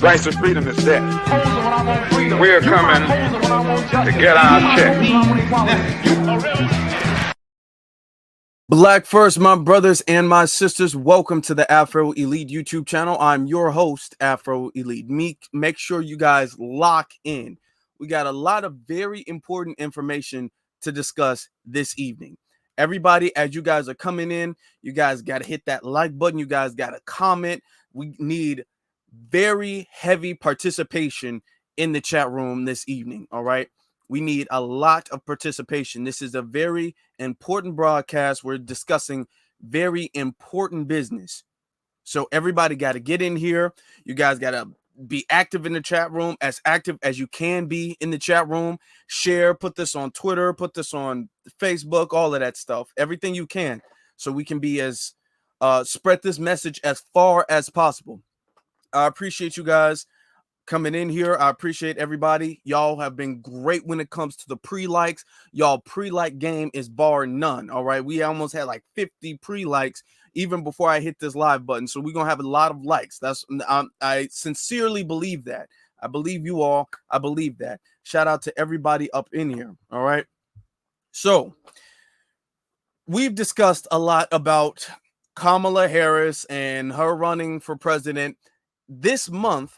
price of freedom is death. We're coming to get our check. Black first, my brothers and my sisters, welcome to the Afro Elite YouTube channel. I'm your host, Afro Elite. Make sure you guys lock in. We got a lot of very important information to discuss this evening. Everybody, as you guys are coming in, you guys got to hit that like button. You guys got to comment. We need very heavy participation in the chat room this evening. All right. We need a lot of participation. This is a very important broadcast. We're discussing very important business. So everybody got to get in here. You guys got to be active in the chat room, as active as you can be in the chat room. Share, put this on Twitter, put this on Facebook, all of that stuff. Everything you can, so we can be as spread this message as far as possible. I appreciate you guys coming in here. I appreciate everybody. Y'all have been great when it comes to the pre-likes. Y'all pre-like game is bar none. All right. We almost had like 50 pre-likes even before I hit this live button. So we're going to have a lot of likes. I sincerely believe that. I believe you all. I believe that. Shout out to everybody up in here. All right. So we've discussed a lot about Kamala Harris and her running for president this month.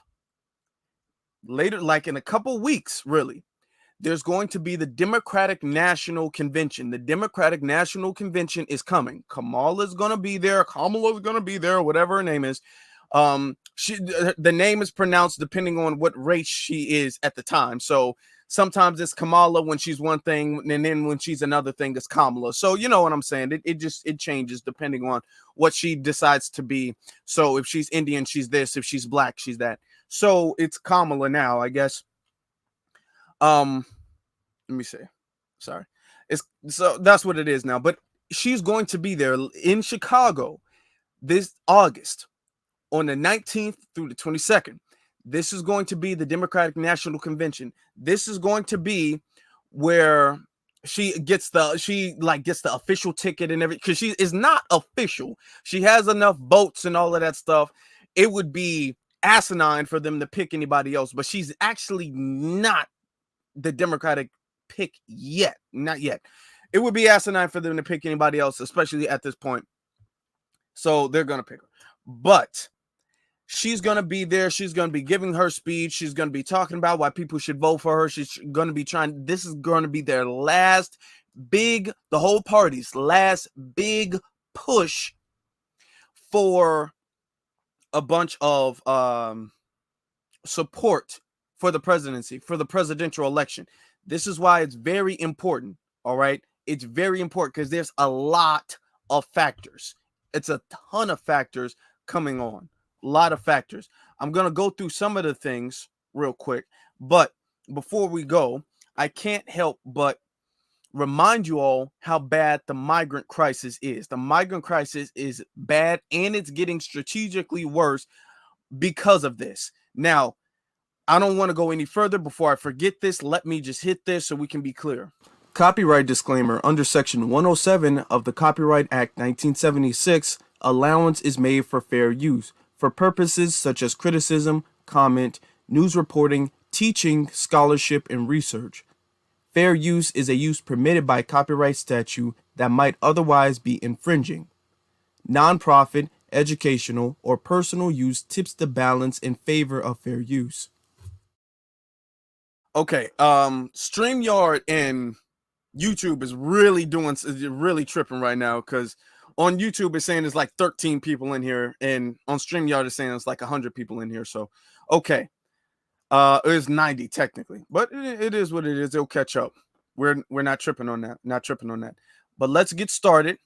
Later, like in a couple weeks, really, there's going to be the Democratic National Convention. The Democratic National Convention is coming. Kamala's going to be there. Kamala's going to be there, whatever her name is. The name is pronounced depending on what race she is at the time. So sometimes it's Kamala when she's one thing, and then when she's another thing, it's Kamala. So you know what I'm saying? It changes depending on what she decides to be. So if she's Indian, she's this. If she's black, she's that. So it's Kamala now, I guess. Let me see. Sorry. So that's what it is now. But she's going to be there in Chicago this August on the 19th through the 22nd. This is going to be the Democratic National Convention. This is going to be where she gets the official ticket and everything, because she is not official. She has enough votes and all of that stuff. It would be asinine for them to pick anybody else, but she's actually not the Democratic pick yet. Not yet. It would be asinine for them to pick anybody else, especially at this point. So they're going to pick her. But she's going to be there. She's going to be giving her speech. She's going to be talking about why people should vote for her. She's going to be this is going to be their last big, the whole party's last big push for a bunch of support for the presidency, for the presidential election. This is why it's very important. All right. It's very important because there's a lot of factors. It's a ton of factors coming on. A lot of factors. I'm going to go through some of the things real quick. But before we go, I can't help but remind you all how bad the migrant crisis is. The migrant crisis is bad, and it's getting strategically worse because of this. Now, I don't want to go any further. Before I forget this, let me just hit this so we can be clear. Copyright disclaimer. Under Section 107 of the Copyright Act 1976, allowance is made for fair use for purposes such as criticism, comment, news reporting, teaching, scholarship, and research. Fair use is a use permitted by copyright statute that might otherwise be infringing. Nonprofit, educational, or personal use tips the balance in favor of fair use. Okay, StreamYard and YouTube is really tripping right now, because on YouTube it's saying there's like 13 people in here, and on StreamYard it's saying it's like 100 people in here. So, okay. It's 90 technically, but it is what it is. It'll catch up. We're not tripping on that. But let's get started.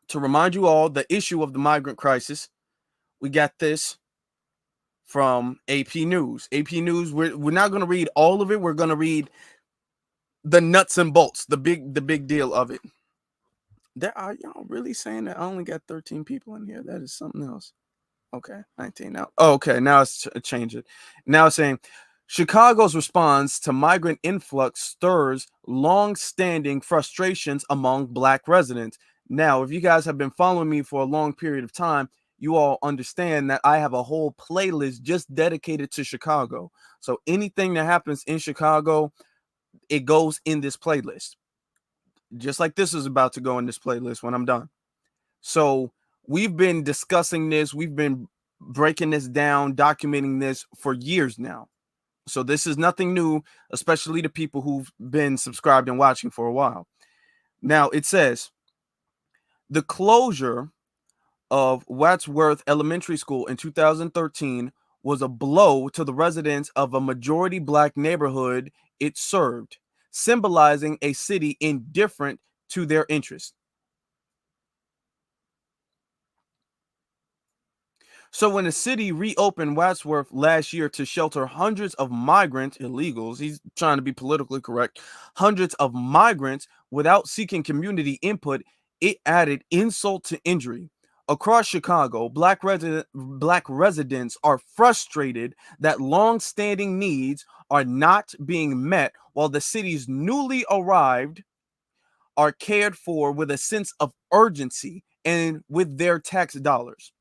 To remind you all, the issue of the migrant crisis, we got this from AP News. AP News. We're not going to read all of it. We're going to read the nuts and bolts, the big deal of it. Are y'all really saying that I only got 13 people in here? That is something else. Okay, 19 now. Oh, okay, now it's changed it. Now it's saying Chicago's response to migrant influx stirs long-standing frustrations among Black residents. Now, if you guys have been following me for a long period of time, you all understand that I have a whole playlist just dedicated to Chicago. So anything that happens in Chicago, it goes in this playlist. Just like this is about to go in this playlist when I'm done. So we've been discussing this. We've been breaking this down, documenting this for years now. So this is nothing new, especially to people who've been subscribed and watching for a while. Now it says the closure of Wadsworth Elementary School in 2013 was a blow to the residents of a majority black neighborhood it served, symbolizing a city indifferent to their interests. So when the city reopened Wadsworth last year to shelter hundreds of migrant illegals, he's trying to be politically correct, hundreds of migrants without seeking community input, it added insult to injury. Across Chicago, black residents are frustrated that long-standing needs are not being met while the city's newly arrived are cared for with a sense of urgency and with their tax dollars.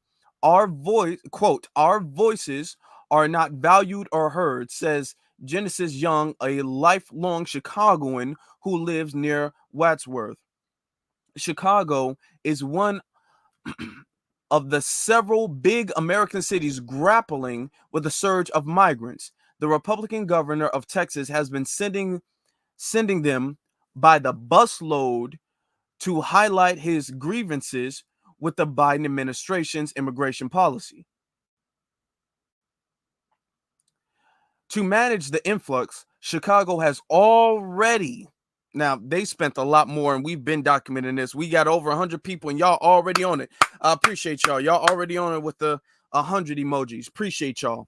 Our voice, quote, our voices are not valued or heard, says Genesis Young, a lifelong Chicagoan who lives near Wadsworth. Chicago is one of the several big American cities grappling with the surge of migrants. The Republican governor of Texas has been sending them by the busload to highlight his grievances with the Biden administration's immigration policy. To manage the influx, Chicago has already, now they spent a lot more and we've been documenting this. We got over 100 people and y'all already on it. I appreciate y'all. Y'all already on it with the 100 emojis. Appreciate y'all.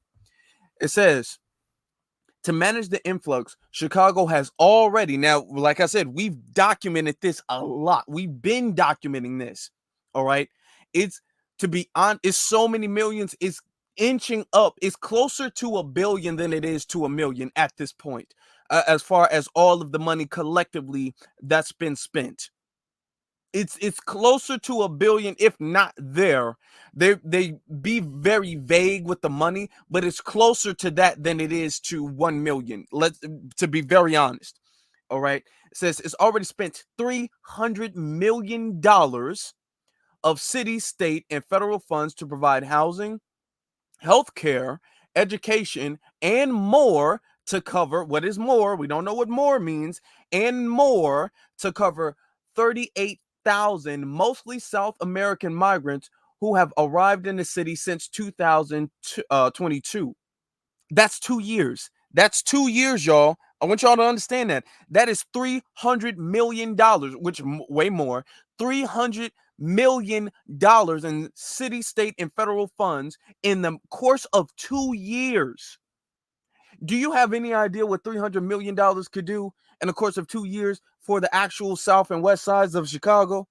It says, to manage the influx, Chicago has already, now, like I said, we've documented this a lot. We've been documenting this. All right. It's, to be honest, it's so many millions. It's inching up. It's closer to $1 billion than it is to $1 million at this point, as far as all of the money collectively that's been spent. It's closer to $1 billion, if not there. They be very vague with the money, but it's closer to that than it is to 1 million. To be very honest. All right. It says it's already spent $300 million of city, state, and federal funds to provide housing, healthcare, education, and more to cover what is more. We don't know what more means, and more to cover 38,000 mostly South American migrants who have arrived in the city since 2022. That's 2 years. That's 2 years, y'all. I want y'all to understand that. That is $300 million, which way more. $300 million in city, state, and federal funds in the course of 2 years. Do you have any idea what $300 million could do in the course of 2 years for the actual south and west sides of Chicago?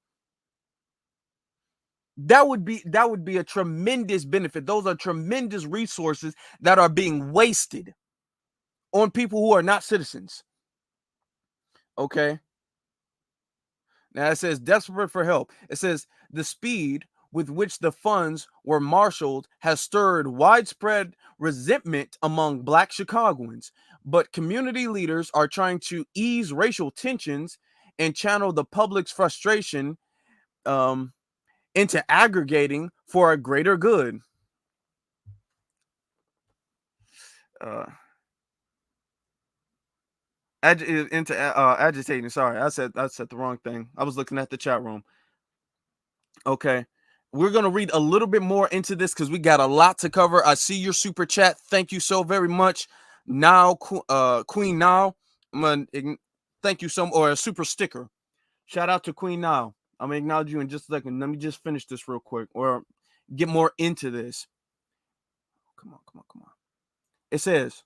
That would be a tremendous benefit. Those are tremendous resources that are being wasted on people who are not citizens. Okay. Now it says desperate for help. It says the speed with which the funds were marshaled has stirred widespread resentment among Black Chicagoans, but community leaders are trying to ease racial tensions and channel the public's frustration into aggregating for a greater good. Agitating. Sorry, I said the wrong thing. I was looking at the chat room. Okay. We're going to read a little bit more into this because we got a lot to cover. I see your super chat. Thank you so very much. Now, Queen Now, thank you so much. Or a super sticker. Shout out to Queen Now. I'm going to acknowledge you in just a second. Let me just finish this real quick or get more into this. Come on. It says,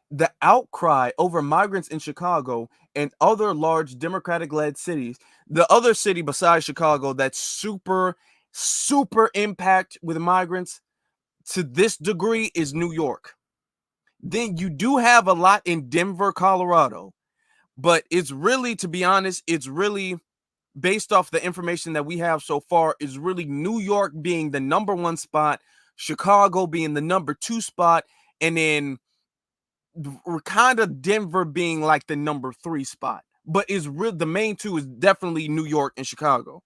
the outcry over migrants in Chicago and other large Democratic-led cities, the other city besides Chicago that's super impact with migrants to this degree is New York. Then you do have a lot in Denver, Colorado, but it's really, to be honest, it's really based off the information that we have so far, is really New York being the number 1 spot, Chicago being the number 2 spot, and then kind of Denver being like the number 3 spot. But is real the main two is definitely New York and Chicago.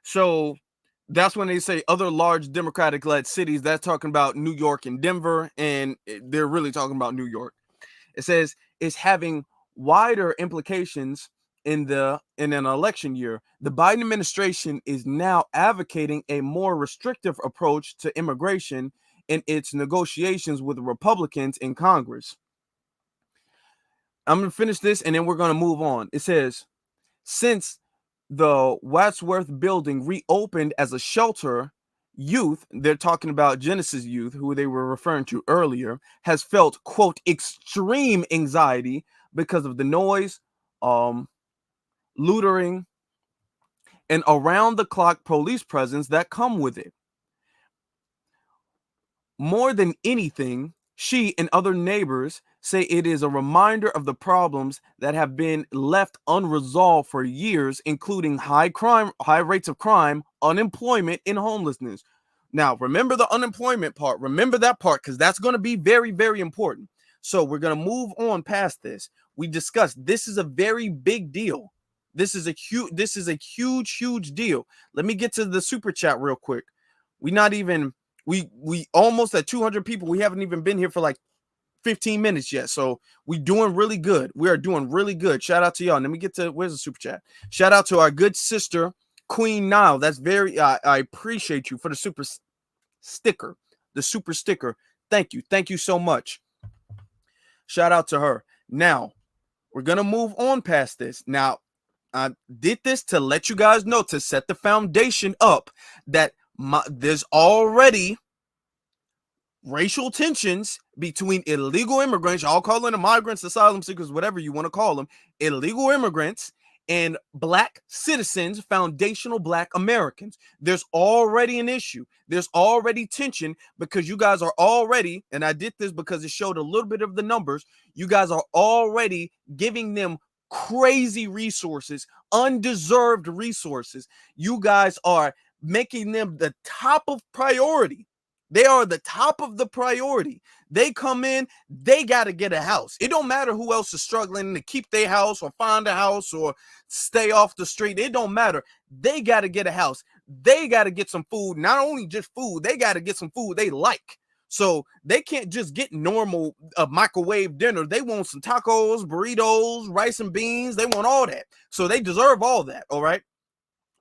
So that's when they say other large Democratic-led cities. That's talking about New York and Denver, and they're really talking about New York. It says it's having wider implications in an election year. The Biden administration is now advocating a more restrictive approach to immigration in its negotiations with Republicans in Congress. I'm going to finish this and then we're going to move on. It says, since the Wadsworth building reopened as a shelter, youth, they're talking about Genesis Youth, who they were referring to earlier, has felt, quote, extreme anxiety because of the noise, loitering, and around-the-clock police presence that come with it. More than anything, she and other neighbors say it is a reminder of the problems that have been left unresolved for years, including high rates of crime, unemployment, and homelessness. Now, remember the unemployment part. Remember that part, because that's going to be very, very important. So we're going to move on past this. We discussed this is a very big deal. This is a huge deal. Let me get to the super chat real quick. We almost at 200 people. We haven't even been here for like 15 minutes yet. So we're doing really good. We are doing really good. Shout out to y'all. Let me get to, where's the super chat? Shout out to our good sister, Queen Nile. That's very, I appreciate you for the super sticker. The super sticker. Thank you. Thank you so much. Shout out to her. Now, we're going to move on past this. Now, I did this to let you guys know, to set the foundation up that there's already racial tensions between illegal immigrants, y'all call them migrants, asylum seekers, whatever you want to call them, illegal immigrants, and black citizens, foundational black Americans. There's already an issue. There's already tension because you guys are already, and I did this because it showed a little bit of the numbers, you guys are already giving them crazy resources, undeserved resources. You guys are making them the top of priority. They are the top of the priority. They come in, they got to get a house. It don't matter who else is struggling to keep their house or find a house or stay off the street. It don't matter. They got to get a house. They got to get some food. Not only just food, they got to get some food they like. So they can't just get normal microwave dinner. They want some tacos, burritos, rice and beans. They want all that. So they deserve all that. All right.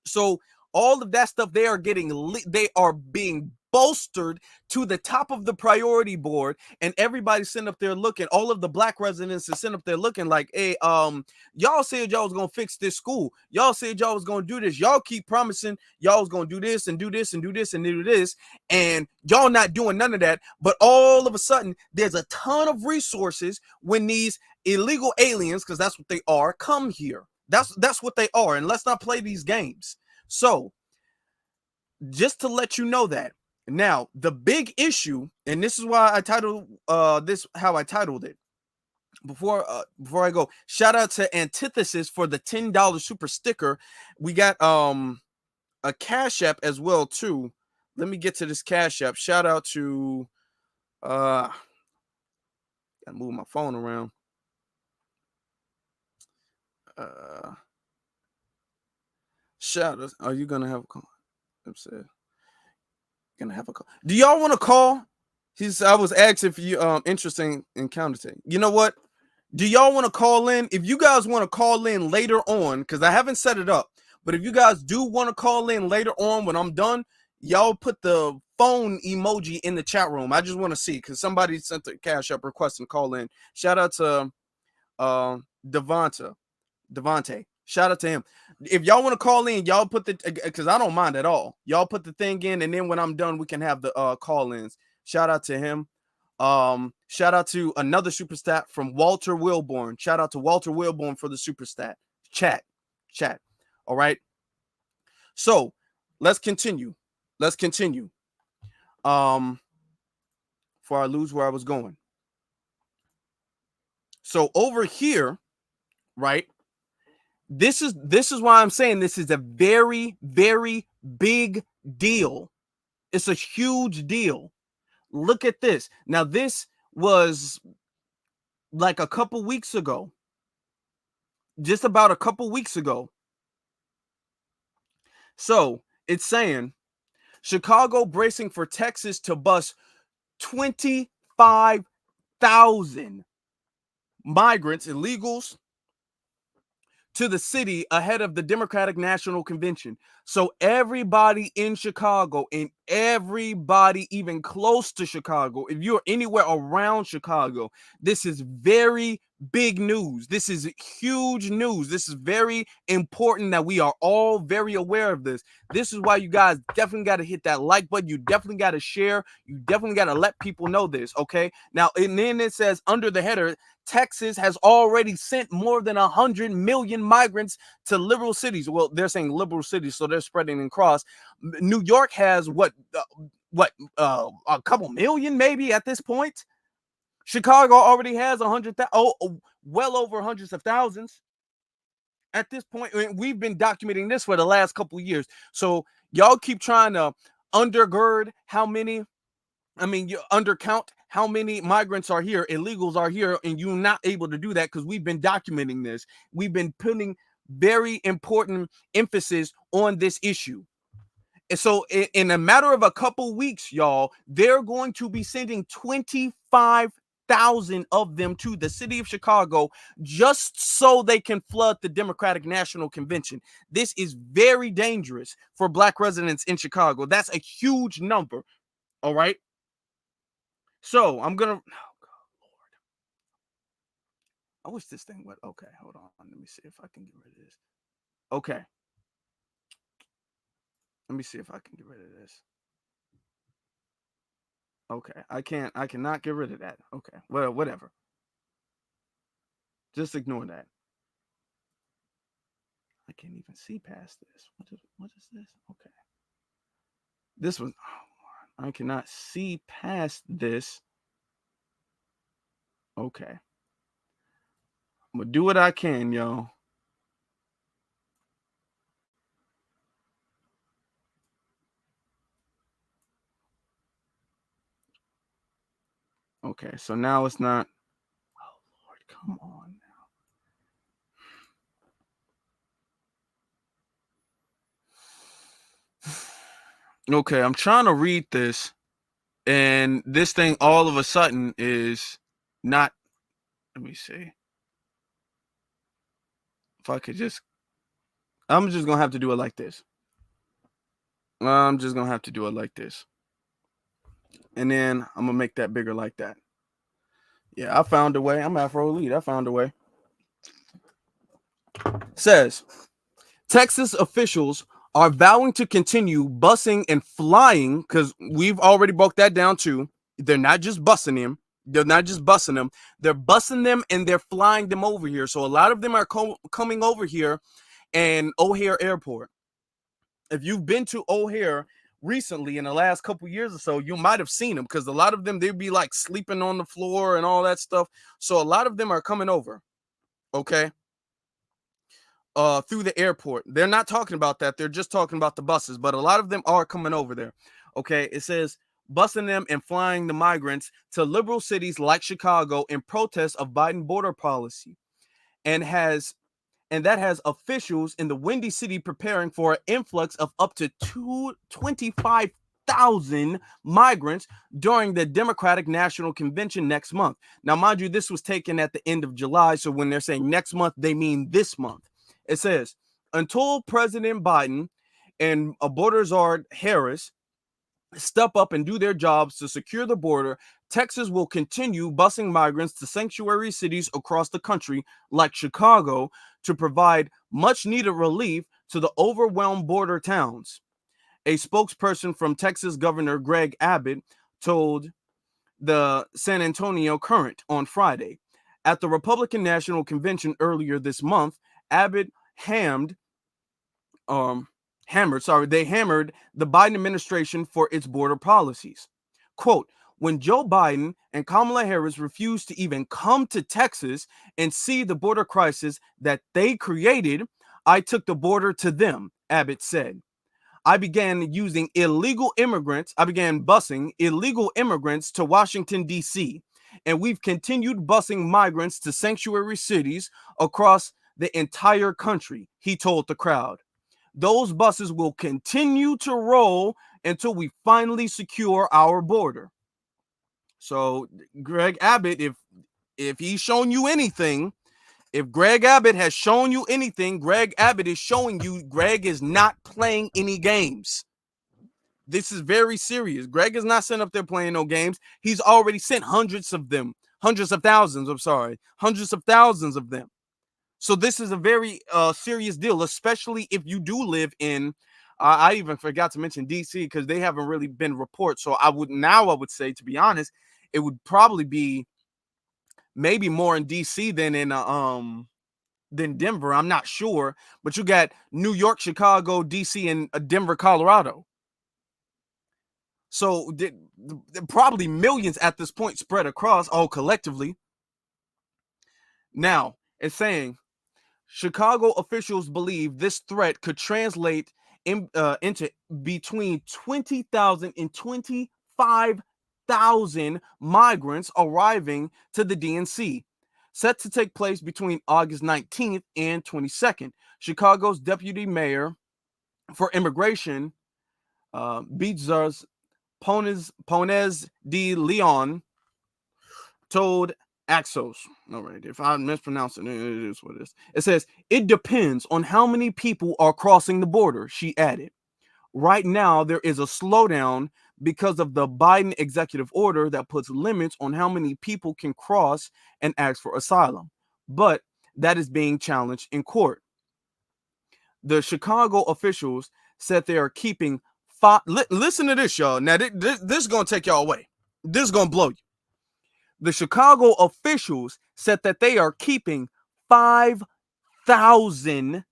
So all of that stuff, they are being bolstered to the top of the priority board, and everybody's sitting up there looking. All of the black residents are sitting up there looking like, hey, y'all said y'all was gonna fix this school. Y'all said y'all was gonna do this. Y'all keep promising y'all was gonna do this and do this and do this and do this, and y'all not doing none of that. But all of a sudden, there's a ton of resources when these illegal aliens, because that's what they are, come here. That's what they are, and let's not play these games. So, just to let you know that. Now, the big issue, and this is why I titled this how I titled it. Before I go, shout out to Antithesis for the $10 super sticker. We got a Cash App as well too. Let me get to this Cash App. Shout out to gotta move my phone around. Shout out. Are you gonna have a call? I'm saying. Gonna have a call. Do y'all want to call? I was asking for you interesting encounter. You know what? Do y'all want to call in? If you guys want to call in later on, because I haven't set it up, but if you guys do want to call in later on when I'm done, y'all put the phone emoji in the chat room. I just want to see, because somebody sent the Cash App request and call in. Shout out to Devonte. Shout out to him. If y'all want to call in, y'all put the, because I don't mind at all. Y'all put the thing in, and then when I'm done, we can have the call-ins. Shout out to him. Shout out to another super stat from Walter Wilborn. Shout out to Walter Wilborn for the super stat. Chat. All right. So let's continue. Before I lose where I was going. So over here, right? This is why I'm saying this is a very, very big deal. It's a huge deal. Look at this. Now, this was like a couple weeks ago, just about a couple weeks ago. So it's saying Chicago bracing for Texas to bus 25,000 migrants, illegals, to the city ahead of the Democratic National Convention. So everybody in Chicago and everybody even close to Chicago, if you're anywhere around Chicago, this is very big news. This is huge news. This is very important that we are all very aware of this. This is why you guys definitely got to hit that like button. You definitely got to share. You definitely got to let people know this, okay? Now, and then it says under the header, Texas has already sent more than 100 million migrants to liberal cities. Well, they're saying liberal cities, so they're spreading across. New York has a couple million maybe at this point. Chicago already has 100,000, well over hundreds of thousands at this point. I mean, we've been documenting this for the last couple years. So y'all keep trying to undergird how many. I mean, you undercount how many migrants are here, illegals are here, and you're not able to do that because we've been documenting this. We've been putting very important emphasis on this issue. And so in a matter of a couple weeks, y'all, they're going to be sending 25,000 of them to the city of Chicago just so they can flood the Democratic National Convention. This is very dangerous for Black residents in Chicago. That's a huge number. All right. So I'm gonna. Oh God, Lord! I wish this thing would. Okay, hold on. Let me see if I can get rid of this. Okay. Let me see if I can get rid of this. Okay, I can't. I cannot get rid of that. Okay, well, whatever. Just ignore that. I can't even see past this. What is this? Okay. This was. Oh, I cannot see past this. Okay. I'm gonna do what I can, y'all. Okay, so now it's not. Oh Lord, come on now. Okay, I'm trying to read this, and this thing all of a sudden is not. Let me see. If I could just. I'm just gonna have to do it like this. I'm just gonna have to do it like this. And then I'm gonna make that bigger like that. Yeah, I found a way. I'm Afro Elite. I found a way. Says Texas officials are vowing to continue busing and flying because we've already broke that down too. They're not just busing them. They're not just busing them. They're busing them and they're flying them over here. So a lot of them are coming over here and O'Hare Airport. If you've been to O'Hare recently in the last couple years or so, you might have seen them because a lot of them, they'd be like sleeping on the floor and all that stuff. So a lot of them are coming over. Okay. Through the airport. They're not talking about that. They're just talking about the buses, but a lot of them are coming over there. Okay. It says busing them and flying the migrants to liberal cities like Chicago in protest of Biden border policy, and that has officials in the Windy City preparing for an influx of up to 25,000 migrants during the Democratic National Convention next month. Now, mind you, this was taken at the end of July, so when they're saying next month, they mean this month. It says, until President Biden and Border Czar Harris step up and do their jobs to secure the border, Texas will continue busing migrants to sanctuary cities across the country, like Chicago, to provide much needed relief to the overwhelmed border towns. A spokesperson from Texas Governor Greg Abbott told the San Antonio Current on Friday. At the Republican National Convention earlier this month, Abbott hammered the Biden administration for its border policies. Quote, when Joe Biden and Kamala Harris refused to even come to Texas and see the border crisis that they created, I took the border to them, Abbott said. I began busing illegal immigrants to Washington, D.C., and we've continued busing migrants to sanctuary cities across the entire country, he told the crowd. Those buses will continue to roll until we finally secure our border. So Greg Abbott, if he's shown you anything, if Greg Abbott has shown you anything, Greg Abbott is showing you Greg is not playing any games. This is very serious. Greg is not sitting up there playing no games. He's already sent hundreds of thousands of them. So this is a very serious deal, especially if you do live in, I even forgot to mention DC, because they haven't really been reported. So I would say, to be honest, it would probably be maybe more in DC than Denver. I'm not sure, but you got New York, Chicago, DC, and Denver, Colorado. So probably millions at this point spread across all collectively. Now it's saying Chicago officials believe this threat could translate into between 20,000 and 25,000 migrants arriving to the DNC, set to take place between August 19th and 22nd. Chicago's deputy mayor for immigration, Bezos Pones de Leon, told Axos. All right, if I mispronounce it, it is what it is. It says, it depends on how many people are crossing the border, she added. Right now, there is a slowdown because of the Biden executive order that puts limits on how many people can cross and ask for asylum. But that is being challenged in court. The Chicago officials said they are keeping listen to this, y'all. Now, this is going to take y'all away. This is going to blow you. The Chicago officials said that they are keeping 5,000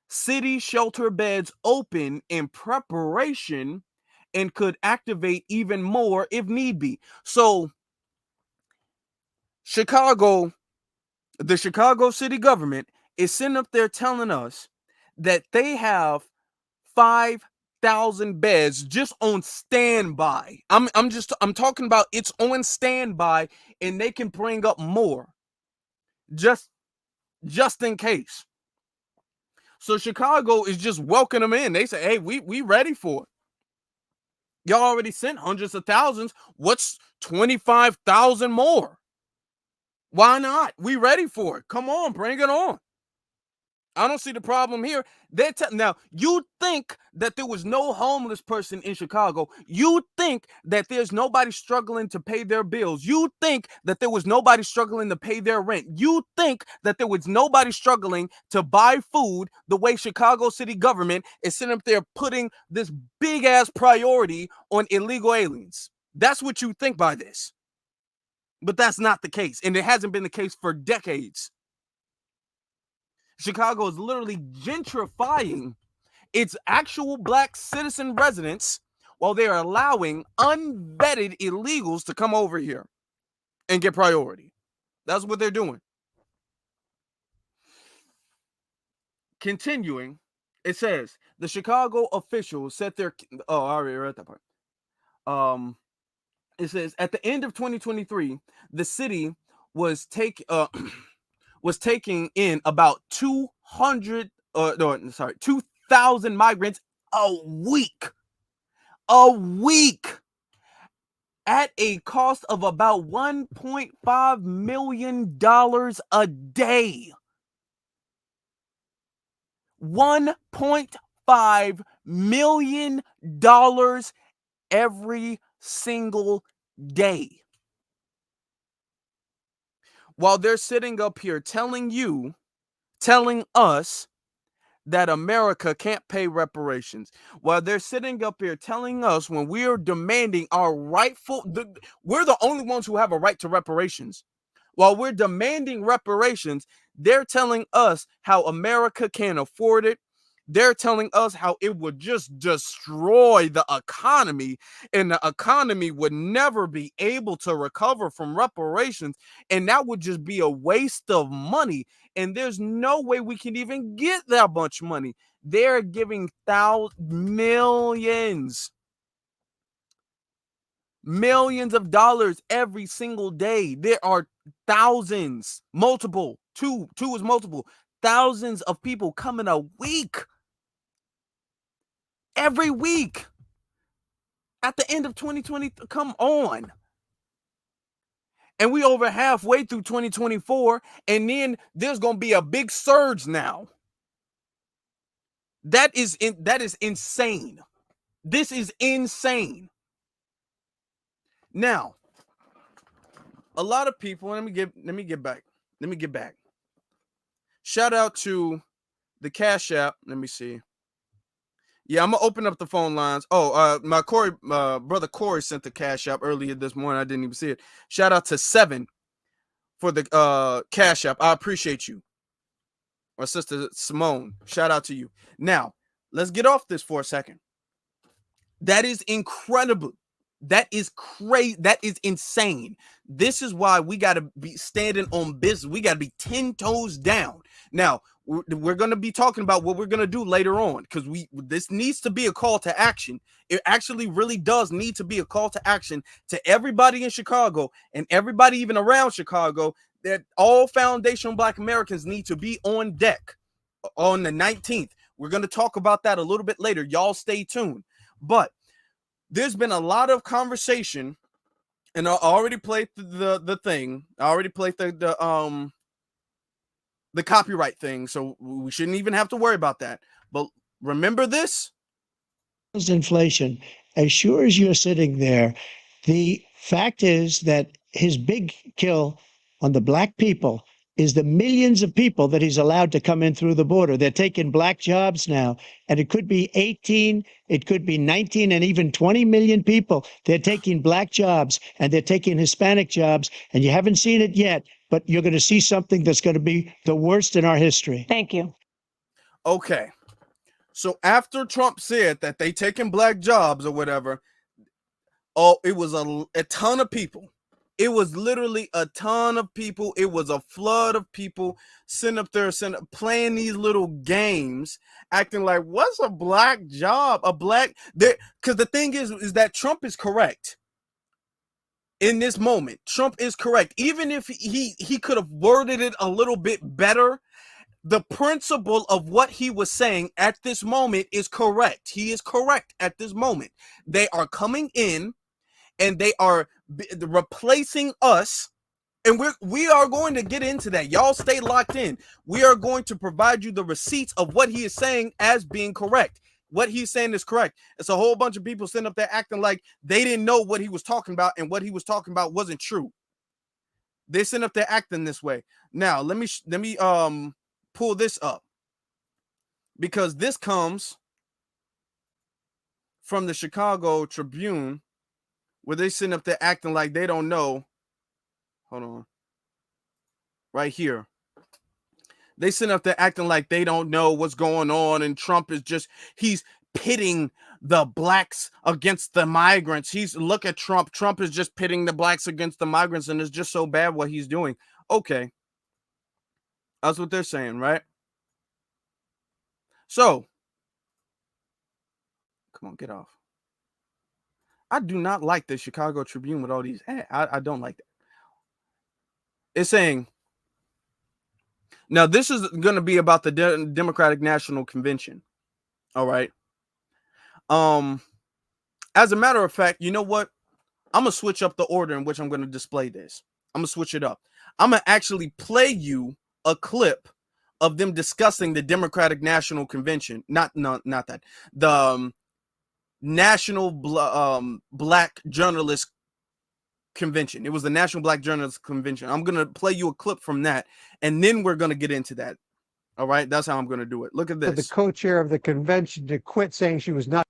city shelter beds open in preparation and could activate even more if need be. So, the Chicago city government is sitting up there telling us that they have 5,000 beds just on standby. I'm talking about it's on standby, and they can bring up more just in case. So Chicago is just welcoming them in. They say, hey, we ready for it. Y'all already sent hundreds of thousands. What's 25,000 more? Why not? We ready for it. Come on, bring it on. I don't see the problem here. Now, you think that there was no homeless person in Chicago. You think that there's nobody struggling to pay their bills. You think that there was nobody struggling to pay their rent. You think that there was nobody struggling to buy food the way Chicago city government is sitting up there putting this big-ass priority on illegal aliens. That's what you think by this. But that's not the case, and it hasn't been the case for decades. Chicago is literally gentrifying its actual black citizen residents while they are allowing unvetted illegals to come over here and get priority. That's what they're doing. Continuing, it says the Chicago officials set their I already read that part. It says at the end of 2023, the city was taking in about 2,000 migrants a week at a cost of about $1.5 million a day. $1.5 million every single day. While they're sitting up here telling us that America can't pay reparations, while they're sitting up here telling us when we are demanding our we're the only ones who have a right to reparations. While we're demanding reparations, they're telling us how America can't afford it. They're telling us how it would just destroy the economy, and the economy would never be able to recover from reparations, and that would just be a waste of money. And there's no way we can even get that much money. They're giving millions of dollars every single day. There are thousands, multiple, two is multiple, thousands of people coming a week. Every week at the end of 2020, come on. And we over halfway through 2024, and then there's going to be a big surge now. That is insane. This is insane. Now, a lot of people, let me get back. Shout out to the Cash App. Let me see. Yeah, I'm gonna open up the phone lines. Oh, my brother Corey sent the Cash App earlier this morning. I didn't even see it. Shout out to 7 for the Cash App. I appreciate you. My sister Simone, shout out to you. Now, let's get off this for a second. That is incredible. That is crazy. That is insane. This is why we got to be standing on business. We got to be 10 toes down. Now, we're going to be talking about what we're going to do later on, because this needs to be a call to action. It actually really does need to be a call to action to everybody in Chicago and everybody even around Chicago, that all foundational Black Americans need to be on deck on the 19th. We're going to talk about that a little bit later. Y'all stay tuned. But there's been a lot of conversation, and I already played the thing. I already played the copyright thing, so we shouldn't even have to worry about that. But remember this: inflation. As sure as you're sitting there, the fact is that his big kill on the Black people is the millions of people that he's allowed to come in through the border. They're taking Black jobs now, and it could be 18, it could be 19, and even 20 million people. They're taking Black jobs, and they're taking Hispanic jobs, and you haven't seen it yet, but you're going to see something that's going to be the worst in our history. Thank you. Okay. So after Trump said that they taking Black jobs or whatever, it was a ton of people. It was literally a ton of people. It was a flood of people sitting up there, playing these little games, acting like, what's a Black job? Because the thing is that Trump is correct. In this moment, Trump is correct. Even if he could have worded it a little bit better, the principle of what he was saying at this moment is correct. He is correct at this moment. They are coming in and they are replacing us, and we are going to get into that. Y'all stay locked in. We are going to provide you the receipts of what he is saying as being correct. What he's saying is correct. It's a whole bunch of people sitting up there acting like they didn't know what he was talking about, and what he was talking about wasn't true. They're sitting up there acting this way. Now, let me pull this up, because this comes from the Chicago Tribune, where they sitting up there acting like they don't know. Hold on. Right here. They sitting up there acting like they don't know what's going on, and Trump is he's pitting the Blacks against the migrants. Look at Trump. Trump is just pitting the Blacks against the migrants, and it's just so bad what he's doing. Okay. That's what they're saying, right? So, come on, get off. I do not like the Chicago Tribune with all these ads. I don't like that. It's saying, now this is going to be about the Democratic National Convention. All right. As a matter of fact, you know what? I'm going to switch up the order in which I'm going to display this. I'm going to switch it up. I'm going to actually play you a clip of them discussing the Democratic National Convention. Not that. The National Black Journalist Convention. It was the National Black Journalist Convention. I'm going to play you a clip from that, and then we're going to get into that. All right? That's how I'm going to do it. Look at this. The co-chair of the convention to quit, saying she was not.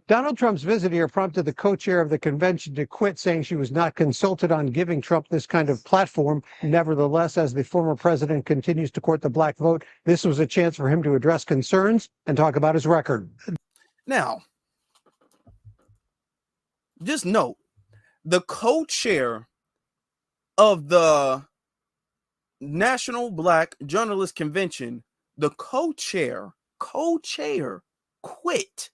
Donald Trump's visit here prompted the co-chair of the convention to quit, saying she was not consulted on giving Trump this kind of platform. Nevertheless, as the former president continues to court the black vote, this was a chance for him to address concerns and talk about his record. Now, just note, the co-chair of the National Black Journalist Convention, the co-chair quit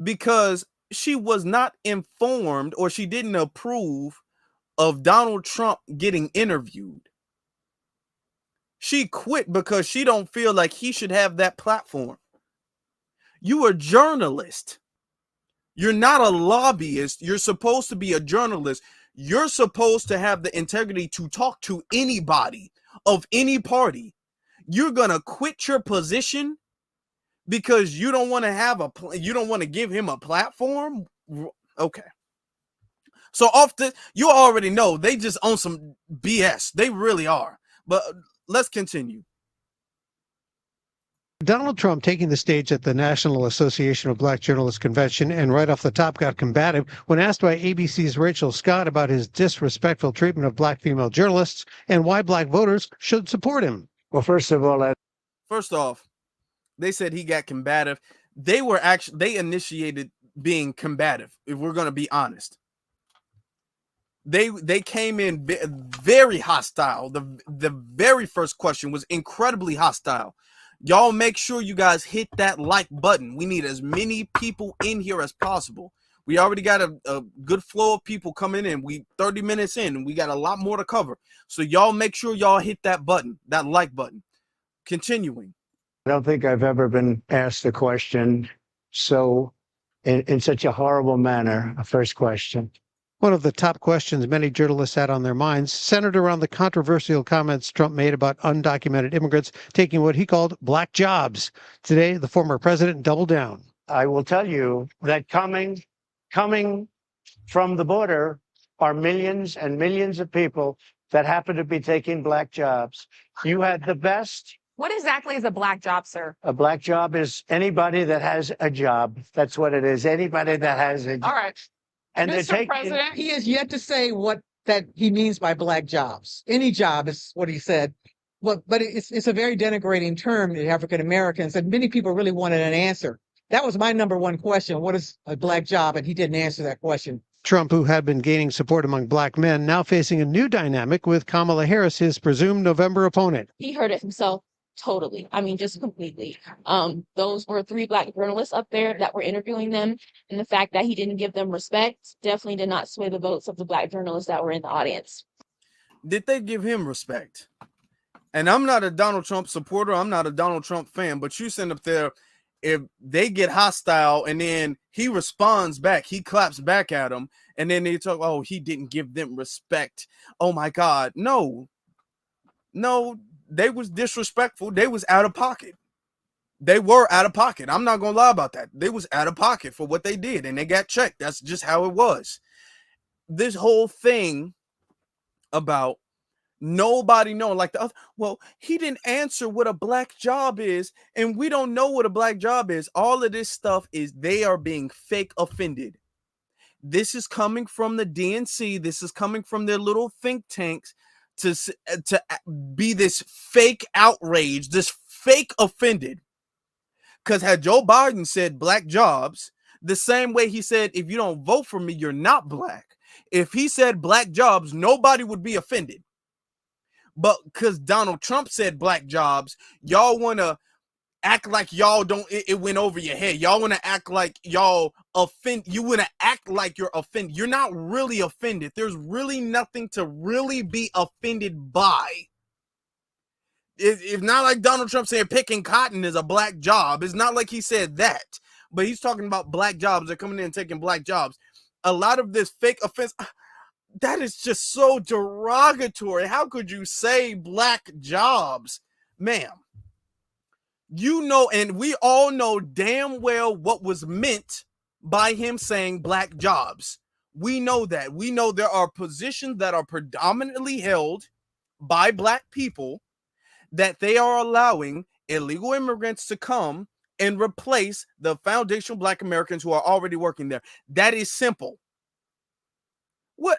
because she was not informed, or she didn't approve of Donald Trump getting interviewed. She quit because she don't feel like he should have that platform. You are a journalist. You're not a lobbyist. You're supposed to be a journalist. You're supposed to have the integrity to talk to anybody of any party. You're going to quit your position because you don't want to give him a platform. Okay. So often you already know they just own some BS. They really are. But let's continue. Donald Trump taking the stage at the National Association of Black Journalists Convention, and right off the top got combative when asked by ABC's Rachel Scott about his disrespectful treatment of black female journalists and why black voters should support him. Well, first off, they said he got combative. They initiated being combative, if we're going to be honest. They came in very hostile. The very first question was incredibly hostile. Y'all make sure you guys hit that like button. We need as many people in here as possible. We already got a good flow of people coming in. We 30 minutes in, and we got a lot more to cover. So y'all make sure y'all hit that button, that like button. Continuing. I don't think I've ever been asked a question so in such a horrible manner. A first question. One of the top questions many journalists had on their minds centered around the controversial comments Trump made about undocumented immigrants taking what he called black jobs. Today, the former president doubled down. I will tell you that coming from the border are millions and millions of people that happen to be taking black jobs. You had the best. What exactly is a black job, sir? A black job is anybody that has a job. That's what it is. Anybody that has a job. All right. And Mr. President, He has yet to say what that he means by black jobs. Any job is what he said. But it's a very denigrating term to African Americans, and many people really wanted an answer. That was my number one question. What is a black job? And he didn't answer that question. Trump, who had been gaining support among black men, now facing a new dynamic with Kamala Harris, his presumed November opponent. He heard it himself. Totally. I mean, just completely. Those were 3 black journalists up there that were interviewing them. And the fact that he didn't give them respect definitely did not sway the votes of the black journalists that were in the audience. Did they give him respect? And I'm not a Donald Trump supporter. I'm not a Donald Trump fan. But you send up there, if they get hostile and then he responds back, he claps back at them. And then they talk, oh, he didn't give them respect. Oh, my God. No. They was disrespectful. They was out of pocket. They were out of pocket. I'm not going to lie about that. They was out of pocket for what they did, and they got checked. That's just how it was. This whole thing about nobody knowing, like the other, well, he didn't answer what a black job is, and we don't know what a black job is. All of this stuff is they are being fake offended. This is coming from the DNC. This is coming from their little think tanks to be this fake outrage, this fake offended. Because had Joe Biden said black jobs, the same way he said, if you don't vote for me, you're not black. If he said black jobs, nobody would be offended. But because Donald Trump said black jobs, y'all want to act like y'all don't, it went over your head. Y'all want to act like y'all offend. You want to act like you're offended. You're not really offended. There's really nothing to really be offended by. It's not like Donald Trump saying picking cotton is a black job. It's not like he said that. But he's talking about black jobs. They're coming in and taking black jobs. A lot of this fake offense, that is just so derogatory. How could you say black jobs? Ma'am. You know, and we all know damn well what was meant by him saying black jobs. We know that. We know there are positions that are predominantly held by black people that they are allowing illegal immigrants to come and replace the foundational Black Americans who are already working there. That is simple. What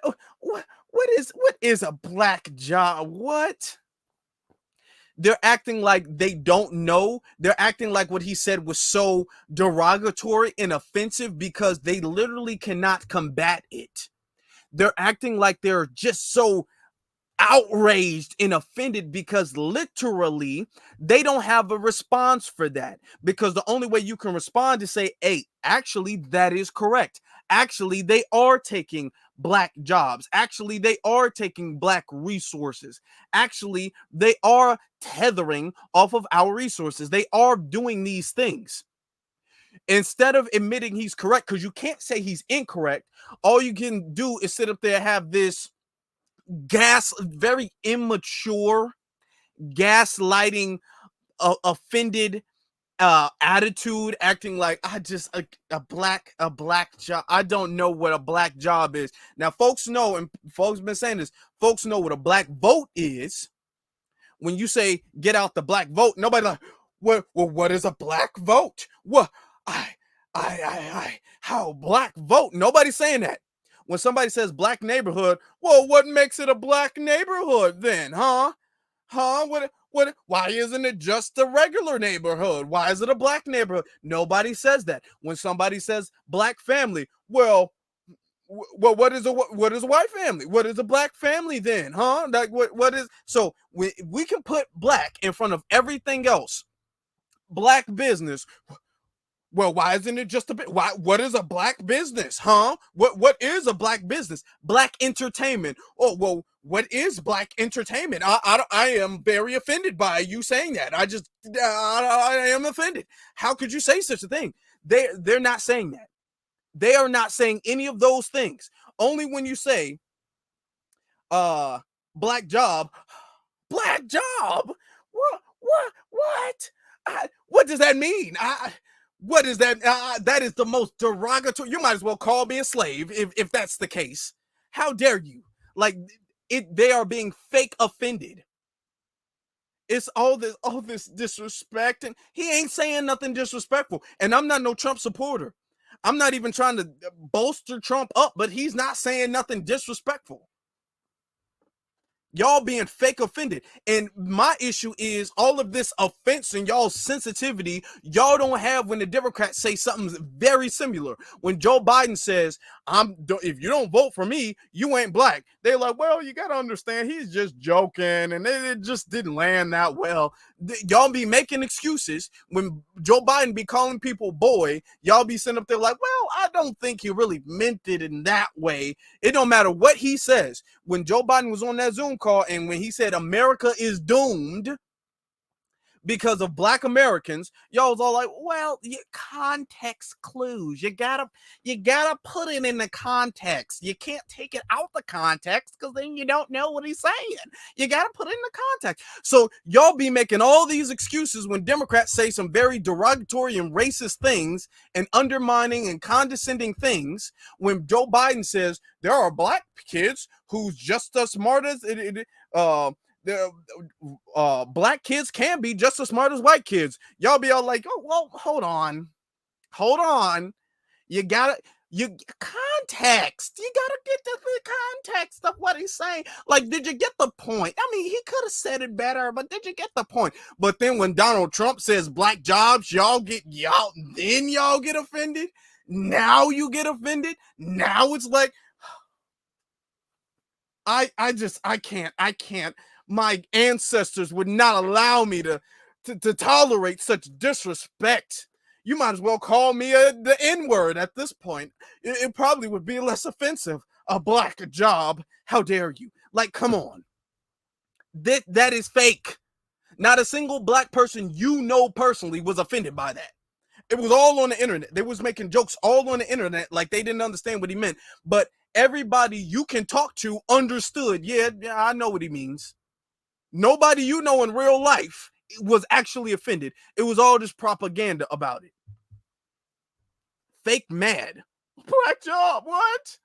is a black job? What? They're acting like they don't know. They're acting like what he said was so derogatory and offensive because they literally cannot combat it. They're acting like they're just so outraged and offended because literally they don't have a response for that, because the only way you can respond is say, hey, actually that is correct. Actually they are taking black jobs. Actually they are taking black resources. Actually they are tethering off of our resources. They are doing these things. Instead of admitting he's correct, because you can't say he's incorrect, all you can do is sit up there and have this very immature, gaslighting, offended attitude, acting like I just a black job. I don't know what a black job is. Now folks know, and folks been saying this, folks know what a black vote is. When you say get out the black vote, nobody like, what is a black vote? What how black vote? Nobody's saying that. When somebody says black neighborhood, well, what makes it a black neighborhood then, huh? Why isn't it just a regular neighborhood? Why is it a black neighborhood? Nobody says that. When somebody says black family, well, what is a white family? What is a black family then, huh? Like what is, so we can put black in front of everything else. Black business. Well, why isn't it just a bit? What is a black business, huh? What is a black business? Black entertainment. Oh, well, what is black entertainment? I am very offended by you saying that. I am offended. How could you say such a thing? They're not saying that. They are not saying any of those things. Only when you say black job. What what does that mean? What is that? That is the most derogatory. You might as well call me a slave if that's the case. How dare you? Like they are being fake offended. It's all this disrespect, and he ain't saying nothing disrespectful. And I'm not no Trump supporter. I'm not even trying to bolster Trump up, but he's not saying nothing disrespectful. Y'all being fake offended. And my issue is all of this offense and y'all's sensitivity y'all don't have when the Democrats say something very similar. When Joe Biden says, if you don't vote for me, you ain't black. They're like, well, you got to understand, he's just joking. And it just didn't land that well. Y'all be making excuses. When Joe Biden be calling people boy, y'all be sitting up there like, well, I don't think he really meant it in that way. It don't matter what he says. When Joe Biden was on that Zoom call and when he said America is doomed because of black Americans, y'all was all like, well, context clues. You gotta put it in the context. You can't take it out the context because then you don't know what he's saying. You gotta put it in the context. So y'all be making all these excuses when Democrats say some very derogatory and racist things and undermining and condescending things. When Joe Biden says there are black kids who's just as smart as black kids can be just as smart as white kids. Y'all be all like, oh, well, hold on. You context. You gotta get the context of what he's saying. Like, did you get the point? I mean, he could have said it better, but did you get the point? But then when Donald Trump says black jobs, y'all get offended. Now you get offended. Now it's like, I can't. My ancestors would not allow me to tolerate such disrespect. You might as well call me the N-word at this point. It probably would be less offensive. A black job. How dare you? Like, come on. That is fake. Not a single black person you know personally was offended by that. It was all on the internet. They was making jokes all on the internet like they didn't understand what he meant. But everybody you can talk to understood. Yeah, I know what he means. Nobody you know in real life was actually offended. It was all just propaganda about it. Fake mad. Black job, what?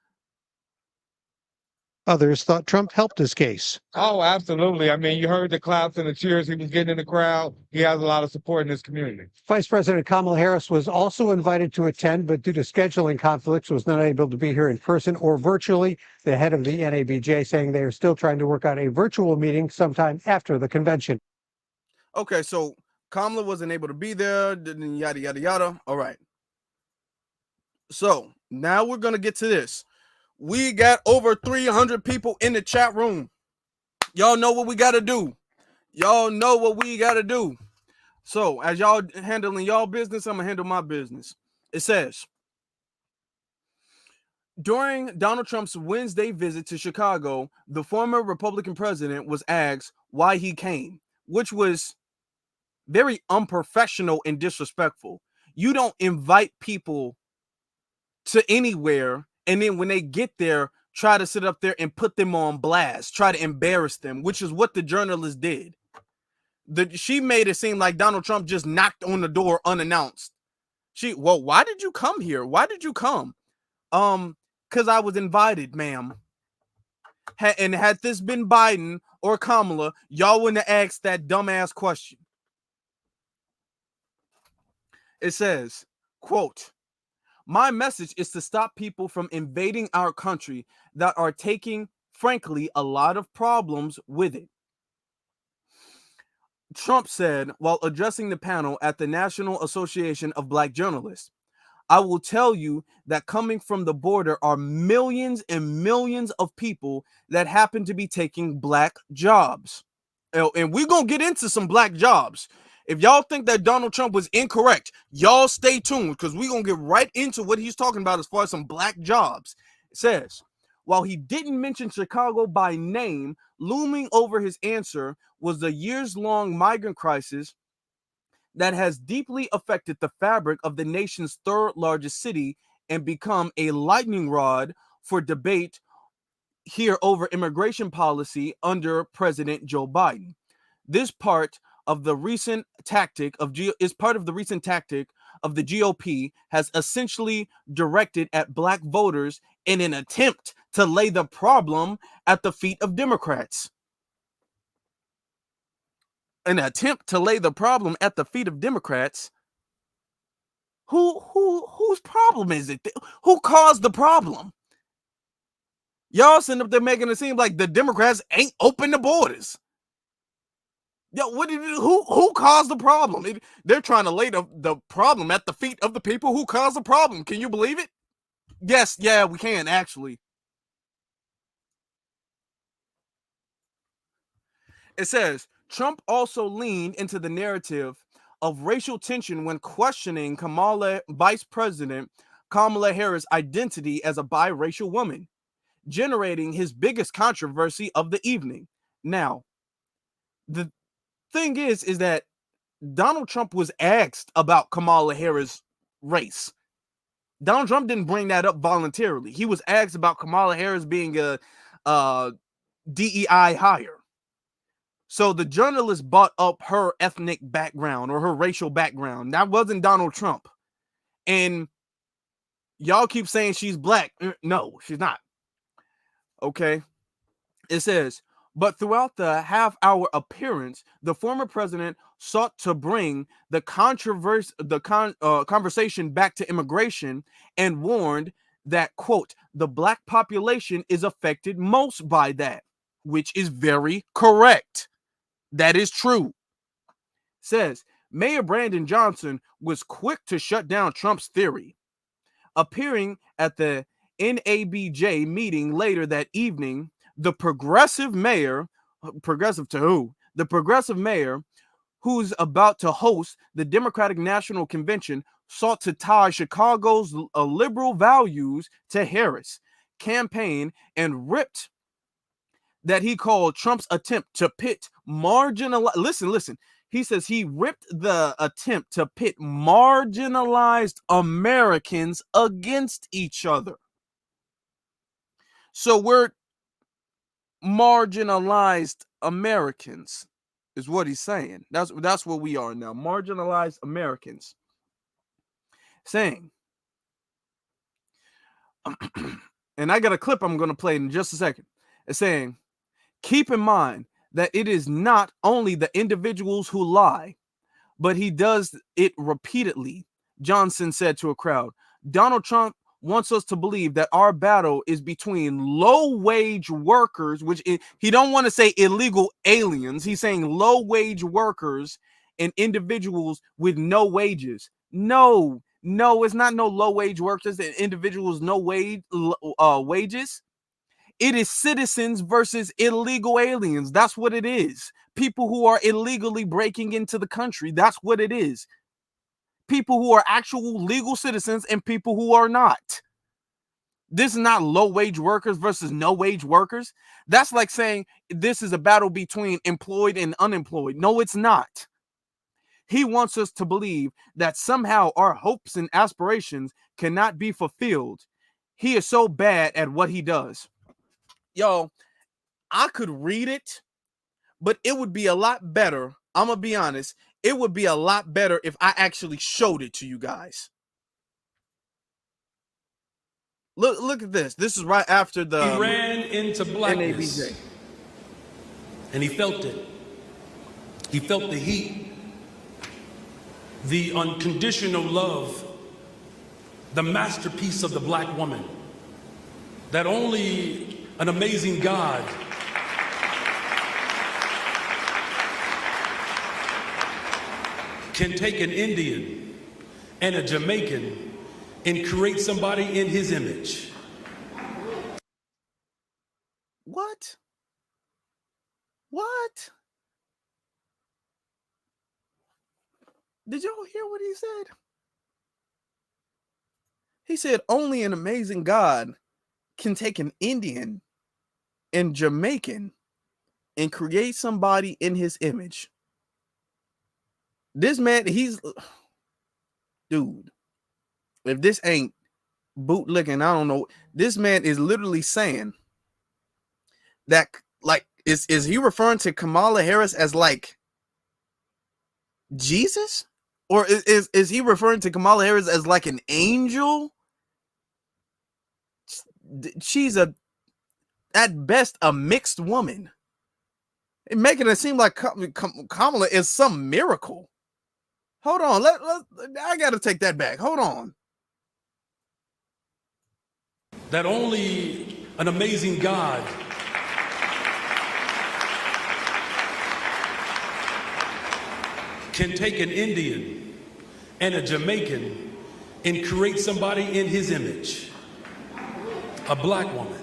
Others thought Trump helped his case. Oh, absolutely. I mean, you heard the claps and the cheers he was getting in the crowd. He has a lot of support in his community. Vice President Kamala Harris was also invited to attend, but due to scheduling conflicts, was not able to be here in person or virtually. The head of the NABJ saying they are still trying to work out a virtual meeting sometime after the convention. Okay, so Kamala wasn't able to be there, yada, yada, yada. All right. So now we're going to get to this. We got over 300 people in the chat room. Y'all know what we got to do. Y'all know what we got to do. So as y'all handling y'all business, I'm going to handle my business. It says, during Donald Trump's Wednesday visit to Chicago, the former Republican president was asked why he came, which was very unprofessional and disrespectful. You don't invite people to anywhere, and then when they get there, try to sit up there and put them on blast, try to embarrass them, which is what the journalist did. She made it seem like Donald Trump just knocked on the door unannounced. Well, why did you come here? Why did you come? Because I was invited, ma'am. And had this been Biden or Kamala, y'all wouldn't have asked that dumbass question. It says, quote, "My message is to stop people from invading our country that are taking, frankly, a lot of problems with it," Trump said while addressing the panel at the National Association of Black Journalists. "I will tell you that coming from the border are millions and millions of people that happen to be taking black jobs." And we're going to get into some black jobs. If y'all think that Donald Trump was incorrect, y'all stay tuned because we're going to get right into what he's talking about as far as some black jobs. It says, while he didn't mention Chicago by name, looming over his answer was the years-long migrant crisis that has deeply affected the fabric of the nation's third largest city and become a lightning rod for debate here over immigration policy under President Joe Biden. This part of the recent tactic of the GOP has essentially directed at black voters in an attempt to lay the problem at the feet of Democrats. An attempt to lay the problem at the feet of Democrats. Whose problem is it? Who caused the problem? Y'all sitting up there making it seem like the Democrats ain't open the borders. Yo, who caused the problem? They're trying to lay the problem at the feet of the people who caused the problem. Can you believe it? Yes, yeah, we can actually. It says, Trump also leaned into the narrative of racial tension when questioning Vice President Kamala Harris' identity as a biracial woman, generating his biggest controversy of the evening. Now, the thing is that Donald Trump was asked about Kamala Harris' race. Donald Trump didn't bring that up voluntarily. He was asked about Kamala Harris being a DEI hire. So the journalist brought up her ethnic background or her racial background. That wasn't Donald Trump. And y'all keep saying she's black. No, she's not. Okay. It says, but throughout the half-hour appearance, the former president sought to bring the conversation back to immigration and warned that, quote, the black population is affected most by that, which is very correct. That is true. Says, Mayor Brandon Johnson was quick to shut down Trump's theory. Appearing at the NABJ meeting later that evening, the progressive mayor, progressive to who? The progressive mayor, who's about to host the Democratic National Convention, sought to tie Chicago's liberal values to Harris' campaign and ripped that he called Trump's attempt to pit listen. He says he ripped the attempt to pit marginalized Americans against each other. So we're marginalized Americans is what he's saying. That's what we are now. Marginalized Americans. Saying, and I got a clip I'm going to play in just a second. It's saying, keep in mind that it is not only the individuals who lie, but he does it repeatedly. Johnson said to a crowd, Donald Trump wants us to believe that our battle is between low-wage workers, which he don't want to say illegal aliens. He's saying low-wage workers and individuals with no wages. No, it's not no low-wage workers and individuals no wages. It is citizens versus illegal aliens. That's what it is. People who are illegally breaking into the country. That's what it is. People who are actual legal citizens and people who are not. This is not low-wage workers versus no-wage workers. That's like saying this is a battle between employed and unemployed. No, it's not. He wants us to believe that somehow our hopes and aspirations cannot be fulfilled. He is so bad at what he does. Yo, I could read it, but it would be a lot better. I'm going to be honest. It would be a lot better if I actually showed it to you guys. Look at this. This is right after the he ran into blackness, NABJ. and he felt it. He felt the heat, the unconditional love, the masterpiece of the black woman that only an amazing God can take an Indian and a Jamaican and create somebody in his image. What? What? Did y'all hear what he said? He said only an amazing God can take an Indian and Jamaican and create somebody in his image. This man, dude, if this ain't bootlicking, I don't know. This man is literally saying that, like, is he referring to Kamala Harris as like Jesus? Or is he referring to Kamala Harris as like an angel? She's at best a mixed woman. And making it seem like Kamala is some miracle. Hold on, I gotta take that back. Hold on. That only an amazing God can take an Indian and a Jamaican and create somebody in his image, a black woman.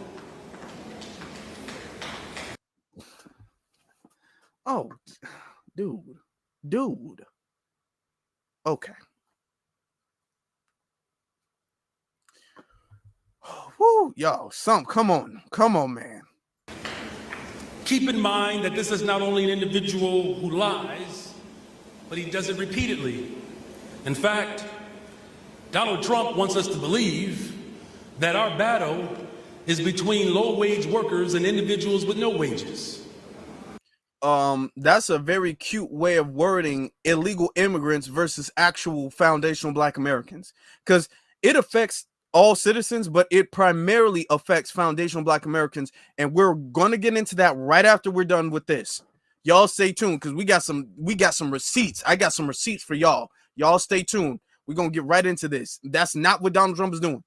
Oh, dude. Okay. Woo, yo, come on, man. Keep in mind that this is not only an individual who lies, but he does it repeatedly. In fact, Donald Trump wants us to believe that our battle is between low-wage workers and individuals with no wages. That's a very cute way of wording illegal immigrants versus actual foundational Black Americans, because it affects all citizens, but it primarily affects foundational Black Americans, and we're gonna get into that right after we're done with this. Y'all stay tuned, because we got some receipts. I got some receipts for y'all. Y'all stay tuned. We're gonna get right into this. That's not what Donald Trump is doing.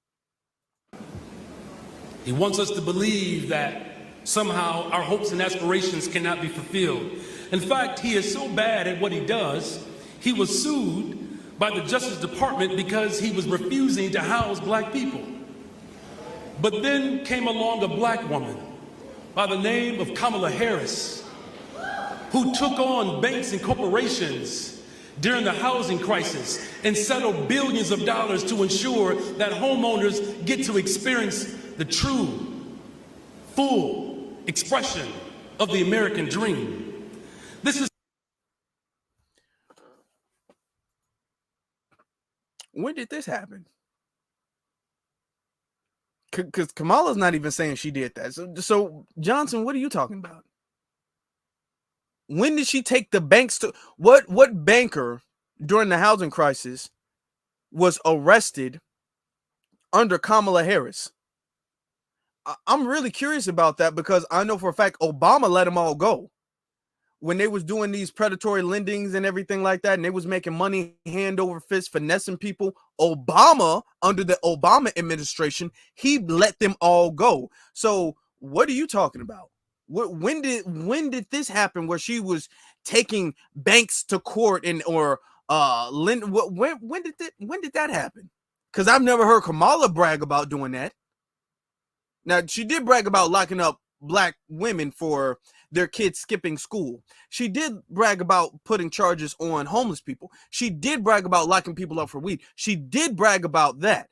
He wants us to believe that somehow our hopes and aspirations cannot be fulfilled. In fact, he is so bad at what he does, he was sued by the Justice Department because he was refusing to house black people. But then came along a black woman by the name of Kamala Harris, who took on banks and corporations during the housing crisis and settled billions of dollars to ensure that homeowners get to experience the true, full expression of the American dream. This is When did this happen? Because Kamala's not even saying she did that. So Johnson, what are you talking about? When did she take the banks to what banker during the housing crisis was arrested under Kamala Harris? I'm really curious about that because I know for a fact Obama let them all go when they was doing these predatory lendings and everything like that, and they was making money hand over fist, finessing people. Obama, under the Obama administration, he let them all go. So what are you talking about? When did this happen where she was taking banks to court and or when did that happen? Because I've never heard Kamala brag about doing that. Now, she did brag about locking up black women for their kids skipping school. She did brag about putting charges on homeless people. She did brag about locking people up for weed. She did brag about that.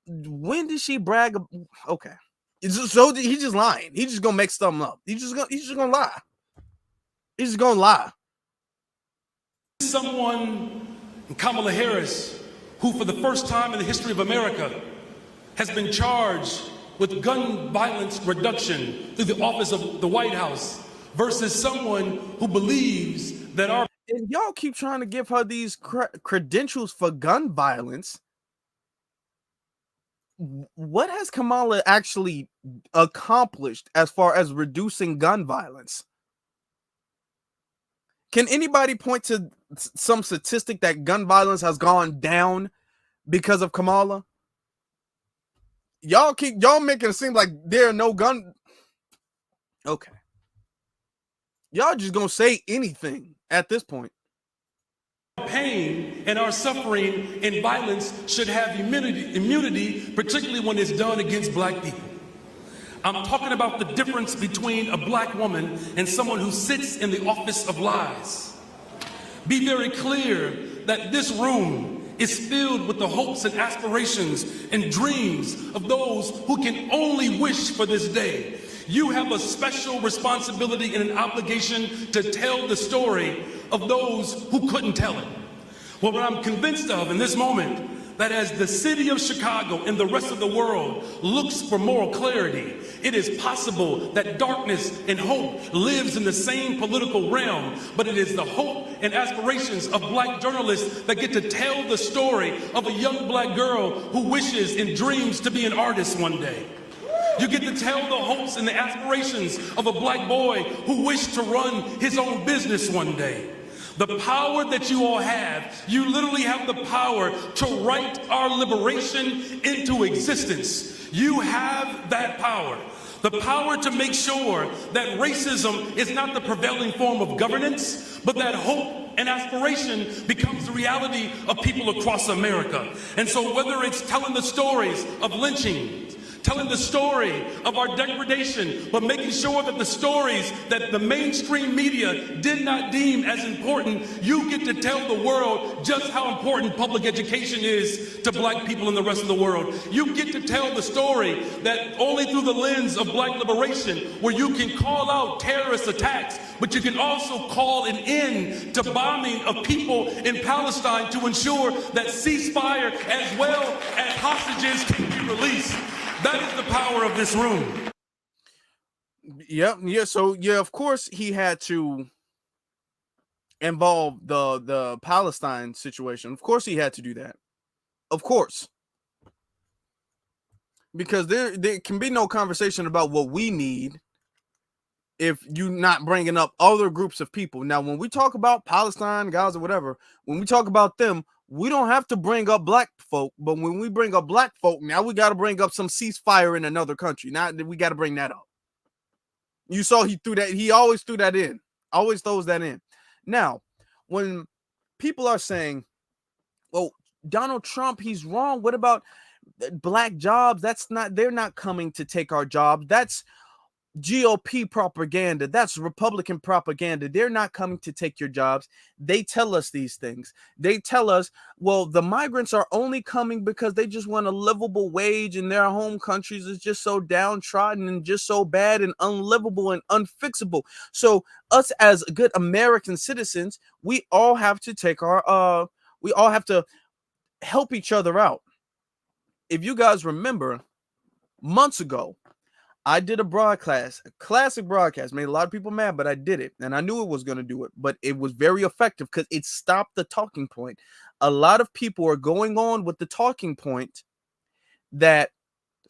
When did she brag? Okay. So he's just lying. He's just gonna make something up. He's just gonna lie. He's just gonna lie. Someone, Kamala Harris, who for the first time in the history of America has been charged with gun violence reduction through the office of the White House, versus someone who believes that our... And y'all keep trying to give her these credentials for gun violence. What has Kamala actually accomplished as far as reducing gun violence? Can anybody point to some statistic that gun violence has gone down because of Kamala? Y'all making it seem like there are no gun. Okay. Y'all just gonna say anything at this point. Pain and our suffering and violence should have immunity, particularly when it's done against black people. I'm talking about the difference between a black woman and someone who sits in the office of lies. Be very clear that this room is filled with the hopes and aspirations and dreams of those who can only wish for this day. You have a special responsibility and an obligation to tell the story of those who couldn't tell it. Well, what I'm convinced of in this moment, that as the city of Chicago and the rest of the world looks for moral clarity, it is possible that darkness and hope lives in the same political realm, but it is the hope and aspirations of black journalists that get to tell the story of a young black girl who wishes and dreams to be an artist one day. You get to tell the hopes and the aspirations of a black boy who wished to run his own business one day. The power that you all have, you literally have the power to write our liberation into existence. You have that power. The power to make sure that racism is not the prevailing form of governance, but that hope and aspiration becomes the reality of people across America. And so whether it's telling the stories of lynching, telling the story of our degradation, but making sure that the stories that the mainstream media did not deem as important, you get to tell the world just how important public education is to black people in the rest of the world. You get to tell the story that only through the lens of black liberation, where you can call out terrorist attacks, but you can also call an end to bombing of people in Palestine to ensure that ceasefire as well as hostages can be released. That is the power of this room. Yeah. So of course he had to involve the Palestine situation. Of course he had to do that. Of course. Because there can be no conversation about what we need if you're not bringing up other groups of people. Now, when we talk about Palestine, Gaza, whatever, when we talk about them, we don't have to bring up black folk, but when we bring up black folk, now we got to bring up some ceasefire in another country. Now we got to bring that up. You saw he threw that. He always threw that in. Always throws that in. Now, when people are saying, well, Donald Trump, he's wrong. What about black jobs? They're not coming to take our jobs. That's GOP propaganda. That's Republican propaganda. They're not coming to take your jobs. They tell us these things. They tell us, well, the migrants are only coming because they just want a livable wage in their home countries is just so downtrodden and just so bad and unlivable and unfixable. So us as good American citizens, we all have to take we all have to help each other out. If you guys remember, months ago, I did a broadcast, a classic broadcast, made a lot of people mad, but I did it. And I knew it was going to do it, but it was very effective because it stopped the talking point. A lot of people are going on with the talking point that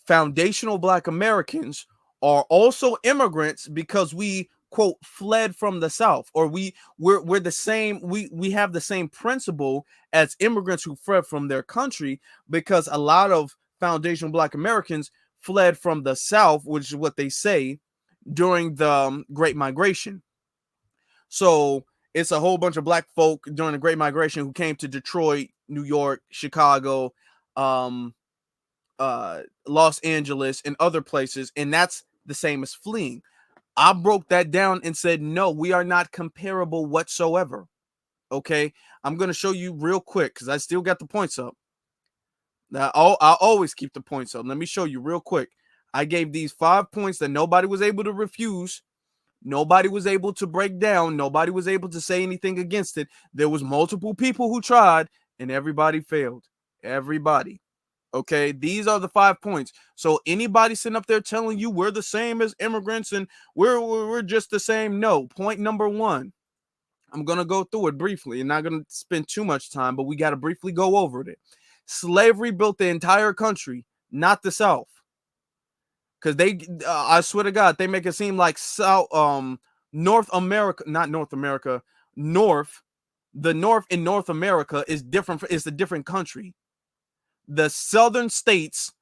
foundational Black Americans are also immigrants because we quote fled from the South, or we're the same, we have the same principle as immigrants who fled from their country, because a lot of foundational Black Americans fled from the South, which is what they say, during the Great Migration. So it's a whole bunch of Black folk during the Great Migration who came to Detroit, New York, Chicago, Los Angeles, and other places, and that's the same as fleeing. I broke that down and said, no, we are not comparable whatsoever. Okay, I'm going to show you real quick because I still got the points up. Now, I'll always keep the points up. Let me show you real quick. I gave these 5 points that nobody was able to refuse. Nobody was able to break down. Nobody was able to say anything against it. There was multiple people who tried, and everybody failed. Everybody. Okay, these are the 5 points. So anybody sitting up there telling you we're the same as immigrants and we're just the same, no. Point number 1. I'm gonna go through it briefly and not gonna spend too much time, but we got to briefly go over it. Slavery built the entire country, not the South. Because I swear to God, they make it seem like North America, not North America, the North in North America is different. It's a different country. The southern states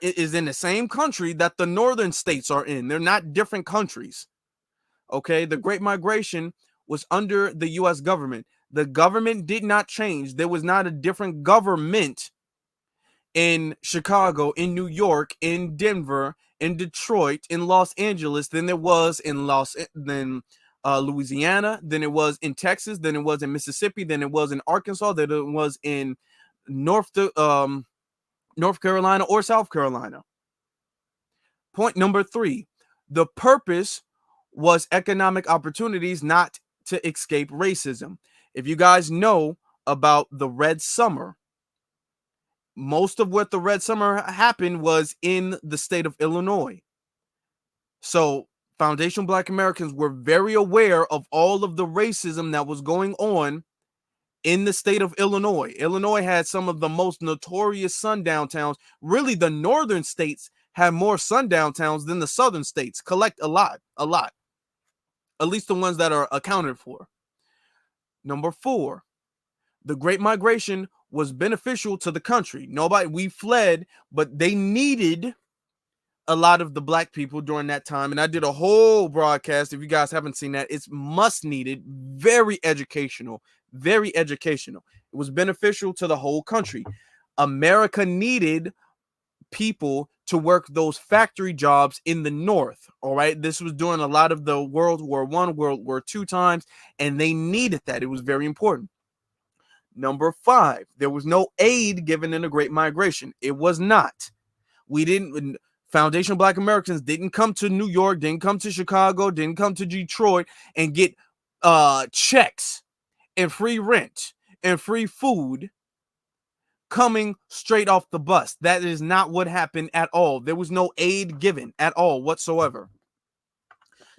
is in the same country that the northern states are in. They're not different countries. Okay, the Great Migration was under the U.S. government. The government did not change. There was not a different government in Chicago, in New York, in Denver, in Detroit, in Los Angeles than there was in Louisiana, than it was in Texas, than it was in Mississippi, than it was in Arkansas, than it was in North Carolina or South Carolina. Point number 3, the purpose was economic opportunities, not to escape racism. If you guys know about the Red Summer, most of what the Red Summer happened was in the state of Illinois. So foundational Black Americans were very aware of all of the racism that was going on in the state of Illinois. Illinois had some of the most notorious sundown towns. Really, the northern states had more sundown towns than the southern states. Collect a lot. At least the ones that are accounted for. Number 4, the Great Migration was beneficial to the country. We fled, but they needed a lot of the Black people during that time. And I did a whole broadcast. If you guys haven't seen that, it's must needed, very educational, very educational. It was beneficial to the whole country. America needed people to work those factory jobs in the North. All right. This was during a lot of the World War I, World War II times, and they needed that. It was very important. Number 5, there was no aid given in the Great Migration. It was not. Foundational Black Americans didn't come to New York, didn't come to Chicago, didn't come to Detroit and get checks and free rent and free food coming straight off the bus. That is not what happened at all. There was no aid given at all whatsoever.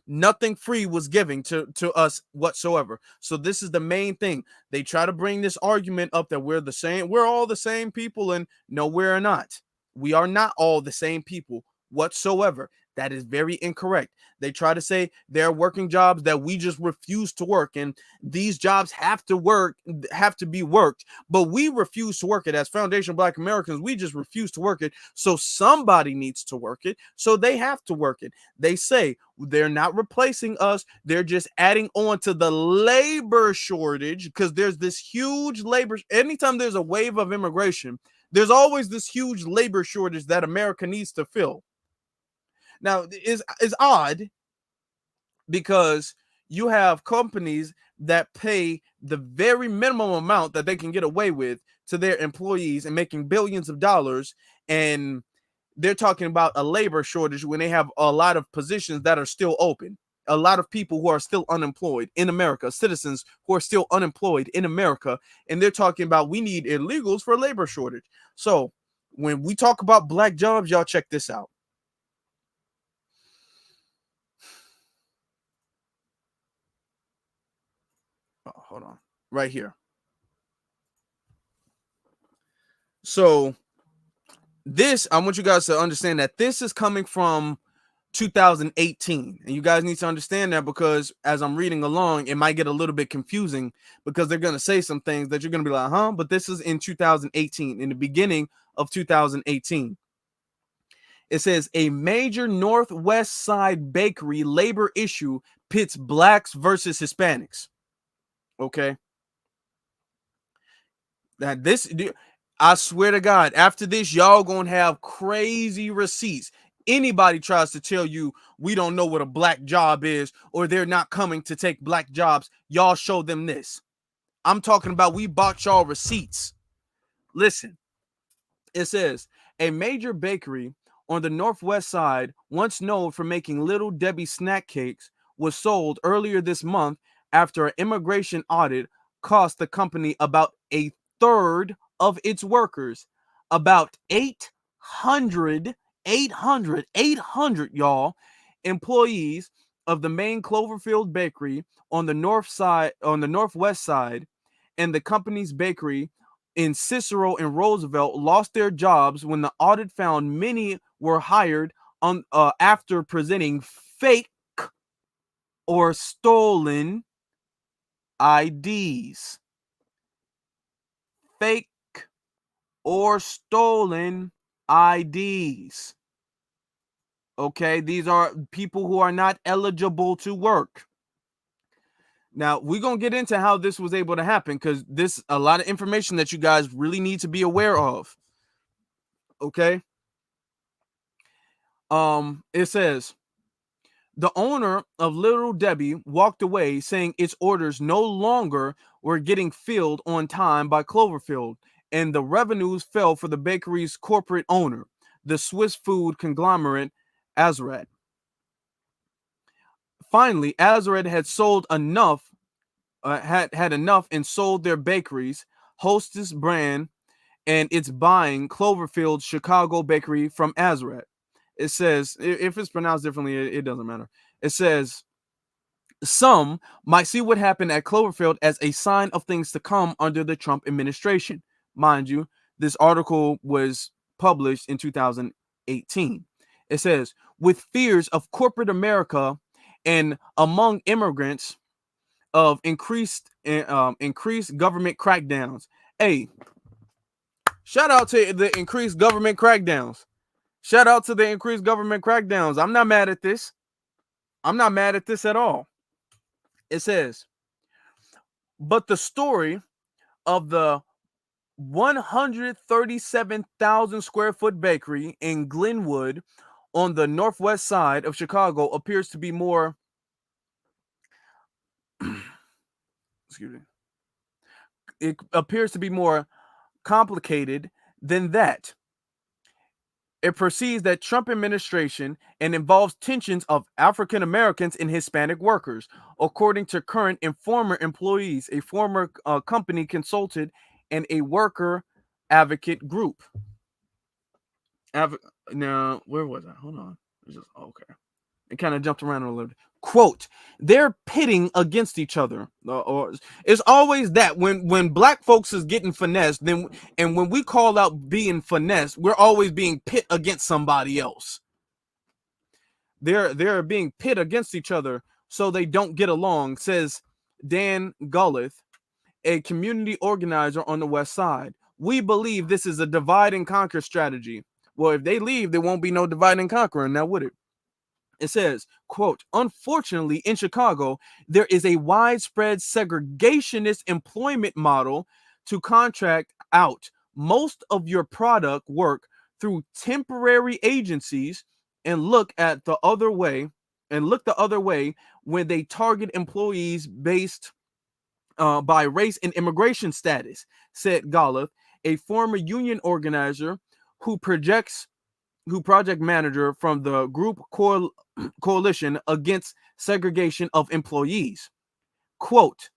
Nothing free was given to us whatsoever. So this is the main thing. They try to bring this argument up that we're the same. We're all the same people. And no, we're not. We are not all the same people whatsoever. That is very incorrect. They try to say they're working jobs that we just refuse to work, and these jobs have to be worked, but we refuse to work it. As foundational Black Americans, we just refuse to work it. So somebody needs to work it, so they have to work it. They say they're not replacing us. They're just adding on to the labor shortage, because there's this huge labor. Anytime there's a wave of immigration, there's always this huge labor shortage that America needs to fill. Now, it's odd because you have companies that pay the very minimum amount that they can get away with to their employees and making billions of dollars, and they're talking about a labor shortage when they have a lot of positions that are still open. A lot of people who are still unemployed in America, citizens who are still unemployed in America, and they're talking about we need illegals for a labor shortage. So when we talk about Black jobs, y'all check this out. Oh, hold on, right here. So this, I want you guys to understand that this is coming from 2018, and you guys need to understand that, because as I'm reading along, it might get a little bit confusing because they're going to say some things that you're going to be like, huh? But this is in 2018, in the beginning of 2018. It says a major Northwest Side bakery labor issue pits blacks versus Hispanics. Okay. That this, I swear to God, after this, y'all gonna have crazy receipts. Anybody tries to tell you we don't know what a black job is, or they're not coming to take black jobs, y'all show them this. I'm talking about we bought y'all receipts. Listen, it says a major bakery on the Northwest Side, once known for making Little Debbie snack cakes, was sold earlier this month after an immigration audit cost the company about a third of its workers, about 800 y'all, employees of the main Cloverfield bakery on the Northwest Side, and the company's bakery in Cicero and Roosevelt lost their jobs when the audit found many were hired on after presenting fake or stolen IDs. Fake or stolen IDs. Okay, these are people who are not eligible to work. Now, we're going to get into how this was able to happen, because this a lot of information that you guys really need to be aware of. Okay. It says the owner of Little Debbie walked away, saying its orders no longer were getting filled on time by Cloverfield, and the revenues fell for the bakery's corporate owner, the Swiss food conglomerate Azret. Finally, Azret had sold enough, had enough, and sold their bakeries, Hostess brand, and it's buying Cloverfield's Chicago bakery from Azret. It says, if it's pronounced differently, it doesn't matter. It says, some might see what happened at Cloverfield as a sign of things to come under the Trump administration. Mind you, this article was published in 2018. It says, with fears of corporate America and among immigrants of increased government crackdowns. Hey, shout out to the increased government crackdowns. Shout out to the increased government crackdowns. I'm not mad at this. I'm not mad at this at all. It says, but the story of the 137,000 square foot bakery in Glenwood on the Northwest Side of Chicago appears to be more excuse me. It appears to be more complicated than that. It perceives that Trump administration and involves tensions of African Americans and Hispanic workers, according to current and former employees, a former company consultant, and a worker advocate group. Now, where was I? Hold on. Okay. It kind of jumped around a little bit. Quote, they're pitting against each other. Or it's always that when black folks is getting finessed, then and when we call out being finessed, we're always being pit against somebody else. They're being pit against each other so they don't get along, says Dan Gullith, a community organizer on the West Side. We believe this is a divide and conquer strategy. Well, if they leave, there won't be no divide and conquering, now would it? It says, quote, unfortunately, in Chicago, there is a widespread segregationist employment model to contract out most of your product work through temporary agencies and look the other way when they target employees based by race and immigration status, said Golliff, a former union organizer who project manager from the group coalition against segregation of employees. Quote,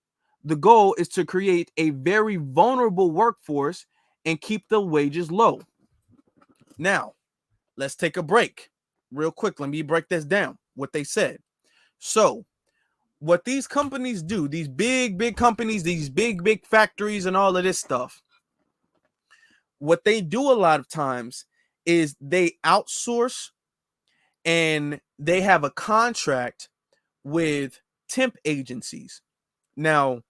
the goal is to create a very vulnerable workforce and keep the wages low. Now, let's take a break real quick. Let me break this down, what they said. So, what these companies do, these big companies, these big factories and all of this stuff, what they do a lot of times is they outsource and they have a contract with temp agencies. Now,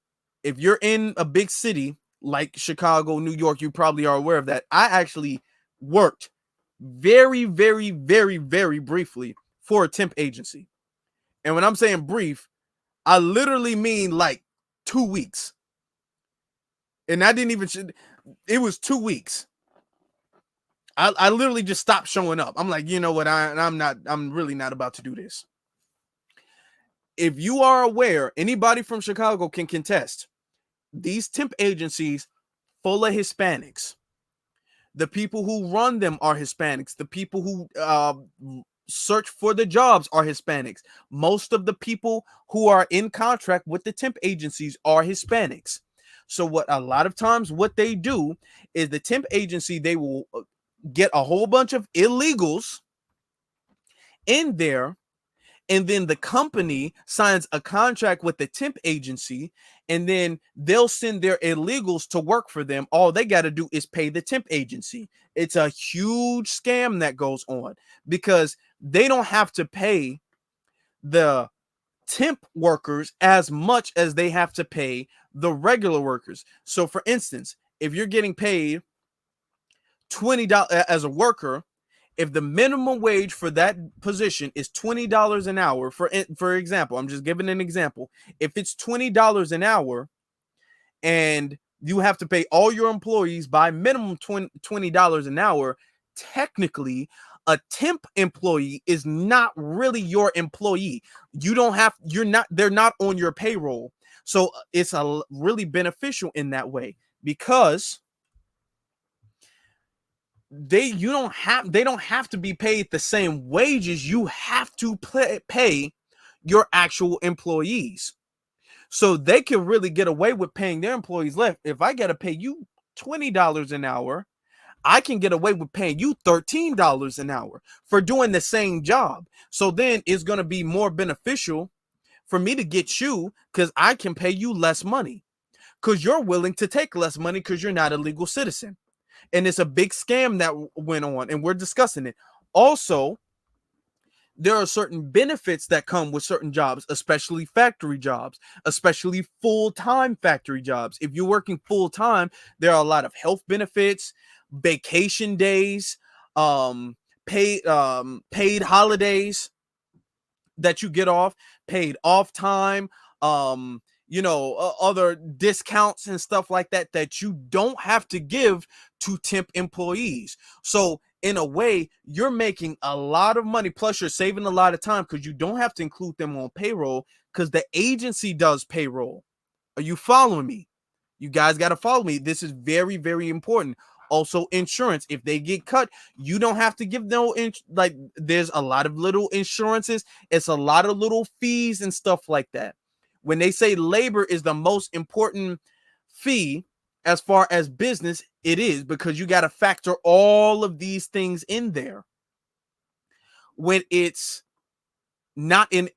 if you're in a big city like Chicago, New York, you probably are aware of that. I actually worked very, very, very, very briefly for a temp agency. And when I'm saying brief, I literally mean like 2 weeks. And I didn't even, it was 2 weeks. I literally just stopped showing up. I'm like, you know what? I'm really not about to do this. If you are aware, anybody from Chicago can contest. These temp agencies full of Hispanics. The people who run them are Hispanics. The people who search for the jobs are Hispanics. Most of the people who are in contract with the temp agencies are Hispanics. So what a lot of times what they do is the temp agency, they will get a whole bunch of illegals in there, and then the company signs a contract with the temp agency, and then they'll send their illegals to work for them. All they got to do is pay the temp agency. It's a huge scam that goes on because they don't have to pay the temp workers as much as they have to pay the regular workers. So for instance, if you're getting paid $20 as a worker, if the minimum wage for that position is $20 an hour, for example, I'm just giving an example. If it's $20 an hour and you have to pay all your employees by minimum $20 an hour, technically a temp employee is not really your employee. They're not on your payroll. So it's really beneficial in that way because they don't have to be paid the same wages. You have to pay your actual employees. So they can really get away with paying their employees less. If I got to pay you $20 an hour, I can get away with paying you $13 an hour for doing the same job. So then it's going to be more beneficial for me to get you because I can pay you less money because you're willing to take less money because you're not a legal citizen. And it's a big scam that went on, and we're discussing it. Also, there are certain benefits that come with certain jobs, especially factory jobs, especially full-time factory jobs. If you're working full-time, there are a lot of health benefits, vacation days, paid holidays that you get off, paid off time, other discounts and stuff like that that you don't have to give to temp employees. So in a way, you're making a lot of money, plus you're saving a lot of time because you don't have to include them on payroll because the agency does payroll. Are you following me? You guys got to follow me. This is very, very important. Also, insurance. If they get cut, you don't have to give no there's a lot of little insurances. It's a lot of little fees and stuff like that. When they say labor is the most important fee as far as business, it is because you got to factor all of these things in there. When it's not an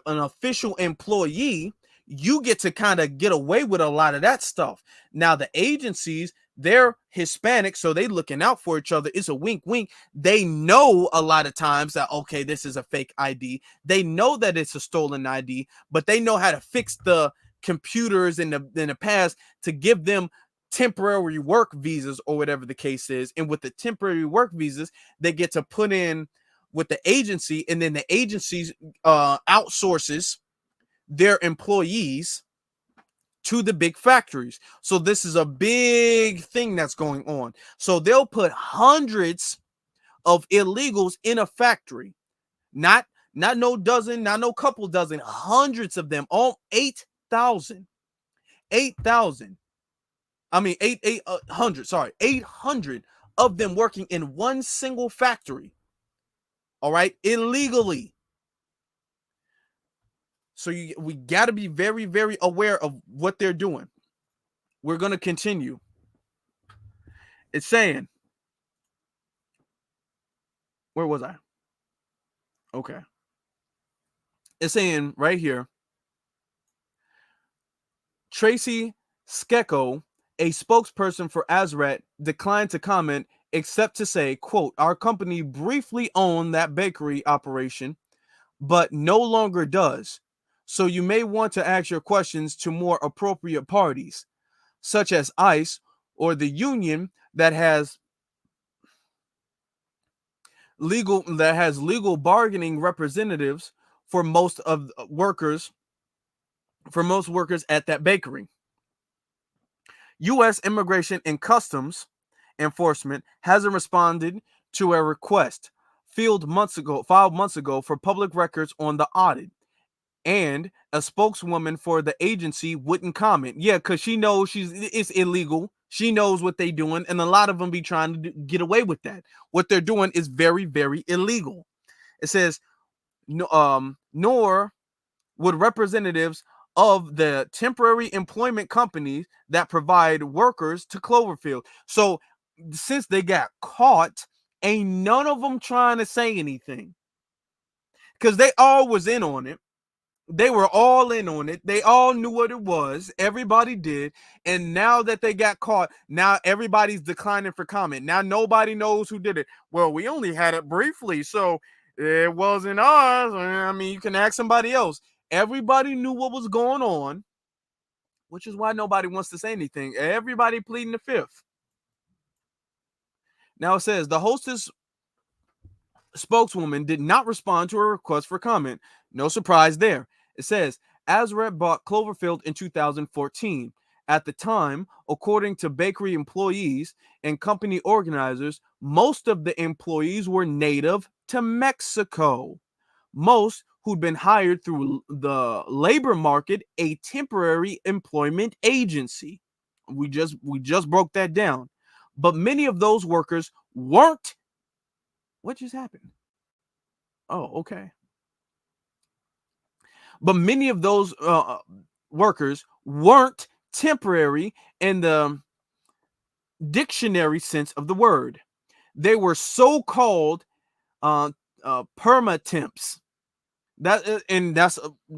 official employee, you get to kind of get away with a lot of that stuff. Now, the agencies, they're Hispanic, so they looking out for each other. It's a wink, wink. They know a lot of times that, okay, this is a fake ID. They know that it's a stolen ID, but they know how to fix the computers in the past to give them temporary work visas or whatever the case is. And with the temporary work visas, they get to put in with the agency, and then the agency outsources their employees to the big factories. So this is a big thing that's going on. So they'll put hundreds of illegals in a factory, not no dozen, not no couple dozen, hundreds of them, all 8,000 800 of them working in one single factory. All right, illegally. So we got to be very, very aware of what they're doing. We're going to continue. It's saying, where was I? Okay. It's saying right here, Tracy Skecko, a spokesperson for Azrat, declined to comment except to say, quote, our company briefly owned that bakery operation, but no longer does. So you may want to ask your questions to more appropriate parties, such as ICE or the union that has legal bargaining representatives for most workers at that bakery. U.S. Immigration and Customs Enforcement hasn't responded to a request filed months ago for public records on the audit, and a spokeswoman for the agency wouldn't comment. Yeah, because she knows it's illegal. She knows what they're doing, and a lot of them be trying to get away with that. What they're doing is very, very illegal. It says, nor would representatives of the temporary employment companies that provide workers to Cloverfield. So since they got caught, ain't none of them trying to say anything, because they all was in on it. They were all in on it. They all knew what it was. Everybody did. And now that they got caught, now everybody's declining for comment. Now nobody knows who did it. Well, we only had it briefly, so it wasn't ours. I mean, you can ask somebody else. Everybody knew what was going on, which is why nobody wants to say anything. Everybody pleading the fifth. Now it says the hostess spokeswoman did not respond to a request for comment. No surprise there. It says, Azret bought Cloverfield in 2014. At the time, according to bakery employees and company organizers, most of the employees were native to Mexico. Most who'd been hired through the labor market, a temporary employment agency. We just broke that down. But many of those workers weren't. What just happened? Oh, okay. But many of those workers weren't temporary in the dictionary sense of the word. They were so-called permatemps. That's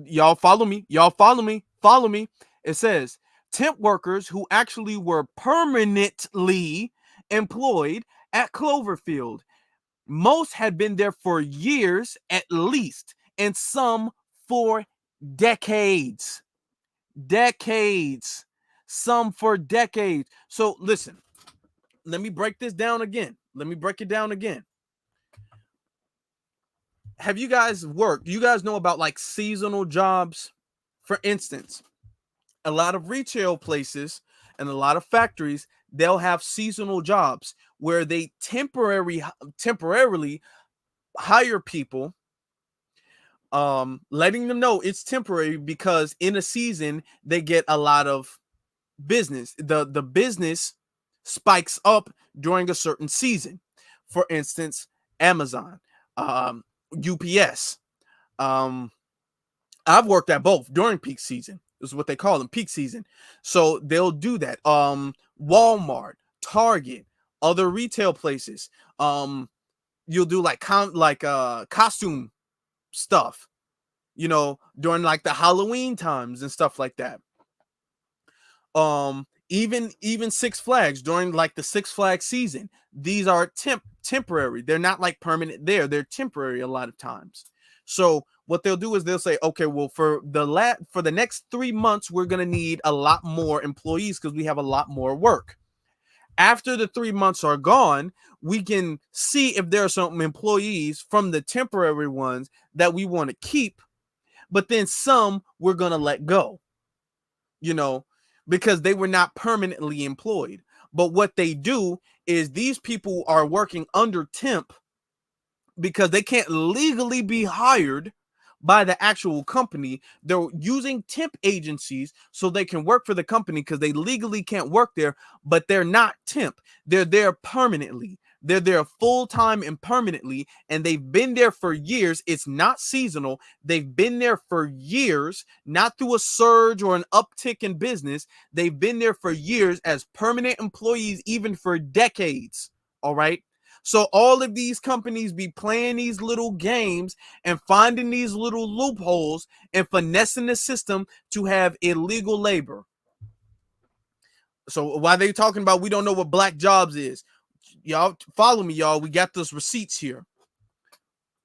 y'all follow me. Follow me. It says temp workers who actually were permanently employed at Cloverfield. Most had been there for years at least, and some for decades. Some for decades. So listen, let me break this down again. Have you guys worked? You guys know about like seasonal jobs? For instance, a lot of retail places and a lot of factories, they'll have seasonal jobs where they temporarily hire people, letting them know it's temporary because in a season they get a lot of business. The business spikes up during a certain season. For instance, Amazon, UPS. I've worked at both during peak season. Is what they call them, peak season. So they'll do that. Walmart, Target, other retail places. You'll do like costume stuff, during like the Halloween times and stuff like that. Even Six Flags during like the Six Flags season. These are temporary. They're not like permanent there. They're temporary a lot of times. So what they'll do is they'll say, okay, well, for the next 3 months, we're going to need a lot more employees because we have a lot more work. After the 3 months are gone, we can see if there are some employees from the temporary ones that we want to keep, but then some we're going to let go, because they were not permanently employed. But what they do is these people are working under temp because they can't legally be hired by the actual company. They're using temp agencies so they can work for the company because they legally can't work there, but they're not temp. They're there permanently. They're there full-time and permanently, and they've been there for years. It's not seasonal. They've been there for years, not through a surge or an uptick in business. They've been there for years as permanent employees, even for decades. All right. So all of these companies be playing these little games and finding these little loopholes and finessing the system to have illegal labor. So why they talking about we don't know what black jobs is? y'all follow me, y'all. We got those receipts here.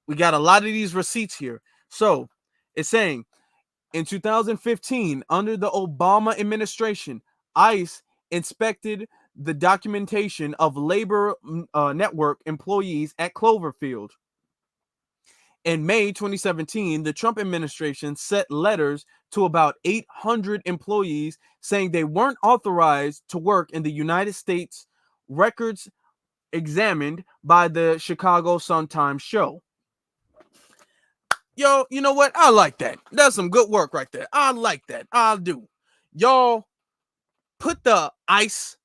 We got a lot of these receipts here. So it's saying in 2015, under the Obama administration, ICE inspected the documentation of labor network employees at Cloverfield. In May 2017, the Trump administration sent letters to about 800 employees saying they weren't authorized to work in the United States, records examined by the Chicago Sun-Times show. Yo, you know what? I like that. That's some good work right there. I like that. I do. Y'all, put the ICE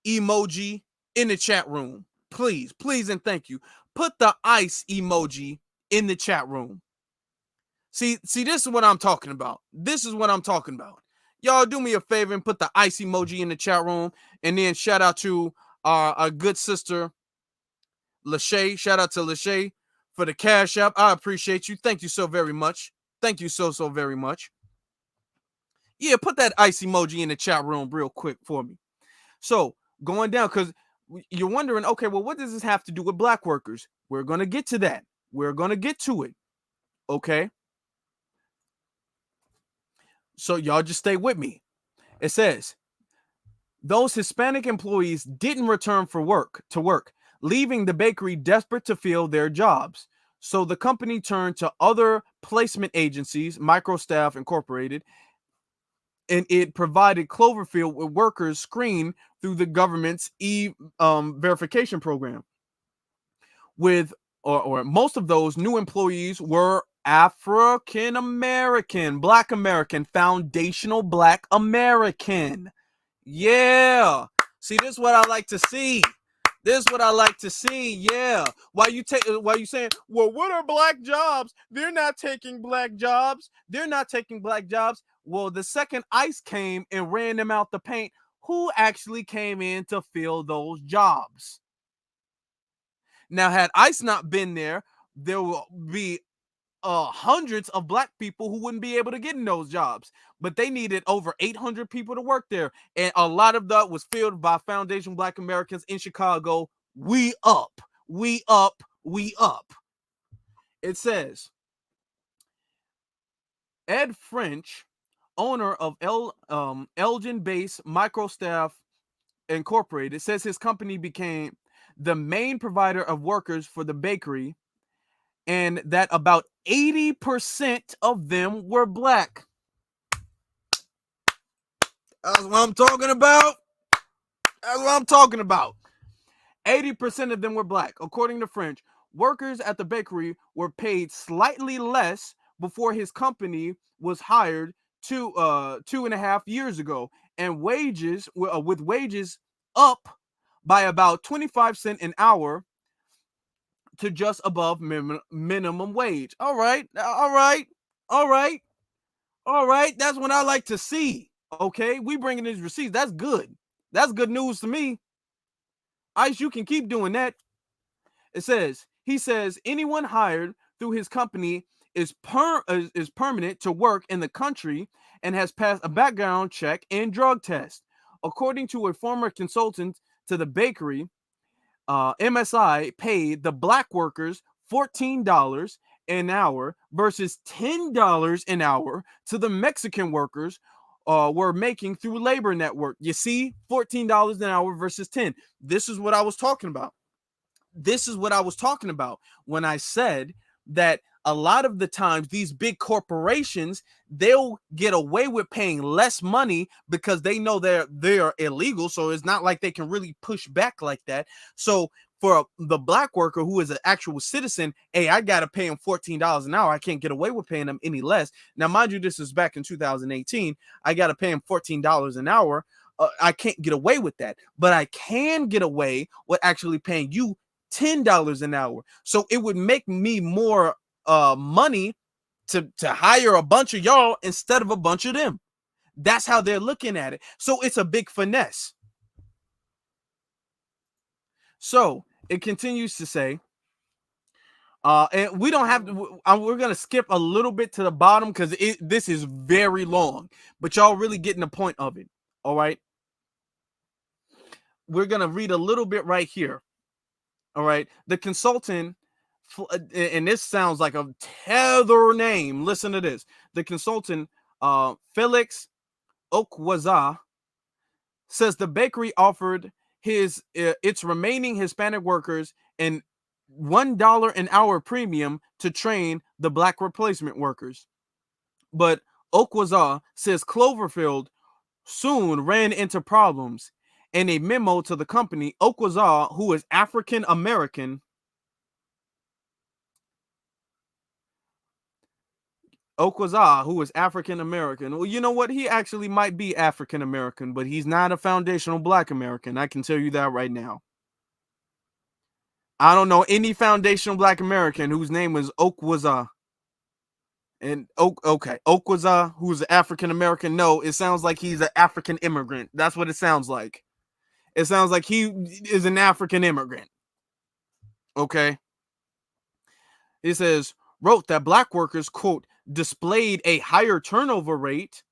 emoji in the chat room. Please, please, and thank you. Put the ICE emoji in the chat room. See, this is what I'm talking about. This is what I'm talking about. Y'all do me a favor and put the ICE emoji in the chat room. And then shout out to our good sister, Lachey. Shout out to Lachey for the Cash App. I appreciate you. Thank you so very much. Thank you so very much. Yeah, put that ICE emoji in the chat room real quick for me. So, going down, because you're wondering, okay, well, what does this have to do with black workers? We're going to get to that. We're going to get to it. Okay? So, y'all just stay with me. It says, those Hispanic employees didn't return to work, leaving the bakery desperate to fill their jobs. So the company turned to other placement agencies, MicroStaff Incorporated, and it provided Cloverfield with workers screened through the government's verification program. With or most of those new employees were African American, Black American, foundational Black American. Yeah. See, this is what I like to see. This is what I like to see. Yeah. Why you saying, well, what are black jobs? They're not taking black jobs. They're not taking black jobs. Well, the second ICE came and ran them out the paint, who actually came in to fill those jobs? Now, had ICE not been there, there will be hundreds of black people who wouldn't be able to get in those jobs, but they needed over 800 people to work there, and a lot of that was filled by foundation Black Americans in Chicago. We up. It says Ed French, owner of Elgin-based MicroStaff Incorporated, says his company became the main provider of workers for the bakery, and that about 80% of them were black. That's what I'm talking about. That's what I'm talking about. 80% of them were black. According to French, workers at the bakery were paid slightly less before his company was hired 2.5 years ago, and wages with wages up by about 25 cents an hour to just above minimum wage. All right. That's what I like to see. Okay, we bringing these receipts. That's good. That's good news to me. ICE, you can keep doing that. He says anyone hired through his company is permanent to work in the country and has passed a background check and drug test. According to a former consultant to the bakery, MSI paid the black workers $14 an hour versus $10 an hour to the Mexican workers were making through labor network. You see, $14 an hour versus 10. This is what I was talking about. This is what I was talking about when I said that a lot of the times these big corporations, they'll get away with paying less money because they know they're illegal. So it's not like they can really push back like that. So for the black worker who is an actual citizen, hey, I got to pay him $14 an hour. I can't get away with paying him any less. Now, mind you, this is back in 2018. I got to pay him $14 an hour. I can't get away with that, but I can get away with actually paying you $10 an hour. So it would make me more money to hire a bunch of y'all instead of a bunch of them. That's how they're looking at it. So it's a big finesse. So it continues to say, and we don't have to, we're going to skip a little bit to the bottom because this is very long, but y'all really getting the point of it. All right. we're going to read a little bit right here. All right. The consultant, and this sounds like a tether name. Listen to this. The consultant, Felix Okwaza, says the bakery offered its remaining Hispanic workers an $1 an hour premium to train the black replacement workers. But Okwaza says Cloverfield soon ran into problems. In a memo to the company, Okwaza, who is African American, well, you know what? He actually might be African American, but he's not a foundational black American. I can tell you that right now. I don't know any foundational black American whose name is Okwaza. And okay, Okwaza, who's African American. No, it sounds like he's an African immigrant. That's what it sounds like. It sounds like he is an African immigrant. Okay. It says, wrote that black workers, quote, displayed a higher turnover rate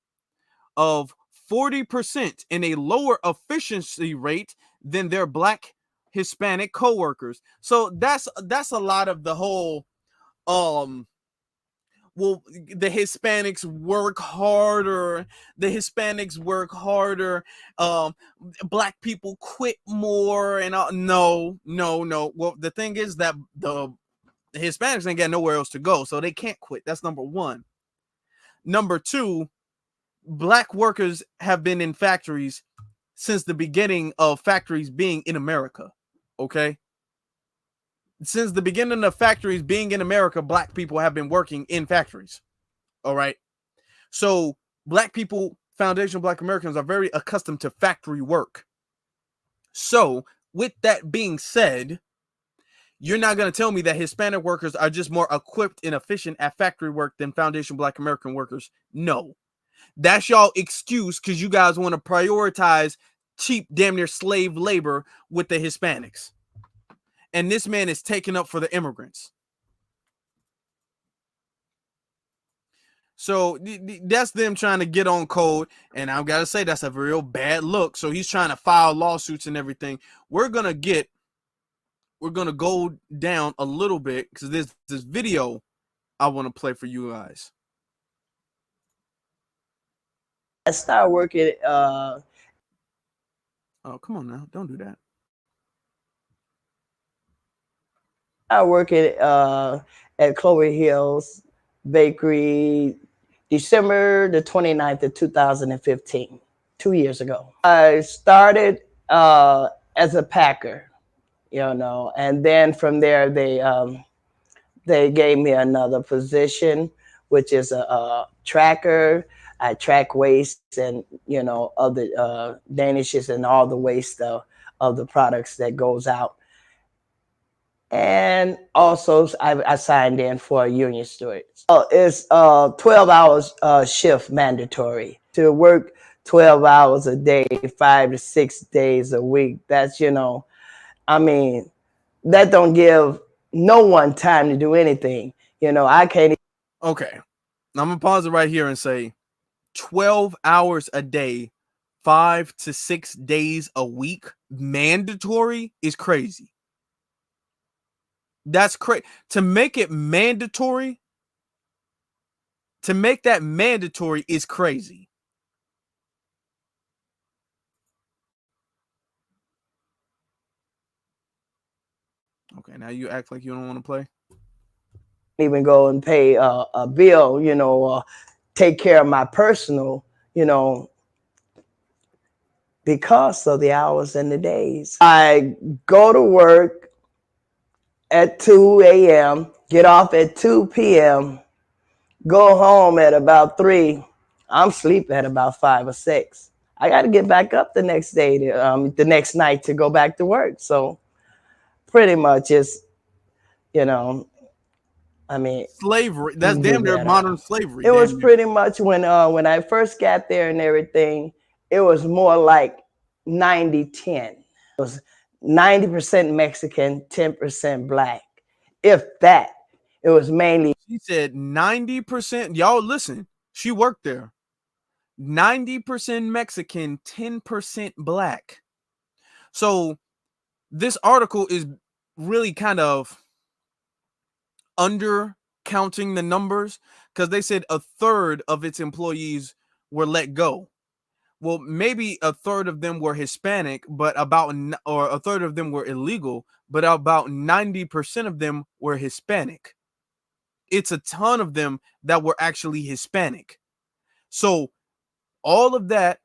of 40% and a lower efficiency rate than their black Hispanic coworkers. So that's a lot of the whole well, the Hispanics work harder. Black people quit more, and no. Well, the thing is that the Hispanics ain't got nowhere else to go, so they can't quit. That's number one. Number two, black workers have been in factories since the beginning of factories being in America. Okay. Since the beginning of factories being in America, black people have been working in factories. All right. So black people, foundational black Americans, are very accustomed to factory work. So with that being said, you're not going to tell me that Hispanic workers are just more equipped and efficient at factory work than foundational black American workers. No, that's y'all excuse because you guys want to prioritize cheap, damn near slave labor with the Hispanics. And this man is taking up for the immigrants. So that's them trying to get on code. And I've got to say, that's a real bad look. So he's trying to file lawsuits and everything. We're going to go down a little bit because there's this video I want to play for you guys. I started working. Oh, come on now. Don't do that. I work at Clover Hills Bakery December the 29th of 2015, 2 years ago. I started as a packer, and then from there they gave me another position, which is a tracker. I track waste and, other danishes and all the waste of the products that goes out. And also I signed in for a union steward. It's 12 hours shift mandatory to work 12 hours a day, 5 to 6 days a week. That's, that don't give no one time to do anything. I can't. Okay. I'm going to pause it right here and say 12 hours a day, 5 to 6 days a week, mandatory is crazy. That's crazy. To make it mandatory, to make that mandatory is crazy. Okay, now you act like you don't want to play. Even go and pay a bill, take care of my personal, because of the hours and the days. I go to work at 2 a.m., get off at 2 p.m., go home at about 3. I'm sleeping at about 5 or 6. I got to get back up the next day, the next night to go back to work. So pretty much it's, slavery. That's damn near modern slavery. It was pretty much when I first got there and everything, it was more like 90-10. It was 90% Mexican, 10% black. If that, it was mainly. She said 90%. Y'all listen, she worked there. 90% Mexican, 10% black. So this article is really kind of undercounting the numbers, because they said a third of its employees were let go. Well, maybe a third of them were Hispanic, but or a third of them were illegal, but about 90% of them were Hispanic. It's a ton of them that were actually Hispanic. So all of that,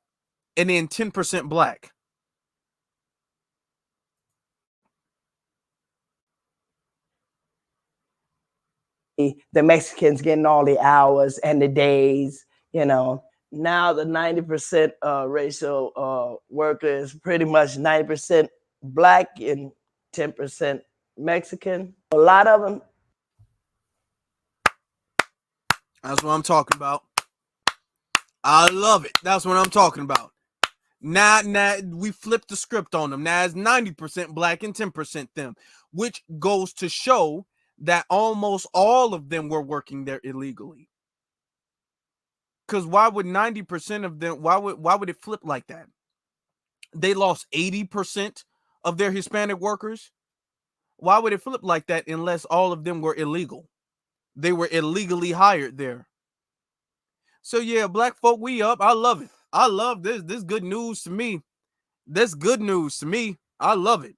and then 10% black. The Mexicans getting all the hours and the days, you know. Now the 90% racial workers, pretty much 90% black and 10% Mexican. A lot of them. That's what I'm talking about. I love it. That's what I'm talking about. Now we flipped the script on them. Now it's 90% black and 10% them, which goes to show that almost all of them were working there illegally. Because why would 90% of them, why would it flip like that? They lost 80% of their Hispanic workers. Why would it flip like that unless all of them were illegal? They were illegally hired there. So yeah, black folk, we up. I love it. I love this. This good news to me. That's good news to me. I love it.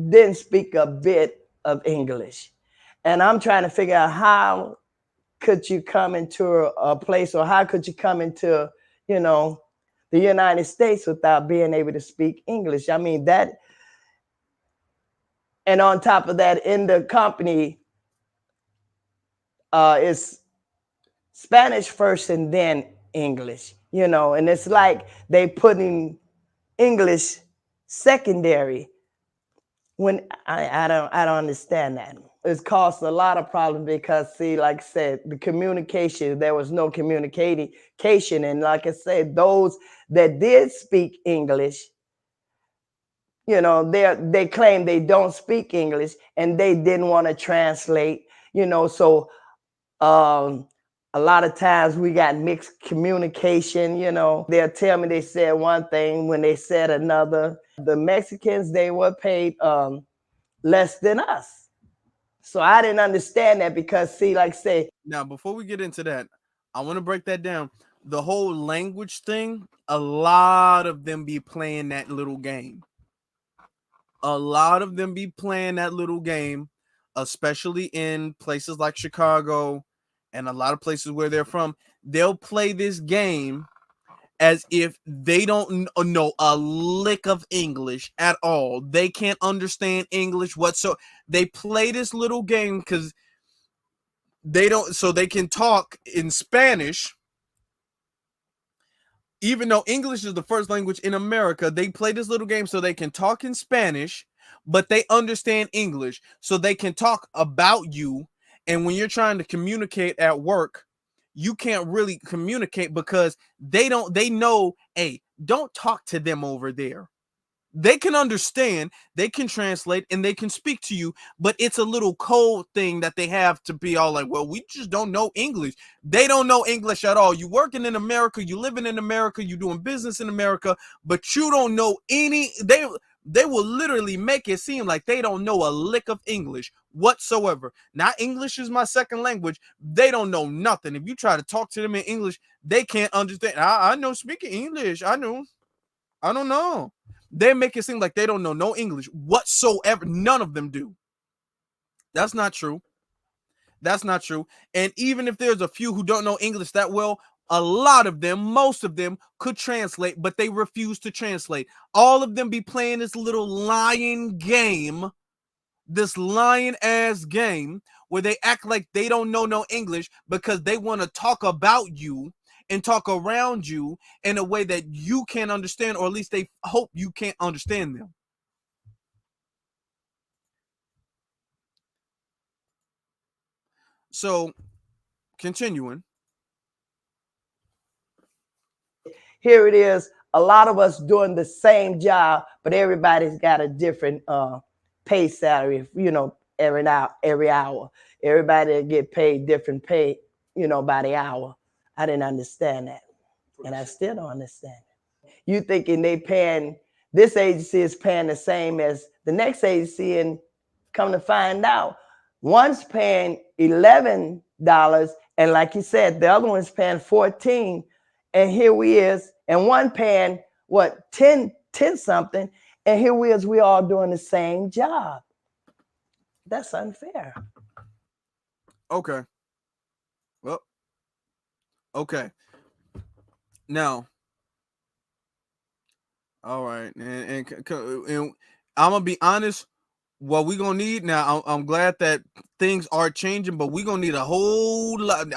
Didn't speak a bit of English. And I'm trying to figure out how could you come into a place, or how could you come into, you know, the United States without being able to speak English? I mean, that, and on top of that, in the company, it's Spanish first and then English, you know, and it's like they putting English secondary, when I don't understand that. It's caused a lot of problems because, see, like I said, the communication, there was no communication. And like I said, those that did speak English, you know, they claim they don't speak English and they didn't want to translate, you know, so a lot of times we got mixed communication, you know. They'll tell me they said one thing when they said another. The Mexicans, they were paid less than us. So I didn't understand that because, see, like say. Now, before we get into that, I want to break that down. The whole language thing, a lot of them be playing that little game. A lot of them be playing that little game, especially in places like Chicago and a lot of places where they're from. They'll play this game as if they don't know a lick of English at all. They can't understand English whatsoever. They play this little game because they don't, so they can talk in Spanish. Even though English is the first language in America, they play this little game so they can talk in Spanish, but they understand English, so they can talk about you. And when you're trying to communicate at work, you can't really communicate because they know, hey, don't talk to them over there. They can understand, they can translate, and they can speak to you, but it's a little code thing that they have to be all like, well, we just don't know English. They don't know English at all. You working in America, you living in America, you doing business in America, but you don't know any, they will literally make it seem like they don't know a lick of English whatsoever. Now, English is my second language. They don't know nothing. If you try to talk to them in English, they can't understand. I know speaking English. I don't know. They make it seem like they don't know no English whatsoever. None of them do. That's not true. That's not true. And even if there's a few who don't know English that well, a lot of them, most of them could translate, but they refuse to translate. All of them be playing this little lying game, this lying ass game where they act like they don't know no English because they want to talk about you and talk around you in a way that you can't understand, or at least they hope you can't understand them. So, continuing. Here it is, a lot of us doing the same job, but everybody's got a different pay salary, you know, every hour. Everybody get paid different pay, you know, by the hour. I didn't understand that. And I still don't understand it. You thinking they paying, this agency is paying the same as the next agency, and come to find out, one's paying $11, and like you said, the other one's paying $14, and here we is, and one paying what, 10 something, and here we is, we all doing the same job. That's unfair. Okay. Well, okay. Now, all right, and I'm gonna be honest. What we gonna need now? I'm glad that things are changing, but we gonna need a whole lot.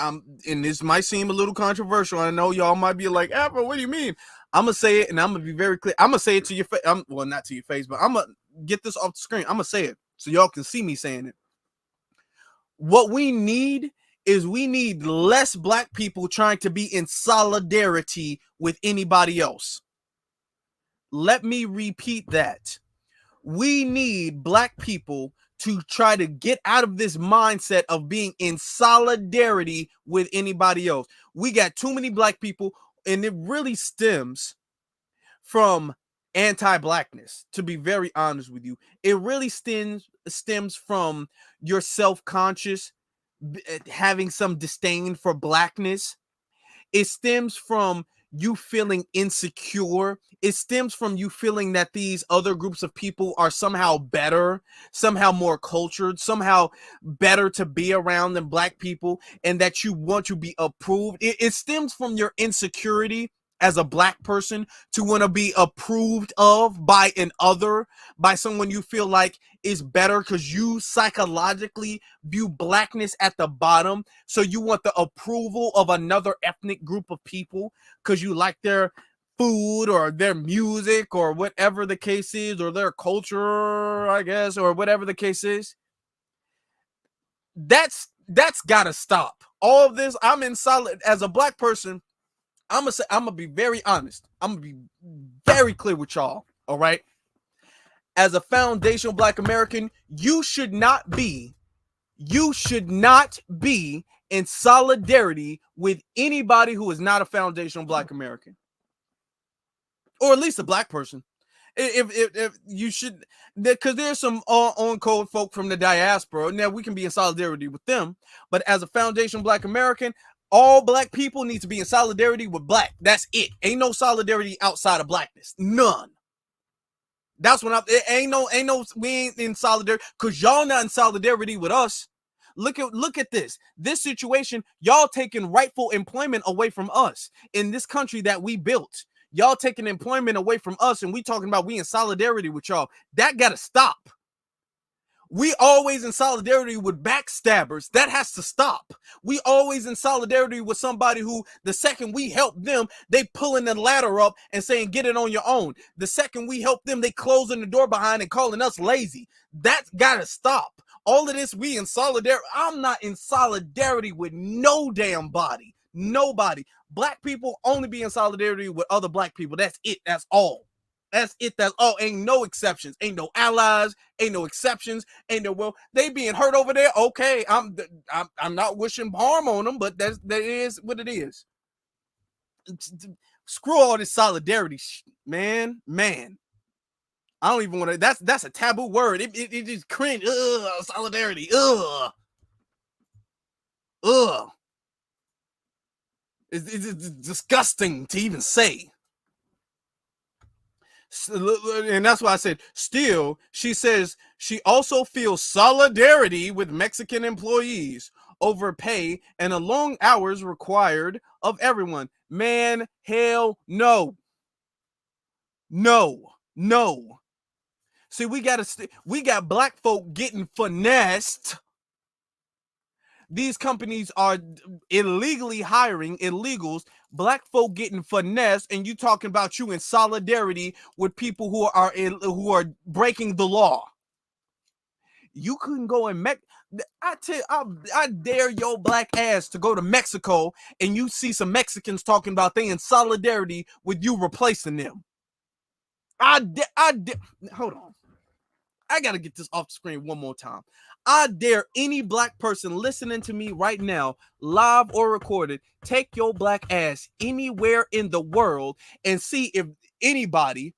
And this might seem a little controversial. I know y'all might be like, "Apple, what do you mean?" I'm gonna say it, and I'm gonna be very clear. I'm gonna say it to your face. Well, not to your face, but I'm gonna get this off the screen. I'm gonna say it so y'all can see me saying it. What we need is we need less black people trying to be in solidarity with anybody else. Let me repeat that. We need black people to try to get out of this mindset of being in solidarity with anybody else. We got too many black people, and it really stems from anti-blackness, to be very honest with you. It really stems from your self-conscious, having some disdain for blackness. It stems from you feeling insecure. It stems from you feeling that these other groups of people are somehow better, somehow more cultured, somehow better to be around than black people, and that you want to be approved. It stems from your insecurity as a black person to want to be approved of by an other, by someone you feel like is better, because you psychologically view blackness at the bottom. So you want the approval of another ethnic group of people because you like their food or their music or whatever the case is, or their culture, I guess, or whatever the case is. That's gotta stop. All of this, I'm in solid as a black person. I'm gonna be very honest. I'm gonna be very clear with y'all. All right. As a foundational black American, you should not be in solidarity with anybody who is not a foundational black American, or at least a black person. If you should, because there's some on code folk from the diaspora. Now we can be in solidarity with them, but as a foundational black American, all black people need to be in solidarity with black. That's it. Ain't no solidarity outside of blackness. None. That's what ain't no, we ain't in solidarity because y'all not in solidarity with us. Look at this situation. Y'all taking rightful employment away from us in this country that we built. Y'all taking employment away from us, and we talking about we in solidarity with y'all. That gotta stop. We always in solidarity with backstabbers. That has to stop. We always in solidarity with somebody who, the second we help them, they pulling the ladder up and saying, get it on your own. The second we help them, they closing the door behind and calling us lazy. That's gotta stop. All of this, we in solidarity. I'm not in solidarity with no damn body. Nobody. Black people only be in solidarity with other black people. That's it. That's all. That's it. That's all. Ain't no exceptions. Ain't no allies. Ain't no exceptions. Ain't no, well, they being hurt over there. Okay, I'm not wishing harm on them, but that is what it is. Screw all this solidarity, man. I don't even want to. That's a taboo word. It just cringe. Solidarity. It's disgusting to even say. And that's why I said, still, she says she also feels solidarity with Mexican employees over pay and the long hours required of everyone. Man, hell no. See, we got black folk getting finessed. These companies are illegally hiring illegals, black folk getting finessed, and you talking about you in solidarity with people who are breaking the law. You couldn't go and I dare your black ass to go to Mexico and you see some Mexicans talking about they in solidarity with you replacing them. Hold on. I got to get this off the screen one more time. I dare any black person listening to me right now, live or recorded, take your black ass anywhere in the world and see if anybody,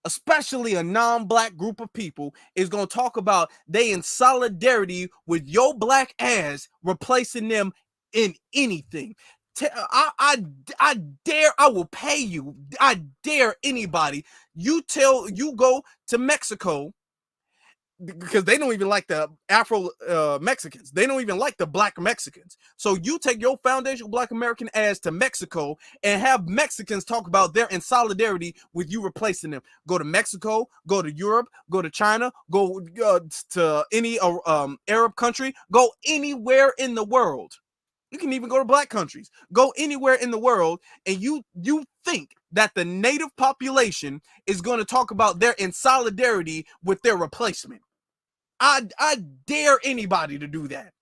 especially a non-black group of people, is going to talk about they in solidarity with your black ass replacing them in anything. I dare, I will pay you. I dare anybody. You go to Mexico, because they don't even like the Afro Mexicans. They don't even like the black Mexicans. So you take your foundational black American ass to Mexico and have Mexicans talk about their in solidarity with you replacing them. Go to Mexico, go to Europe, go to China, go to any Arab country, go anywhere in the world. You can even go to black countries. Go anywhere in the world, and you think that the native population is going to talk about their in solidarity with their replacement. I dare anybody to do that.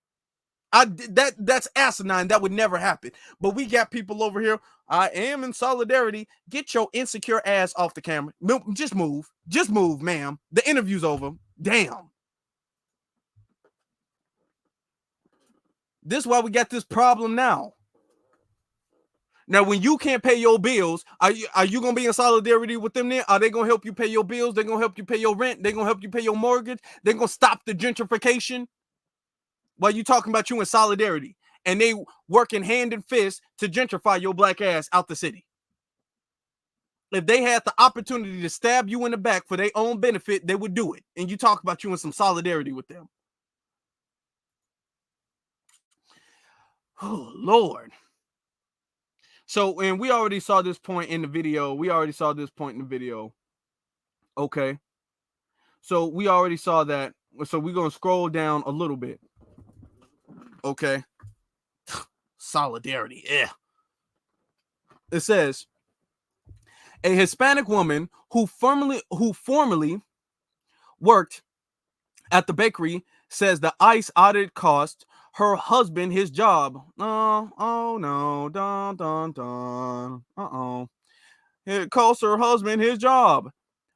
That's asinine. That would never happen. But we got people over here. I am in solidarity. Get your insecure ass off the camera. Just move. Just move, ma'am. The interview's over. Damn. This is why we got this problem now. Now, when you can't pay your bills, are you gonna be in solidarity with them then? Are they gonna help you pay your bills? They're gonna help you pay your rent? They're gonna help you pay your mortgage? They're gonna stop the gentrification? While you talking about you in solidarity, and they working hand in fist to gentrify your black ass out the city. If they had the opportunity to stab you in the back for their own benefit, they would do it. And you talk about you in some solidarity with them. Oh, Lord. So, and we already saw this point in the video. Okay. So we already saw that. So we're going to scroll down a little bit. Okay. Solidarity. Yeah. It says, a Hispanic woman who formerly worked at the bakery says the ICE audit cost her husband his job. Oh no, dun dun dun. It cost her husband his job.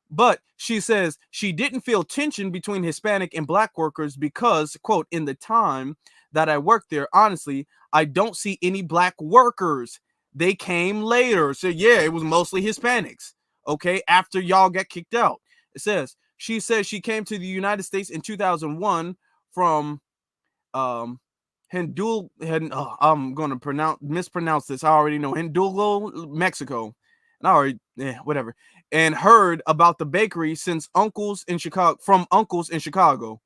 But she says she didn't feel tension between Hispanic and black workers because, quote, in the time that I worked there, honestly, I don't see any black workers. They came later. So yeah, it was mostly Hispanics. Okay, after y'all got kicked out. It says she says she came to the United States in 2001 from I'm gonna mispronounce this. I already know Hidalgo, Mexico. And I already whatever. And heard about the bakery from uncles in Chicago.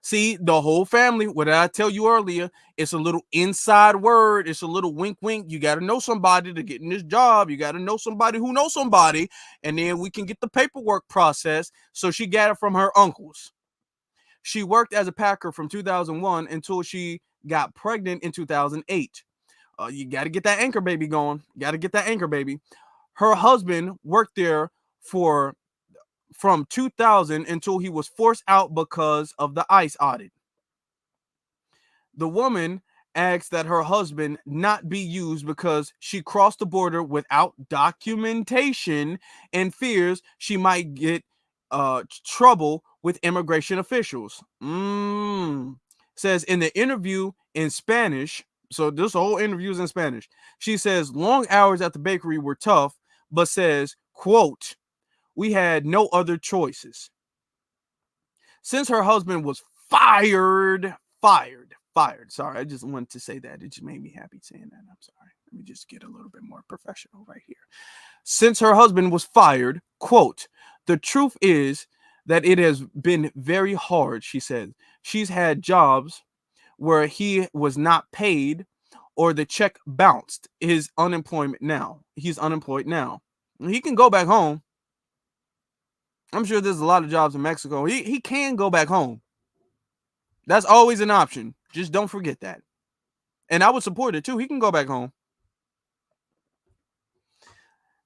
See, the whole family, what did I tell you earlier? It's a little inside word. It's a little wink, wink. You got to know somebody to get in this job. You got to know somebody who knows somebody. And then we can get the paperwork process. So she got it from her uncles. She worked as a packer from 2001 until she got pregnant in 2008. You got to get that anchor baby going. Got to get that anchor baby. Her husband worked there from 2000 until he was forced out because of the ICE audit. The woman asked that her husband not be used because she crossed the border without documentation and fears she might get trouble with immigration officials. Says in the interview in Spanish, so this whole interview is in Spanish. She says long hours at the bakery were tough, but says, quote, we had no other choices. Since her husband was fired. Sorry, I just wanted to say that. It just made me happy saying that. I'm sorry. Let me just get a little bit more professional right here. Since her husband was fired, quote, the truth is that it has been very hard, she said. She's had jobs where he was not paid or the check bounced. He's unemployed now. He can go back home. I'm sure there's a lot of jobs in Mexico. He can go back home. That's always an option. Just don't forget that. And I would support it too. He can go back home.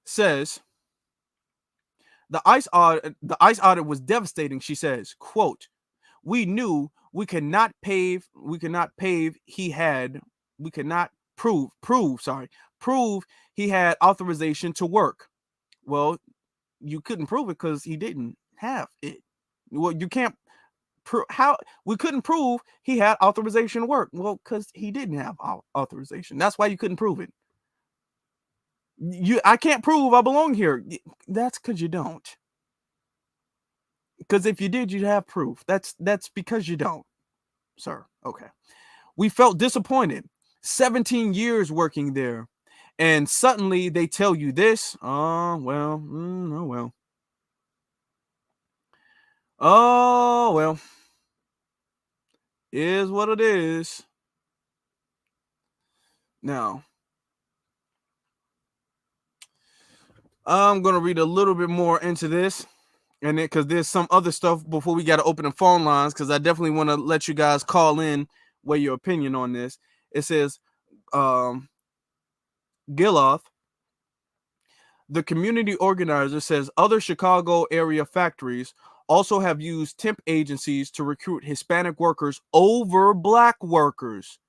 Says the ICE audit was devastating, she says, quote, we knew we could not prove he had authorization to work. Well, you couldn't prove it because he didn't have it. Well, you can't prove how we couldn't prove he had authorization to work. Well, because he didn't have authorization. That's why you couldn't prove it. I can't prove I belong here. That's because you don't. Because if you did, you'd have proof. That's because you don't, sir. Okay. We felt disappointed. 17 years working there. And suddenly they tell you this. Oh, well. Oh, well. Oh, well. Is what it is. Now, I'm going to read a little bit more into this. And then, because there's some other stuff before we got to open the phone lines, because I definitely want to let you guys call in weigh your opinion on this. It says, Giloff, the community organizer, says other Chicago area factories also have used temp agencies to recruit Hispanic workers over Black workers.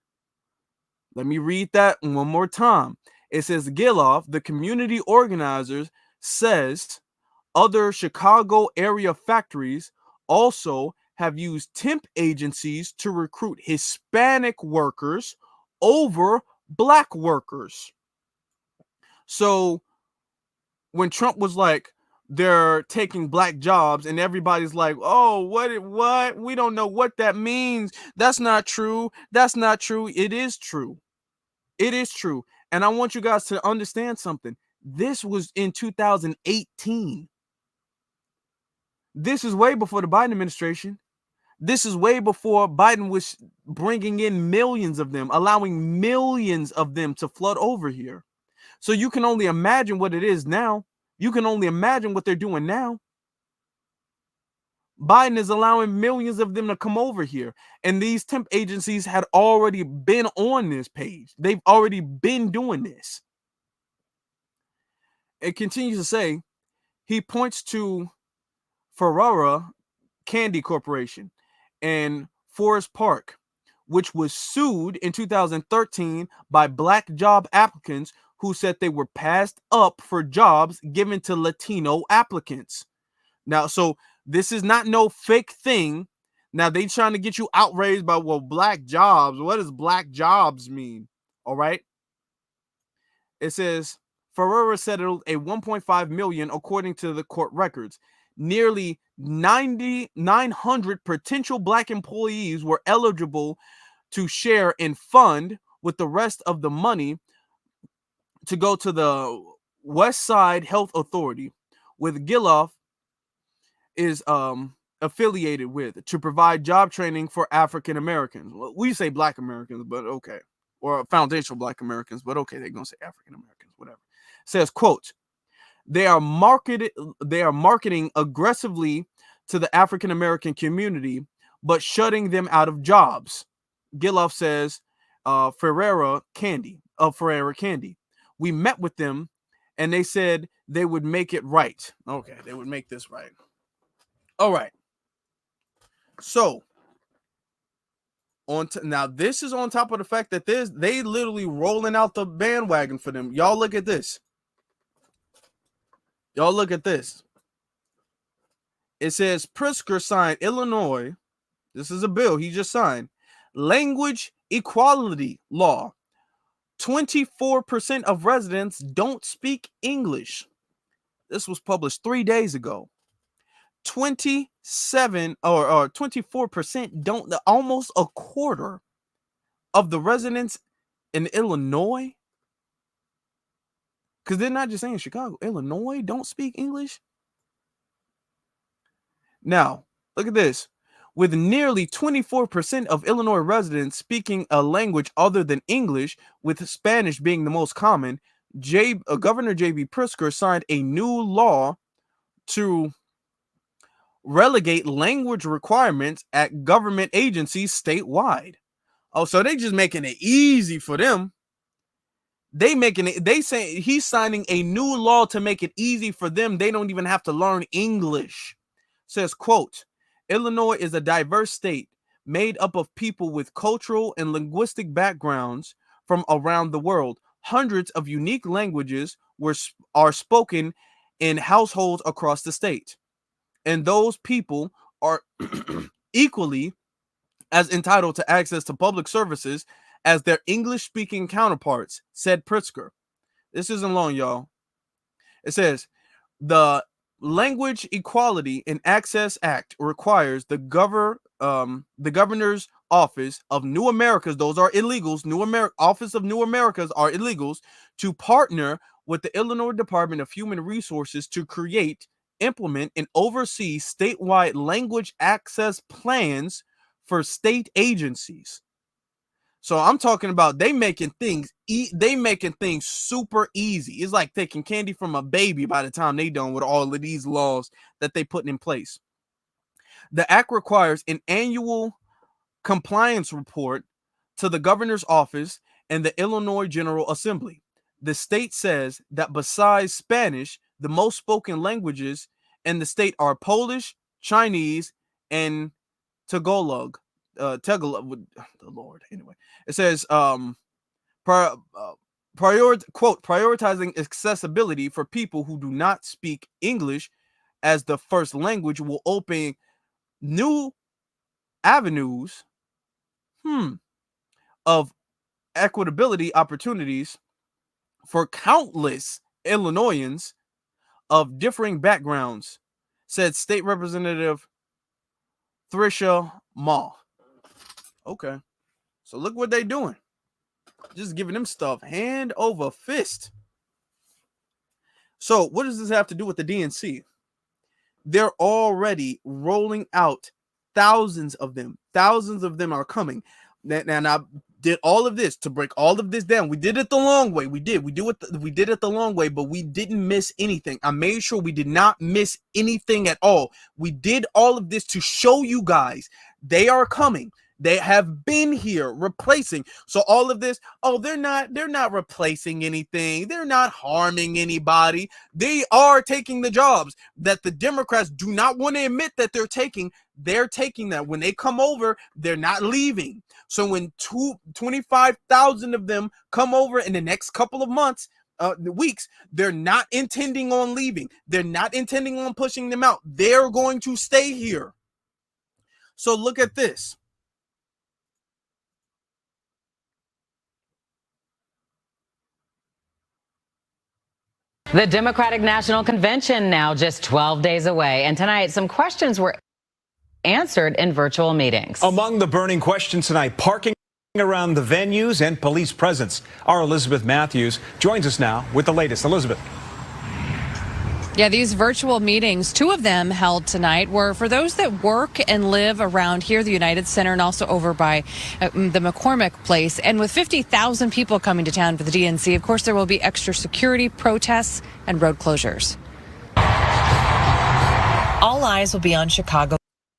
Let me read that one more time. It says Giloff, the community organizer, says other Chicago area factories also have used temp agencies to recruit Hispanic workers over Black workers. So when Trump was like, they're taking Black jobs, and everybody's like, oh, what? We don't know what that means. That's not true. That's not true. It is true. It is true. And I want you guys to understand something. This was in 2018. This is way before the Biden administration. This is way before Biden was bringing in millions of them, allowing millions of them to flood over here. So you can only imagine what it is now. You can only imagine what they're doing now. Biden is allowing millions of them to come over here. And these temp agencies had already been on this page. They've already been doing this. It continues to say, he points to Ferrara Candy Corporation and Forest Park, which was sued in 2013 by Black job applicants who said they were passed up for jobs given to Latino applicants. Now, so this is not no fake thing. Now, they trying to get you outraged by, well, Black jobs. What does Black jobs mean? All right. It says Ferrara settled a $1.5 million according to the court records. Nearly 900 potential Black employees were eligible to share and fund with the rest of the money to go to the West Side Health Authority, with Giloff is affiliated with, to provide job training for African Americans. Well, we say Black Americans, but okay. Or foundational Black Americans, but okay, they're gonna say African Americans, whatever. It says, quote, they are marketing aggressively to the African American community, but shutting them out of jobs. Giloff says, Ferrara Candy. We met with them and they said they would make it right. Okay, they would make this right. All right. So now this is on top of the fact that they literally rolling out the bandwagon for them. Y'all look at this. Y'all look at this. It says Pritzker signed Illinois. This is a bill he just signed. Language equality law. 24% of residents don't speak English. This was published 3 days ago. 27 or 24% don't, almost a quarter of the residents in Illinois, because they're not just saying Chicago, Illinois don't speak English. Now, look at this. With nearly 24% of Illinois residents speaking a language other than English, with Spanish being the most common, Governor J.B. Pritzker signed a new law to relegate language requirements at government agencies statewide. Oh, so they just making it easy for them. They say he's signing a new law to make it easy for them. They don't even have to learn English. Says, quote, Illinois is a diverse state made up of people with cultural and linguistic backgrounds from around the world. Hundreds of unique languages are spoken in households across the state, and those people are equally as entitled to access to public services as their English-speaking counterparts, said Pritzker. This isn't long, y'all. It says, the Language Equality and Access Act requires the governor's office of New Americas, those are illegals, Office of New Americas are illegals, to partner with the Illinois Department of Human Resources to create, implement, and oversee statewide language access plans for state agencies. So I'm talking about they making things super easy. It's like taking candy from a baby by the time they done with all of these laws that they put in place. The act requires an annual compliance report to the governor's office and the Illinois General Assembly. The state says that besides Spanish, the most spoken languages in the state are Polish, Chinese, and Tagalog. The Lord. Anyway, it says prioritizing accessibility for people who do not speak English as the first language will open new avenues of equitability opportunities for countless Illinoisans of differing backgrounds, said State Representative Trisha Ma. Okay, so look what they're doing. Just giving them stuff hand over fist. So what does this have to do with the DNC? They're already rolling out thousands of them. Thousands of them are coming. And I did all of this to break all of this down. We did it the long way. We did it the long way, but we didn't miss anything. I made sure we did not miss anything at all. We did all of this to show you guys they are coming. They have been here replacing. So all of this, they're not replacing anything. They're not harming anybody. They are taking the jobs that the Democrats do not want to admit that they're taking. They're taking that. When they come over, they're not leaving. So when 25,000 of them come over in the next couple of months, weeks, they're not intending on leaving. They're not intending on pushing them out. They're going to stay here. So look at this. The Democratic National Convention now just 12 days away. And tonight, some questions were answered in virtual meetings. Among the burning questions tonight, parking around the venues and police presence. Our Elizabeth Matthews joins us now with the latest. Elizabeth. Yeah, these virtual meetings, two of them held tonight, were for those that work and live around here, the United Center, and also over by the McCormick Place. And with 50,000 people coming to town for the DNC, of course, there will be extra security, protests, and road closures. All eyes will be on Chicago.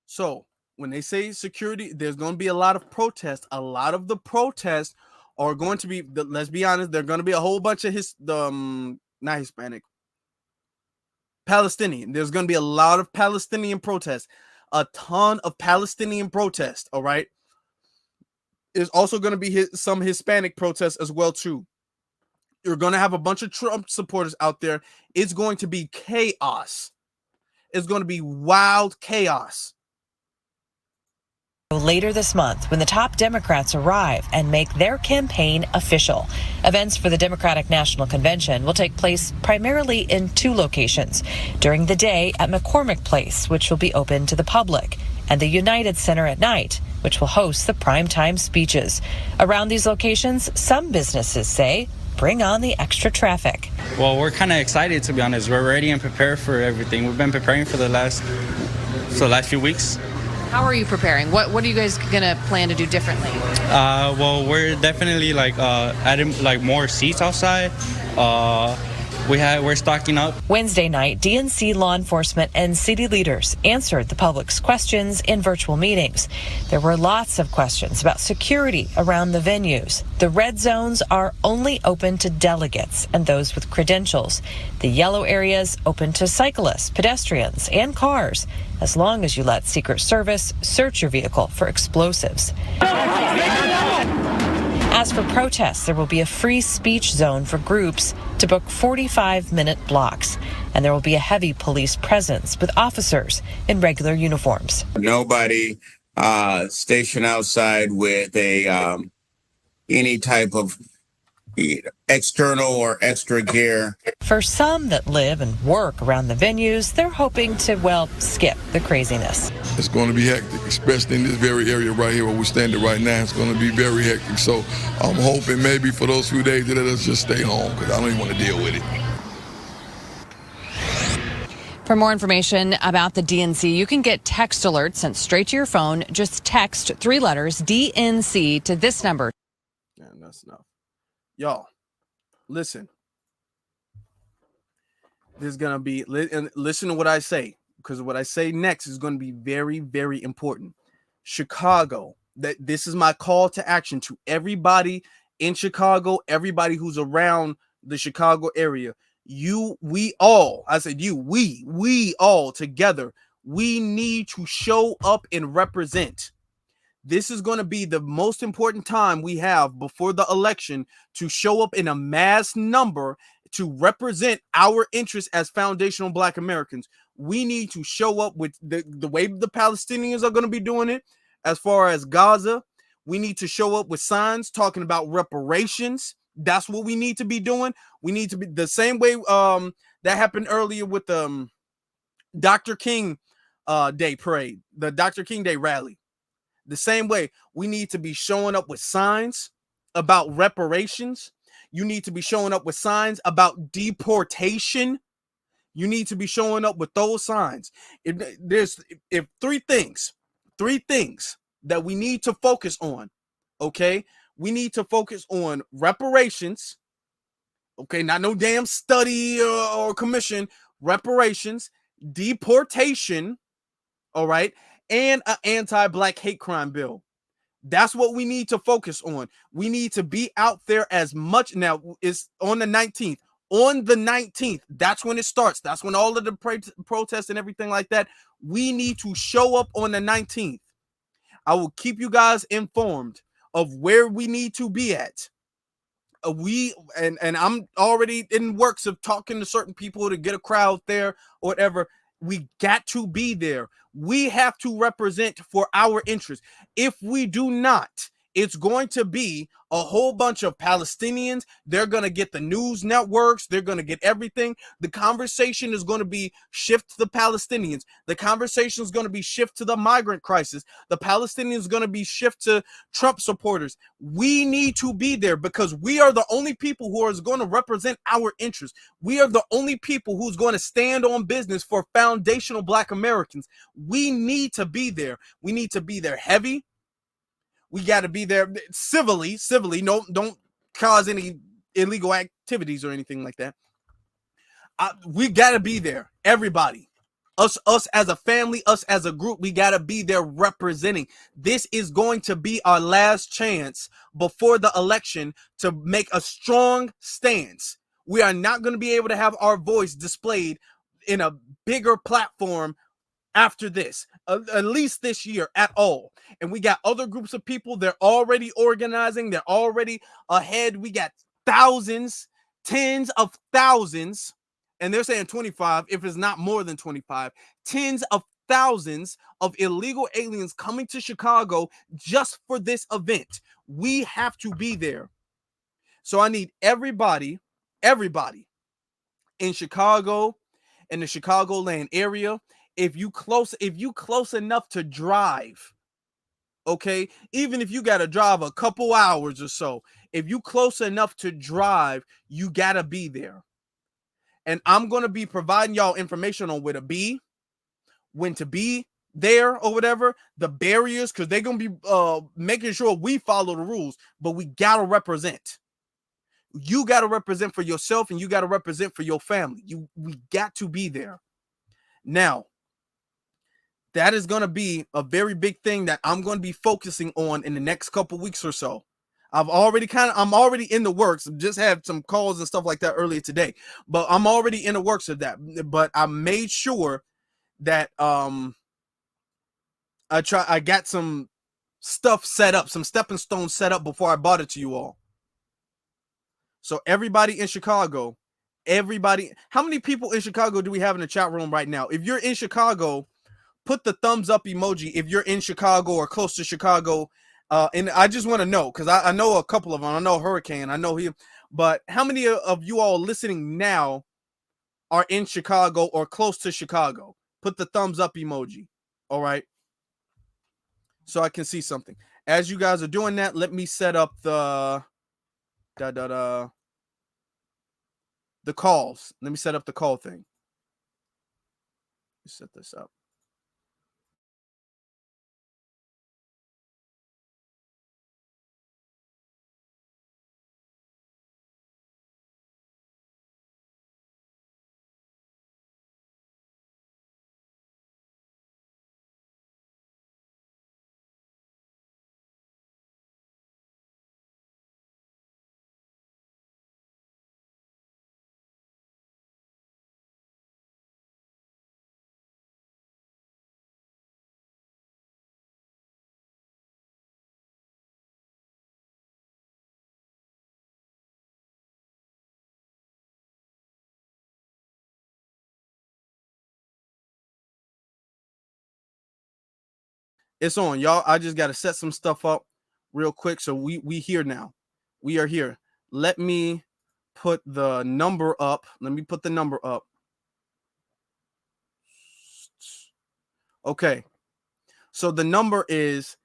So when they say security, there's going to be a lot of protests. A lot of the protests are going to be, let's be honest, they're going to be a whole bunch of not Hispanic, Palestinian. There's going to be a lot of Palestinian protests, a ton of Palestinian protests. All right. There's also going to be some Hispanic protests as well, too. You're going to have a bunch of Trump supporters out there. It's going to be chaos. It's going to be wild chaos. Later this month, when the top Democrats arrive and make their campaign official. Events for the Democratic National Convention will take place primarily in two locations. During the day at McCormick Place, which will be open to the public, and the United Center at night, which will host the primetime speeches. Around these locations, some businesses say, bring on the extra traffic. Well, we're kind of excited, to be honest. We're ready and prepared for everything. We've been preparing for the last few weeks. How are you preparing? What are you guys going to plan to do differently? Well, we're definitely adding more seats outside. We're stocking up. Wednesday night, DNC law enforcement and city leaders answered the public's questions in virtual meetings. There were lots of questions about security around the venues. The red zones are only open to delegates and those with credentials. The yellow areas open to cyclists, pedestrians, and cars, as long as you let Secret Service search your vehicle for explosives. As for protests, there will be a free speech zone for groups to book 45-minute blocks, and there will be a heavy police presence with officers in regular uniforms. Nobody stationed outside with a any type of external or extra gear. For some that live and work around the venues, they're hoping to, well, skip the craziness. It's going to be hectic, especially in this very area right here where we're standing right now. It's going to be very hectic. So I'm hoping maybe for those few days that let us just stay home because I don't even want to deal with it. For more information about the DNC, you can get text alerts sent straight to your phone. Just text 3 letters DNC to this number. Yeah, that's enough. Y'all, listen. There's going to be, and listen to what I say, because what I say next is going to be very, very important. Chicago, this is my call to action to everybody in Chicago, everybody who's around the Chicago area. We all together, we need to show up and represent. This is going to be the most important time we have before the election to show up in a mass number to represent our interests as foundational Black Americans. We need to show up with the way the Palestinians are going to be doing it. As far as Gaza, we need to show up with signs talking about reparations. That's what we need to be doing. We need to be the same way that happened earlier with Dr. King Day parade, the Dr. King Day rally. The same way we need to be showing up with signs about reparations. You need to be showing up with signs about deportation. You need to be showing up with those signs. If three things that we need to focus on, okay? We need to focus on reparations, okay? Not no damn study or commission. Reparations, deportation, all right? And an anti-Black hate crime bill. That's what we need to focus on. We need to be out there as much. Now, it's on the 19th. On the 19th, that's when it starts. That's when all of the protests and everything like that. We need to show up on the 19th. I will keep you guys informed of where we need to be at. And I'm already in works of talking to certain people to get a crowd there or whatever. We got to be there. We have to represent for our interests. If we do not, it's going to be a whole bunch of Palestinians. They're going to get the news networks. They're going to get everything. The conversation is going to be shift to the Palestinians. The conversation is going to be shift to the migrant crisis. The Palestinians is going to be shift to Trump supporters. We need to be there because we are the only people who are going to represent our interests. We are the only people who's going to stand on business for foundational Black Americans. We need to be there. We need to be there heavy. We got to be there civilly. No, don't cause any illegal activities or anything like that. We got to be there. Everybody, us as a family, us as a group, we got to be there representing. This is going to be our last chance before the election to make a strong stance. We are not going to be able to have our voice displayed in a bigger platform after this, at least this year at all. And we got other groups of people. They're already organizing. They're already ahead. We got thousands, tens of thousands, and they're saying 25, if it's not more than 25, tens of thousands of illegal aliens coming to Chicago just for this event. We have to be there. So I need everybody in Chicago, in the Chicagoland area, if you close enough to drive, okay, even if you got to drive a couple hours or so, if you close enough to drive, you got to be there. And I'm going to be providing y'all information on where to be, when to be there or whatever, the barriers, because they're going to be making sure we follow the rules, but we got to represent. You got to represent for yourself and you got to represent for your family. We got to be there. Now, that is going to be a very big thing that I'm going to be focusing on in the next couple weeks or so. I'm already in the works. Just had some calls and stuff like that earlier today, but I'm already in the works of that. But I made sure that I got some stuff set up, some stepping stones set up before I bought it to you all. So everybody in Chicago, how many people in Chicago do we have in the chat room right now? If you're in Chicago, put the thumbs up emoji if you're in Chicago or close to Chicago. And I just want to know, because I know a couple of them. I know Hurricane, I know him. But how many of you all listening now are in Chicago or close to Chicago? Put the thumbs up emoji. All right. So I can see something. As you guys are doing that, let me set up the calls. Let me set up the call thing. Set this up. It's on, y'all. I just got to set some stuff up real quick. So we here now. We are here. Let me put the number up. Okay. So the number is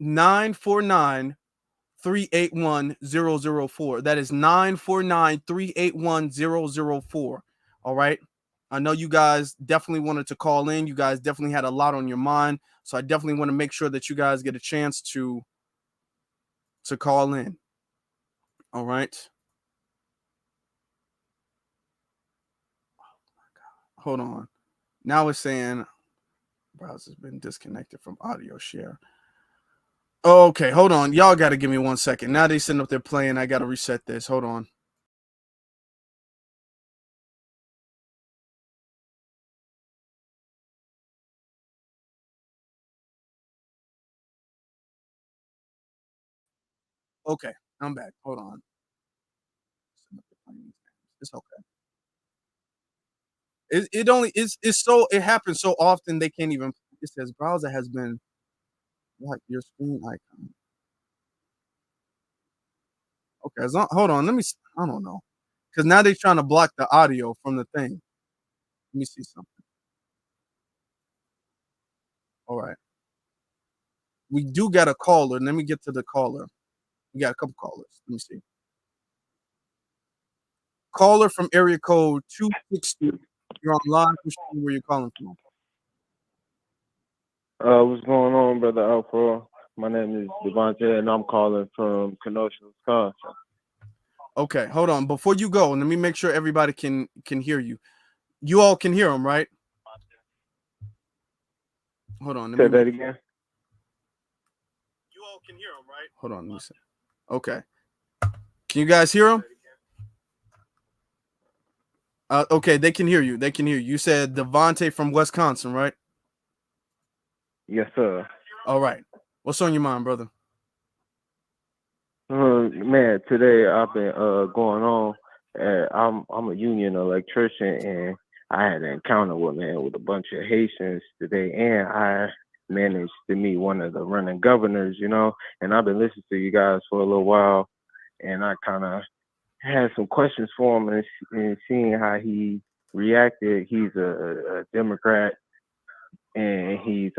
949-381-004. That is 949-381-004. All right. I know you guys definitely wanted to call in. You guys definitely had a lot on your mind. So I definitely want to make sure that you guys get a chance to call in. All right. Hold on. Now it's saying browser's been disconnected from audio share. Okay, hold on. Y'all got to give me 1 second. Now they sitting up there playing. I got to reset this. Hold on. Okay, I'm back. Hold on. It's okay. It only is so it happens so often they can't even. It says browser has been what your screen icon. Okay, hold on. Let me. I don't know, because now they're trying to block the audio from the thing. Let me see something. All right, we do got a caller. Let me get to the caller. We got a couple callers. Let me see. Caller from area code 262. You're on live. Where you're calling from? What's going on, Brother Alpha? My name is Devontae, and I'm calling from Kenosha, Wisconsin. Okay, hold on. Before you go, let me make sure everybody can hear you. You all can hear him, right? Hold on. Say that again. You all can hear him, right? Hold on. Let me see. Okay. Can you guys hear him? Okay, they can hear you. They can hear you. You said Devontae from Wisconsin, right? Yes, sir. All right. What's on your mind, brother? Man, today I've been going on. I'm a union electrician, and I had an encounter with a bunch of Haitians today, and I managed to meet one of the running governors, and I've been listening to you guys for a little while, and I kind of had some questions for him and seeing how he reacted. He's a Democrat, and he's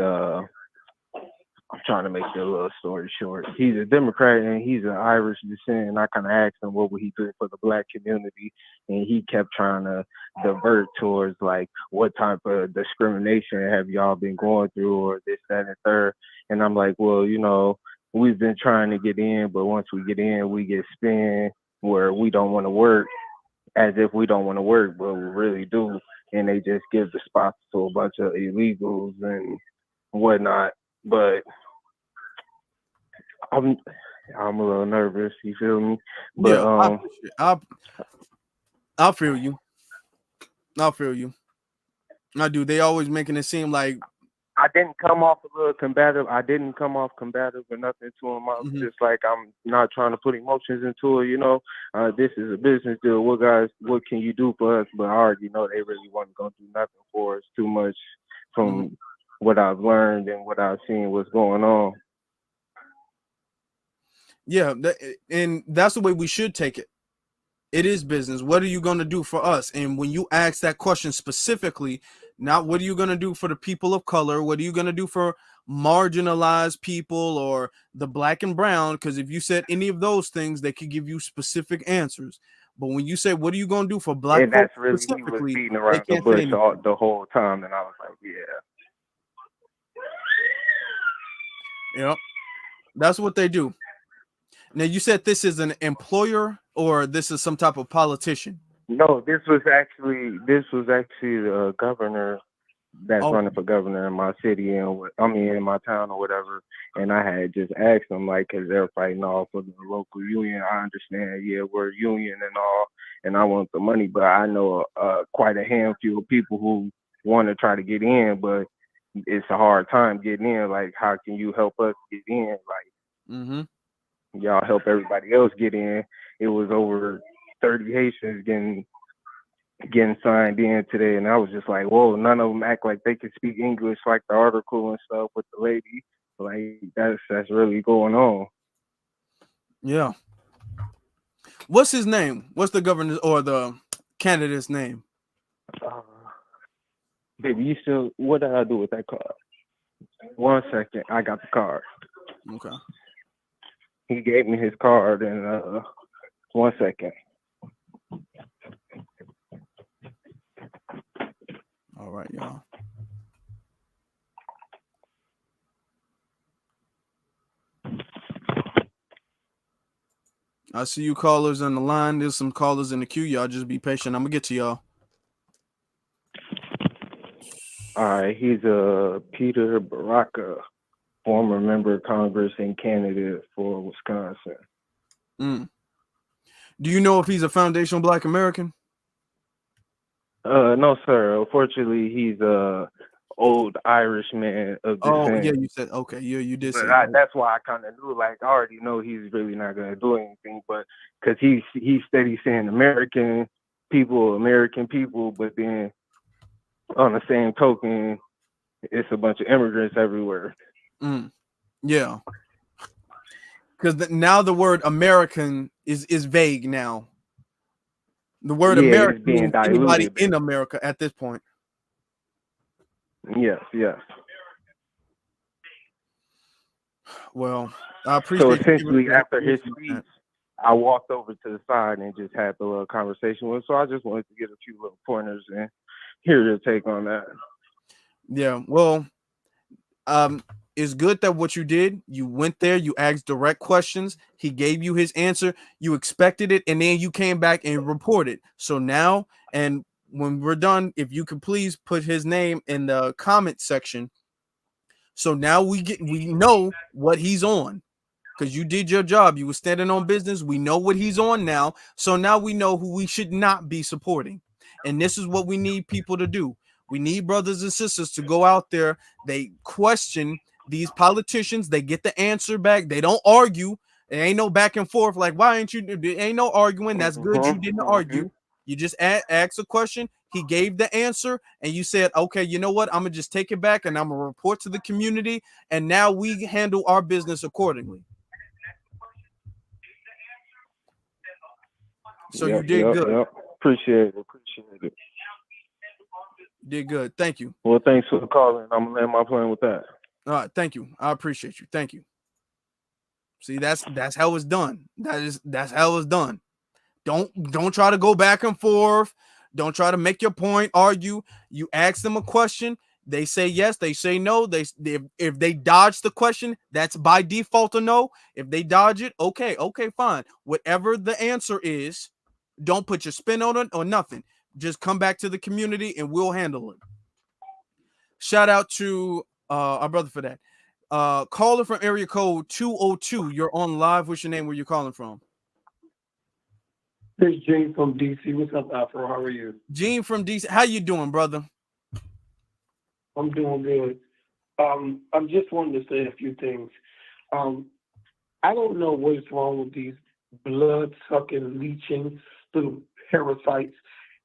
I'm trying to make the little story short. He's a Democrat and he's an Irish descent. And I kind of asked him what would he do for the black community, and he kept trying to divert towards like what type of discrimination have y'all been going through, or this, that, and third. And I'm like, well, we've been trying to get in, but once we get in, we get spin where we don't want to work, as if we don't want to work, but we really do. And they just give the spots to a bunch of illegals and whatnot. But I'm a little nervous. You feel me? But yeah, I'll feel you. I do. They always making it seem like I didn't come off a little combative. I didn't come off combative or nothing to him. I was just like, I'm not trying to put emotions into it, you know. This is a business deal. What can you do for us? But I already know they really wasn't gonna do nothing for us too much from what I've learned and what I've seen what's going on. Yeah, and that's the way we should take it. It is business. What are you going to do for us? And when you ask that question specifically, not what are you going to do for the people of color? What are you going to do for marginalized people or the black and brown? Because if you said any of those things, they could give you specific answers. But when you say, what are you going to do for black And folks that's really, he was specifically, beating they around the can't say bush anything. the whole time. And I was like, yeah. Yep. That's what they do. Now, you said this is an employer or this is some type of politician? No, this was actually the governor that's running for governor in my city and in my town or whatever. And I had just asked them, like, because they're fighting all for the local union. I understand, yeah, we're a union and all, and I want the money, but I know quite a handful of people who want to try to get in, but it's a hard time getting in. Like, how can you help us get in? Like, y'all help everybody else get in. It was over 30 Haitians getting signed in today, and I was just like, whoa, none of them act like they can speak English like the article and stuff with the lady. Like, that's really going on. Yeah. What's his name? What's the governor's or the candidate's name? Baby, you still, what did I do with that card? 1 second, I got the card. Okay. He gave me his card, and 1 second. All right, y'all. I see you callers on the line. There's some callers in the queue. Y'all just be patient. I'm gonna get to y'all. All right, he's Peter Baraka, former member of Congress and candidate for Wisconsin. Do you know if he's a foundational Black American? No, sir. Unfortunately, he's a old Irishman of descent. Oh, yeah, you said, okay, you did say that. That's why I kind of knew, like, I already know he's really not going to do anything, but because he's steady saying American people, but then on the same token, it's a bunch of immigrants everywhere. Yeah. Because now the word American is vague now. The word American means anybody in America at this point. Yes. Well, I appreciate. So essentially, after his speech, I walked over to the side and just had a little conversation with him. So I just wanted to get a few little pointers and hear your take on that. Yeah, well, it's good that what you did, you went there, you asked direct questions, he gave you his answer, you expected it, and then you came back and reported. So now, and when we're done, if you could please put his name in the comment section. So now we know what he's on, because you did your job. You were standing on business. We know what he's on now. So now we know who we should not be supporting. And this is what we need people to do. We need brothers and sisters to go out there. They question these politicians. They get the answer back. They don't argue. There ain't no back and forth. Like, why ain't you? There ain't no arguing. That's good. You didn't argue. You just asked a question. He gave the answer, and you said, okay, you know what? I'm going to just take it back, and I'm going to report to the community, and now we handle our business accordingly. So you did good. Yep. Appreciate it. Did good. Thank you. Well, thanks for the call, and I'm going to land my plane with that. All right. Thank you. I appreciate you. Thank you. See, that's how it's done. That's how it's done. Don't try to go back and forth. Don't try to make your point, argue. You ask them a question. They say yes. They say no. If they dodge the question, that's by default a no. If they dodge it, okay, fine. Whatever the answer is, don't put your spin on it or nothing. Just come back to the community and we'll handle it. Shout out to our brother for that. Caller from area code 202. You're on live. What's your name? Where you calling from? This is Gene from DC. What's up, Afro? How are you? Gene from DC. How you doing, brother? I'm doing good. I'm just wanting to say a few things. I don't know what is wrong with these blood-sucking, leeching little parasites,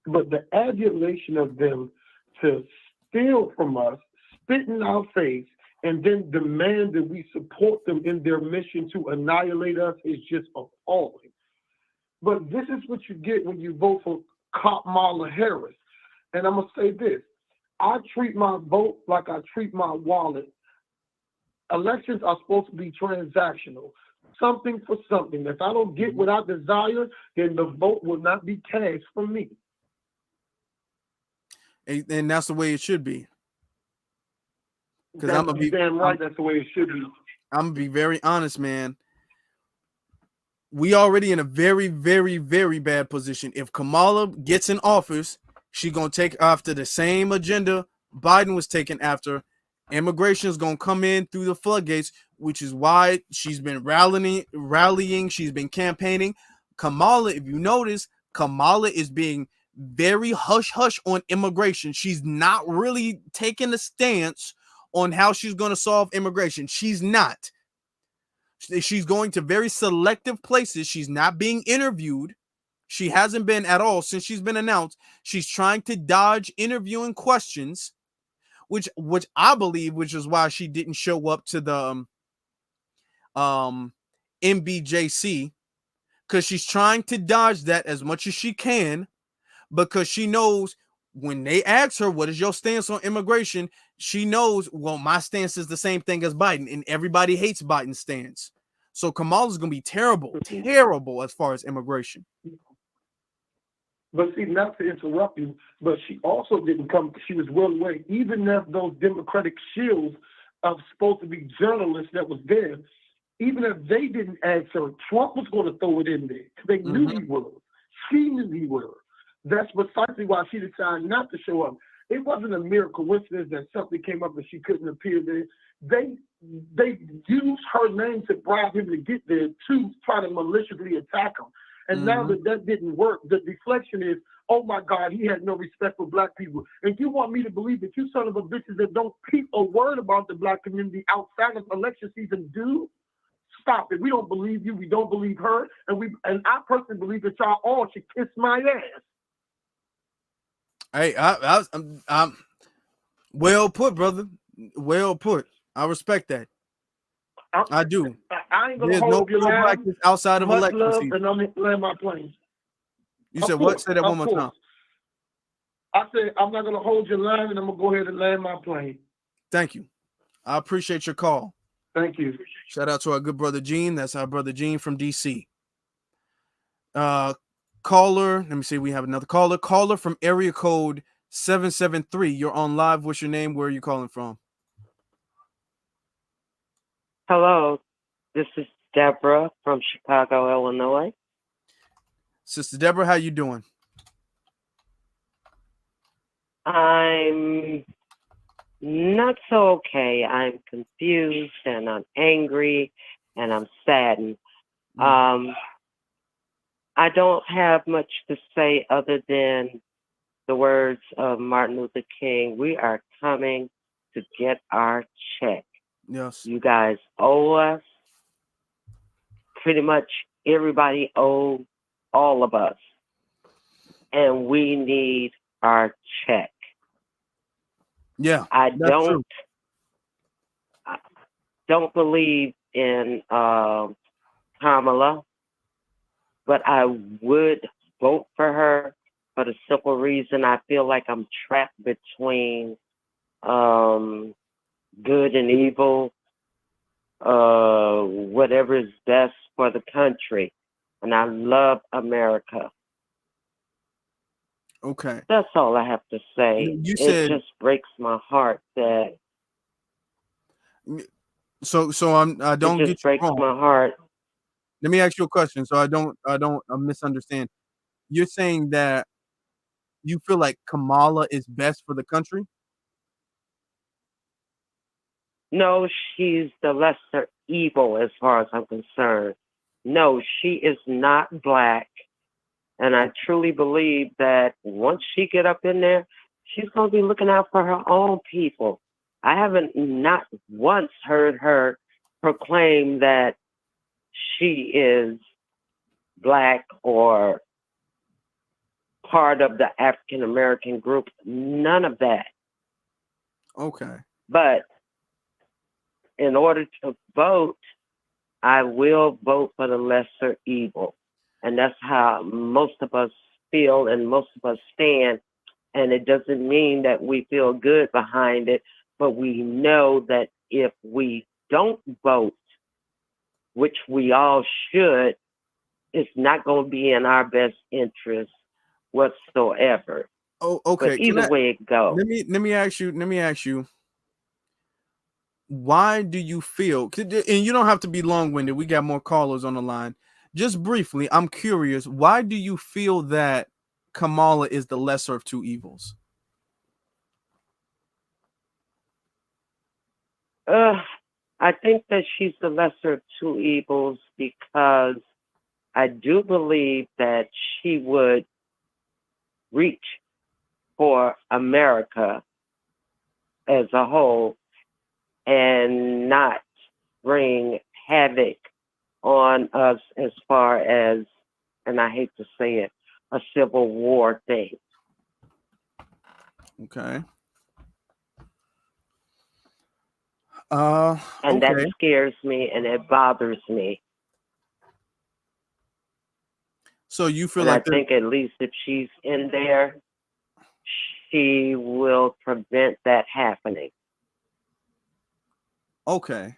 but the adulation of them to steal from us, spit in our face, and then demand that we support them in their mission to annihilate us is just appalling. But this is what you get when you vote for Kamala Harris. And I'm going to say this. I treat my vote like I treat my wallet. Elections are supposed to be transactional, something for something. If I don't get what I desire, then the vote will not be cast for me. And that's the way it should be. Because I'm gonna be damn right. That's the way it should be. I'm gonna be very honest, man. We already in a very, very, very bad position. If Kamala gets in office, she gonna take after the same agenda Biden was taking after. Immigration is gonna come in through the floodgates, which is why she's been rallying. She's been campaigning. Kamala, if you notice, Kamala is being very hush-hush on immigration. She's not really taking a stance on how she's going to solve immigration. She's not. She's going to very selective places. She's not being interviewed. She hasn't been at all since she's been announced. She's trying to dodge interviewing questions, which I believe, which is why she didn't show up to the MBJC, because she's trying to dodge that as much as she can, because she knows when they ask her, what is your stance on immigration? She knows, well, my stance is the same thing as Biden, and everybody hates Biden's stance. So Kamala's going to be terrible as far as immigration. But see, not to interrupt you, but she also didn't come, she was well away. Even if those Democratic shields of supposed to be journalists that was there, even if they didn't ask her, Trump was going to throw it in there. They knew he would. She knew he would. That's precisely why she decided not to show up. It wasn't a mere coincidence that something came up and she couldn't appear there. They used her name to bribe him to get there to try to maliciously attack him. And now that didn't work, the deflection is, oh my God, he had no respect for black people. And you want me to believe that you son of a bitches that don't peep a word about the black community outside of election season do? Stop it. We don't believe you. We don't believe her. And I personally believe that y'all all should kiss my ass. Hey, I'm well put, brother. Well put. I respect that. I do. I ain't gonna There's hold no your line. practice outside of Much election love, season. and I'm gonna land my plane. You said what? Say that one more time. I said I'm not gonna hold your line, and I'm gonna go ahead and land my plane. Thank you. I appreciate your call. Thank you. Shout out to our good brother Gene. That's our brother Gene from DC. Caller, let me see. We have another caller. Caller from area code 773. You're on live. What's your name? Where are you calling from? Hello, this is Deborah from Chicago, Illinois. Sister Deborah, how you doing? I'm not so okay. I'm confused and I'm angry and I'm saddened. I don't have much to say other than the words of Martin Luther King. We are coming to get our check. Yes. You guys owe us. Pretty much everybody owes all of us. And we need our check. Yeah. I don't believe in Kamala, but I would vote for her for the simple reason I feel like I'm trapped between good and evil, whatever is best for the country. And I love America. Okay. That's all I have to say. It just breaks my heart that. So I don't it get just breaks you wrong. my heart. Let me ask you a question, so I don't misunderstand. You're saying that you feel like Kamala is best for the country? No, she's the lesser evil as far as I'm concerned. No, she is not black. And I truly believe that once she get up in there, she's going to be looking out for her own people. I haven't not once heard her proclaim that she is Black or part of the African American group. None of that. Okay. But in order to vote, I will vote for the lesser evil. And that's how most of us feel and most of us stand. And it doesn't mean that we feel good behind it, but we know that if we don't vote, which we all should, it's not going to be in our best interest whatsoever. Oh, okay. But either way it goes. Let me ask you, why do you feel, and you don't have to be long-winded, we got more callers on the line. Just briefly, I'm curious, why do you feel that Kamala is the lesser of two evils? I think that she's the lesser of two evils because I do believe that she would reach for America as a whole and not bring havoc on us as far as, and I hate to say it, a civil war thing. Okay. And that scares me and it bothers me. So you feel and like I think at least if she's in there, she will prevent that happening. Okay.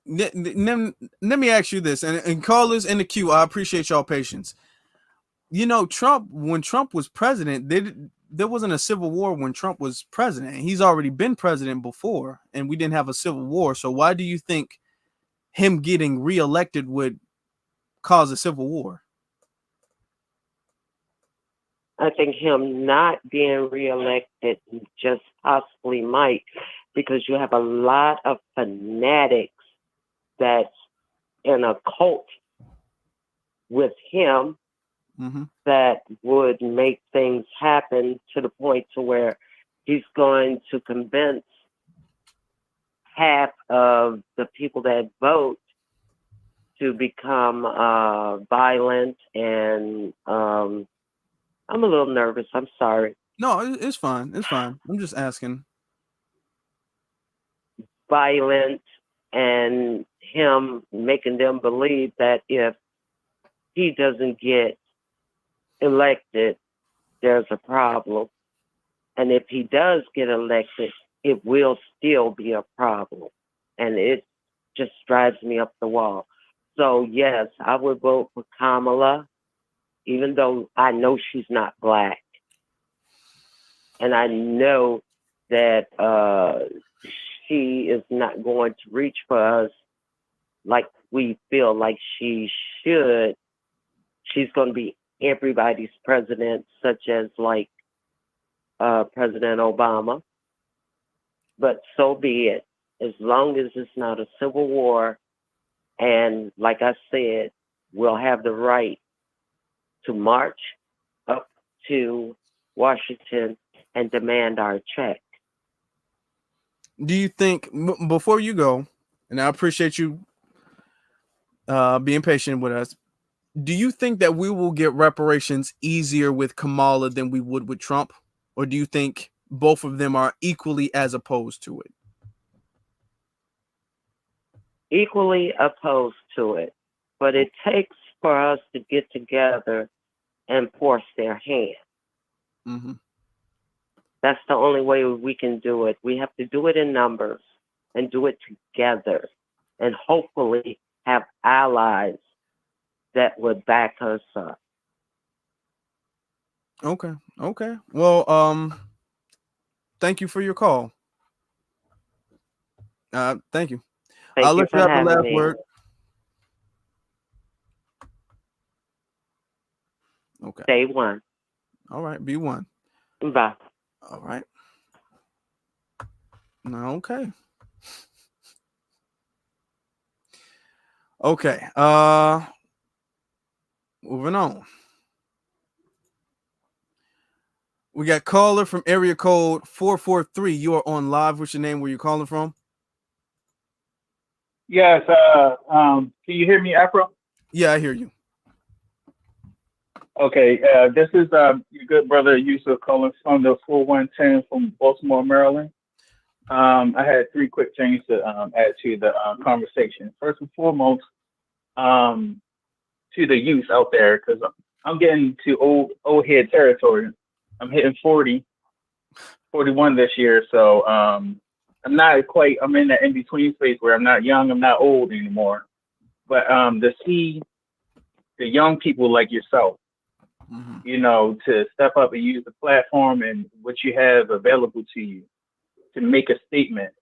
Let me ask you this, and callers in the queue, I appreciate y'all patience. You know, when Trump was president, there wasn't a civil war when Trump was president. He's already been president before, and we didn't have a civil war. So why do you think him getting reelected would cause a civil war? I think him not being reelected just possibly might, because you have a lot of fanatics that's in a cult with him that would make things happen to the point to where he's going to convince half of the people that vote to become violent. And I'm a little nervous. I'm sorry. No, it's fine. It's fine. I'm just asking. Violent, and him making them believe that if he doesn't get elected, there's a problem. And if he does get elected, it will still be a problem. And it just drives me up the wall. So, yes, I would vote for Kamala, even though I know she's not Black. And I know that she is not going to reach for us like we feel like she should. She's going to be everybody's president, such as like President Obama. But so be it. As long as it's not a civil war, and like I said, we'll have the right to march up to Washington and demand our check. Do you think, before you go, and I appreciate you being patient with us, do you think that we will get reparations easier with Kamala than we would with Trump? Or do you think both of them are equally as opposed to it? Equally opposed to it. But it takes for us to get together and force their hand. Mm-hmm. That's the only way we can do it. We have to do it in numbers and do it together, and hopefully have allies that would back us up. Okay. Well, thank you for your call. Thank you. I'll let you have the last word. Okay. Day one. All right. Be one. Bye. All right. Okay. Okay. Moving on. We got caller from area code 443. You are on live. What's your name? Where you calling from? Yes. Can you hear me, Afro? Yeah, I hear you. Okay. This is your good brother Yusuf calling from the 4110 from Baltimore, Maryland. I had three quick things to add to the conversation. First and foremost, to the youth out there, because I'm getting to old head territory. I'm hitting 40, 41 this year, so I'm not quite. I'm in that in between space where I'm not young, I'm not old anymore. But to see the young people like yourself, you know, to step up and use the platform and what you have available to you to make a statement,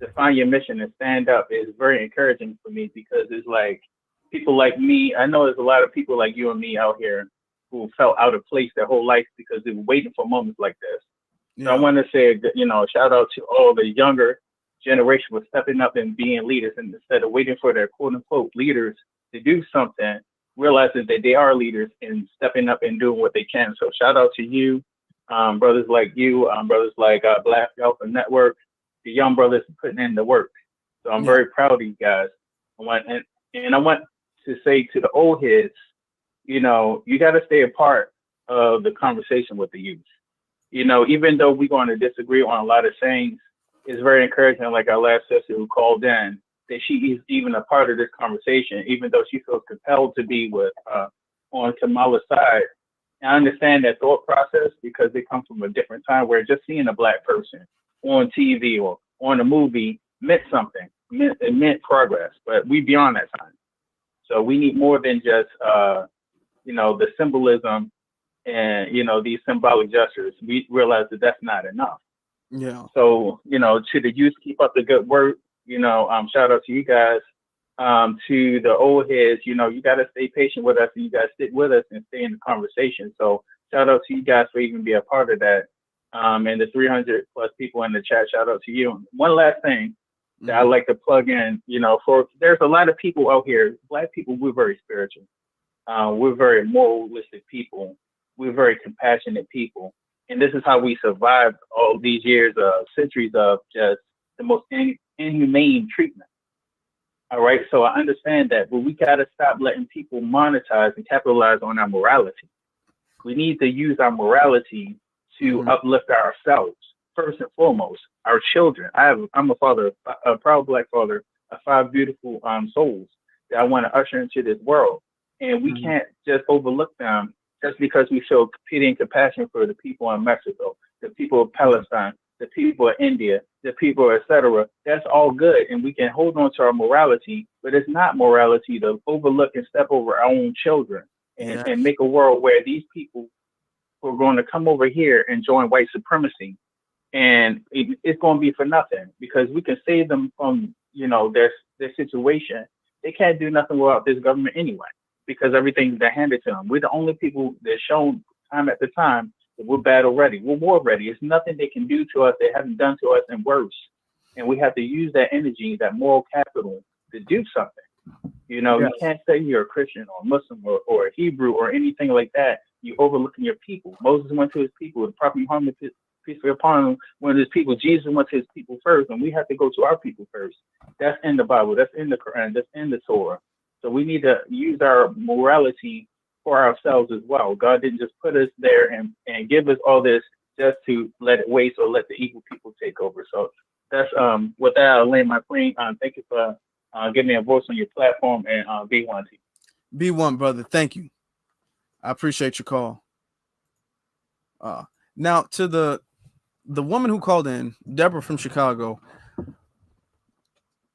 to find your mission and stand up is very encouraging for me, because it's like people like me. I know there's a lot of people like you and me out here who felt out of place their whole life because they were waiting for moments like this. Yeah. So I want to say, you know, shout out to all the younger generation for stepping up and being leaders, and instead of waiting for their quote unquote leaders to do something, realizing that they are leaders and stepping up and doing what they can. So shout out to you, brothers like you, brothers like Black Alpha Network, the young brothers putting in the work. So I'm very proud of you guys. I want to say to the old heads, you know, you got to stay a part of the conversation with the youth. You know, even though we're going to disagree on a lot of things, it's very encouraging, like our last sister who called in, that she is even a part of this conversation, even though she feels compelled to be with on Kamala's side. And I understand that thought process because they come from a different time where just seeing a Black person on TV or on a movie meant something. It meant progress, but we beyond that time. So we need more than just, you know, the symbolism and, you know, these symbolic gestures. We realize that that's not enough. Yeah. So, you know, to the youth, keep up the good work. You know, shout out to you guys. To the old heads, you know, you got to stay patient with us, and you got to stick with us and stay in the conversation. So shout out to you guys for even being a part of that. And the 300 plus people in the chat, shout out to you. One last thing that I like to plug in, you know, there's a lot of people out here, Black people, we're very spiritual. We're very moralistic people. We're very compassionate people. And this is how we survived all these years of centuries of just the most inhumane treatment. All right. So I understand that, but we got to stop letting people monetize and capitalize on our morality. We need to use our morality to uplift ourselves first and foremost, our children. I'm a father, a proud Black father of 5 beautiful souls that I want to usher into this world. And we can't just overlook them just because we show pity and compassion for the people in Mexico, the people of Palestine, the people of India, the people, etc. That's all good, and we can hold on to our morality, but it's not morality to overlook and step over our own children and make a world where these people who are going to come over here and join white supremacy, and it's going to be for nothing, because we can save them from, you know, their situation. They can't do nothing without this government anyway, because everything's been handed to them. We're the only people that shown time at the time that we're battle ready. We're war ready. It's nothing they can do to us they haven't done to us and worse. And we have to use that energy, that moral capital, to do something. You know, you can't say you're a Christian or a Muslim or a Hebrew or anything like that. You're overlooking your people. Moses went to his people. The Prophet Muhammad, peace be upon him, went to his people. Jesus went to his people first, and we have to go to our people first. That's in the Bible. That's in the Quran. That's in the Torah. So we need to use our morality for ourselves as well. God didn't just put us there and give us all this just to let it waste or let the evil people take over. So that's with that, I'll land my plane. Thank you for giving me a voice on your platform, and B1. B1, brother. Thank you. I appreciate your call. Now to the woman who called in, Deborah from Chicago.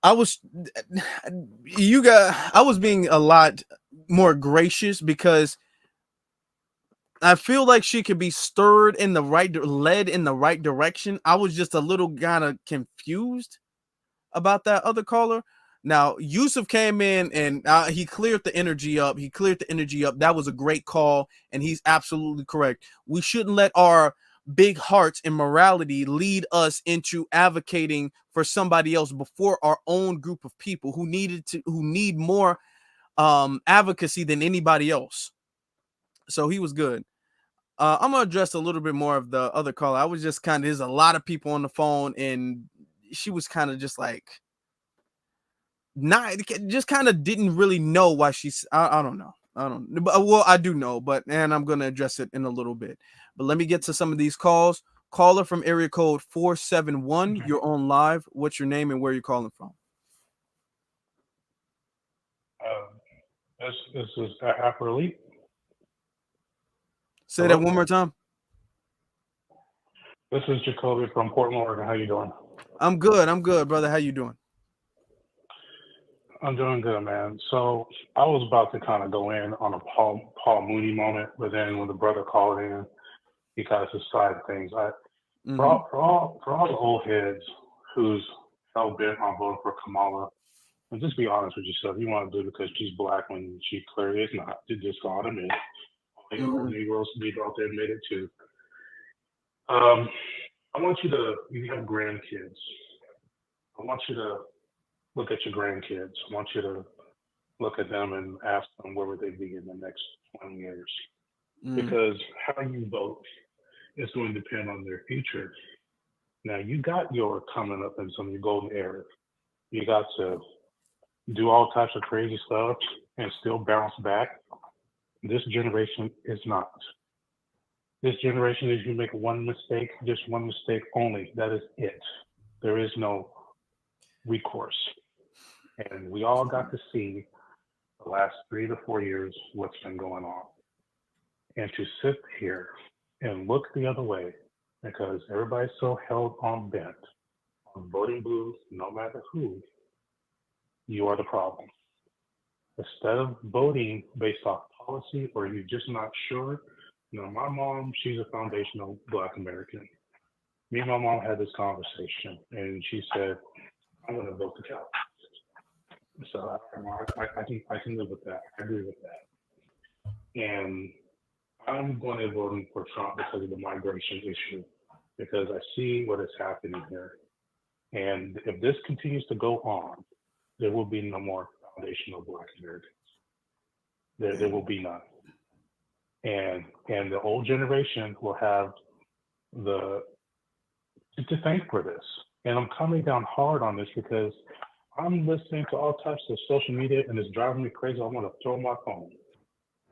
I was being a lot more gracious because I feel like she could be led in the right direction. I was just a little kind of confused about that other caller. Now, Yusuf came in and he cleared the energy up. That was a great call, and he's absolutely correct. We shouldn't let our big hearts and morality lead us into advocating for somebody else before our own group of people who need more advocacy than anybody else. So he was good. I'm gonna address a little bit more of the other caller. I was just kind of, there's a lot of people on the phone, and she was kind of just like, not just kind of didn't really know why she's. I don't know. I don't. But, well, I do know, and I'm gonna address it in a little bit. But let me get to some of these calls. Caller from area code 471. You're on live. What's your name and where you're calling from? This is Afro Elite. Say that one more time. This is Jacoby from Portland, Oregon. How you doing? I'm good. I'm good, brother. How you doing? I'm doing good, man. So I was about to kind of go in on a Paul Mooney moment, but then when the brother called in, he kind of decided things. For all the old heads who's hell bent on voting for Kamala, and just be honest with yourself, you want to do it because she's black when she clearly is not. You just got to admit. Negroes need out there admit it too. I want you to, if you have grandkids, I want you to look at your grandkids. I want you to look at them and ask them where would they be in the next 20 years. Because how you vote is going to depend on their future. Now, you got your coming up in some of your golden era. You got to do all types of crazy stuff and still bounce back. This generation is not. This generation is you make one mistake, just one mistake only. That is it. There is no recourse. And we all got to see the last 3 to 4 years what's been going on. And to sit here and look the other way because everybody's so held on bent on voting blue, no matter who, you are the problem. Instead of voting based off policy or you're just not sure, you know, my mom, she's a foundational Black American. Me and my mom had this conversation and she said, I'm going to vote the Cal. So I can live with that. I agree with that. And I'm going to vote for Trump because of the migration issue, because I see what is happening here. And if this continues to go on, there will be no more foundational Black Americans. There will be none. And the old generation will have to thank for this. And I'm coming down hard on this because I'm listening to all types of social media and it's driving me crazy. I want to throw my phone.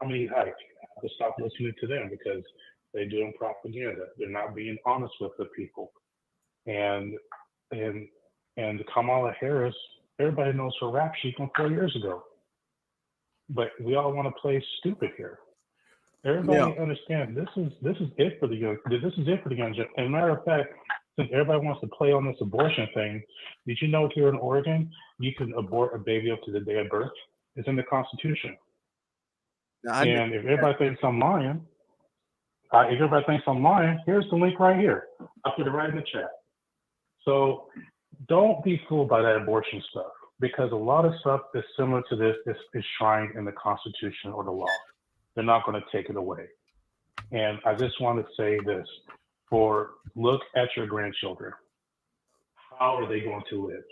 I mean, I have to stop listening to them because they're doing propaganda. They're not being honest with the people. And Kamala Harris, everybody knows her rap sheet from 4 years ago. But we all want to play stupid here. Everybody understand this is it for the young. This is it for the young. As a matter of fact, since everybody wants to play on this abortion thing, did you know here in Oregon you can abort a baby up to the day of birth? It's in the Constitution. And if everybody thinks I'm lying, here's the link right here. I'll put it right in the chat. So don't be fooled by that abortion stuff, because a lot of stuff is similar to this is enshrined in the Constitution or the law. They're not going to take it away. And I just want to say this, look at your grandchildren. How are they going to live?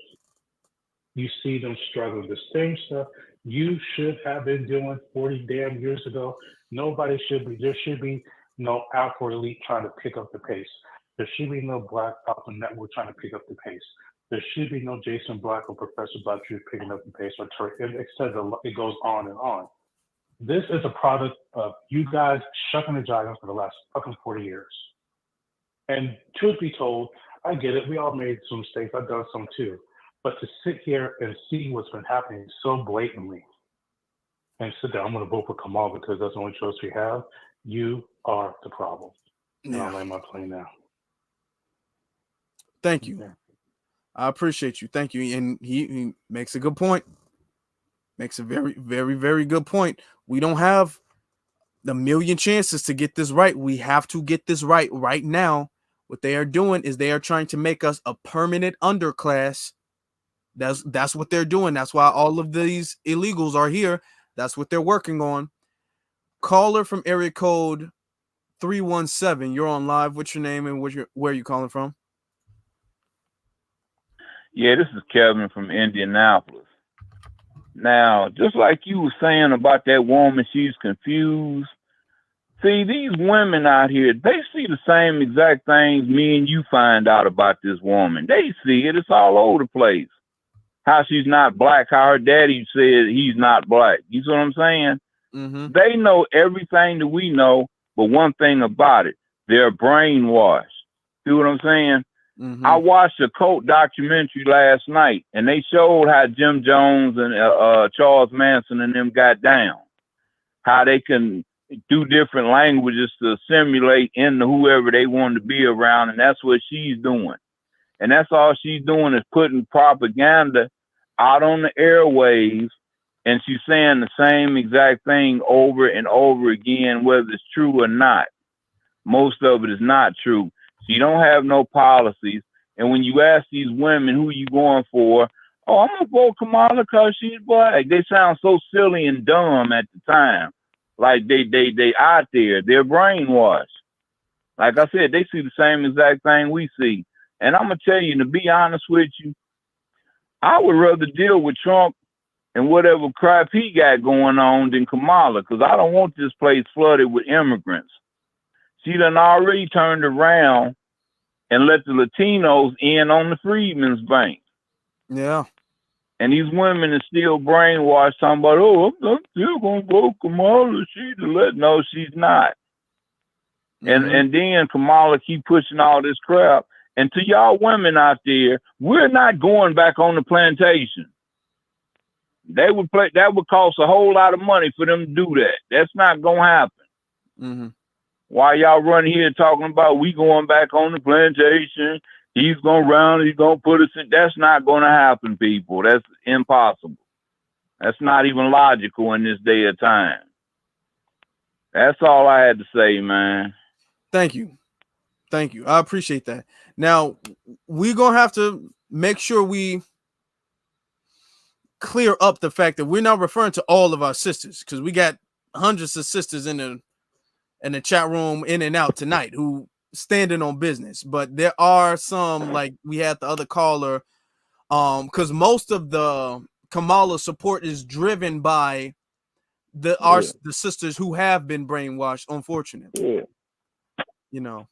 You see them struggling. The same stuff you should have been doing 40 damn years ago. There should be no Afro Elite trying to pick up the pace. There should be no Black Alpha Network trying to pick up the pace. There should be no Jason Black or Professor Black picking up the pace, it goes on and on. This is a product of you guys shucking and jiving for the last fucking 40 years. And truth be told, I get it. We all made some mistakes. I've done some too. But to sit here and see what's been happening so blatantly and sit there, I'm going to vote for Kamal because that's the only choice we have, you are the problem. And I'll land my plane now. Thank you. I appreciate you. Thank you. And he makes a good point. Makes a very, very, very good point. We don't have a million chances to get this right. We have to get this right now. What they are doing is they are trying to make us a permanent underclass. That's what they're doing. That's why all of these illegals are here. That's what they're working on. Caller from area code 317. You're on live. What's your name and where are you calling from? Yeah, this is Kevin from Indianapolis. Now, just like you were saying about that woman, she's confused. See, these women out here, they see the same exact things me and you find out about this woman. They see it. It's all over the place. How she's not black, how her daddy said he's not black. You see what I'm saying? Mm-hmm. They know everything that we know, but one thing about it, they're brainwashed. See what I'm saying? Mm-hmm. I watched a cult documentary last night, and they showed how Jim Jones and Charles Manson and them got down. How they can do different languages to assimilate into whoever they want to be around, and that's what she's doing. And that's all she's doing is putting propaganda out on the airwaves, and she's saying the same exact thing over and over again, whether it's true or not. Most of it is not true. She don't have no policies. And when you ask these women who you going for, oh, I'm gonna vote Kamala because she's black. They sound so silly and dumb at the time. Like they out there. They're brainwashed. Like I said, they see the same exact thing we see. And I'm gonna tell you, to be honest with you, I would rather deal with Trump and whatever crap he got going on than Kamala, because I don't want this place flooded with immigrants. She done already turned around and let the Latinos in on the Freedmen's Bank. Yeah. And these women are still brainwashed, talking about, oh, I'm still going to vote Kamala. No, she's not. Mm-hmm. And then Kamala keep pushing all this crap. And to y'all women out there, we're not going back on the plantation. That would cost a whole lot of money for them to do that. That's not going to happen. Mm-hmm. Why y'all running here talking about we going back on the plantation? He's going round, he's going to put us in. That's not going to happen, people. That's impossible. That's not even logical in this day of time. That's all I had to say, man. Thank you. Thank you. I appreciate that. Now, we're going to have to make sure we clear up the fact that we're not referring to all of our sisters, because we got hundreds of sisters in the chat room in and out tonight who standing on business, but there are some, like we had the other caller, because most of the Kamala support is driven by the sisters who have been brainwashed, unfortunately. You know,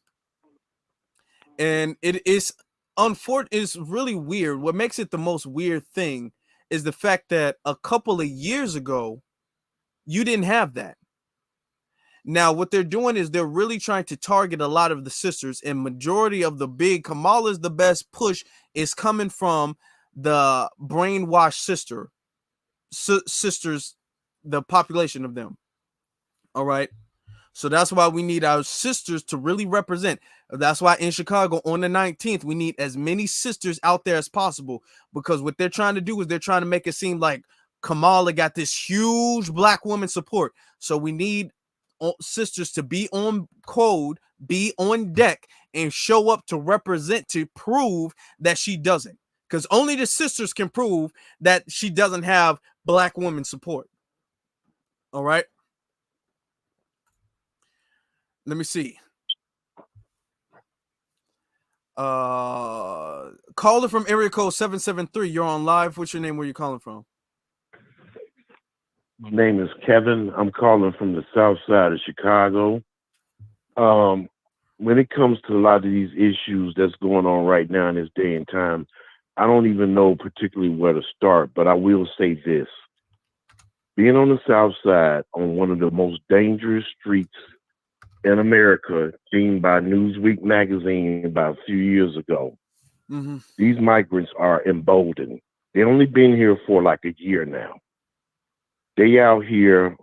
and it is it's really weird. What makes it the most weird thing is the fact that a couple of years ago you didn't have that. Now, what they're doing is they're really trying to target a lot of the sisters, and majority of the big Kamala's the best push is coming from the brainwashed sisters, the population of them. All right. So that's why we need our sisters to really represent. That's why in Chicago on the 19th, we need as many sisters out there as possible, because what they're trying to do is they're trying to make it seem like Kamala got this huge black woman support. So we need sisters to be on code, be on deck, and show up to represent, to prove that she doesn't, because only the sisters can prove that she doesn't have black woman support. All right, let me see. Caller from area code 773, you're on live. What's your name? Where you calling from? My name is Kevin. I'm calling from the south side of Chicago. When it comes to a lot of these issues that's going on right now in this day and time, I don't even know particularly where to start, but I will say this. Being on the south side, on one of the most dangerous streets in America, deemed by Newsweek magazine about a few years ago, these migrants are emboldened. They only been here for like a year now. They out here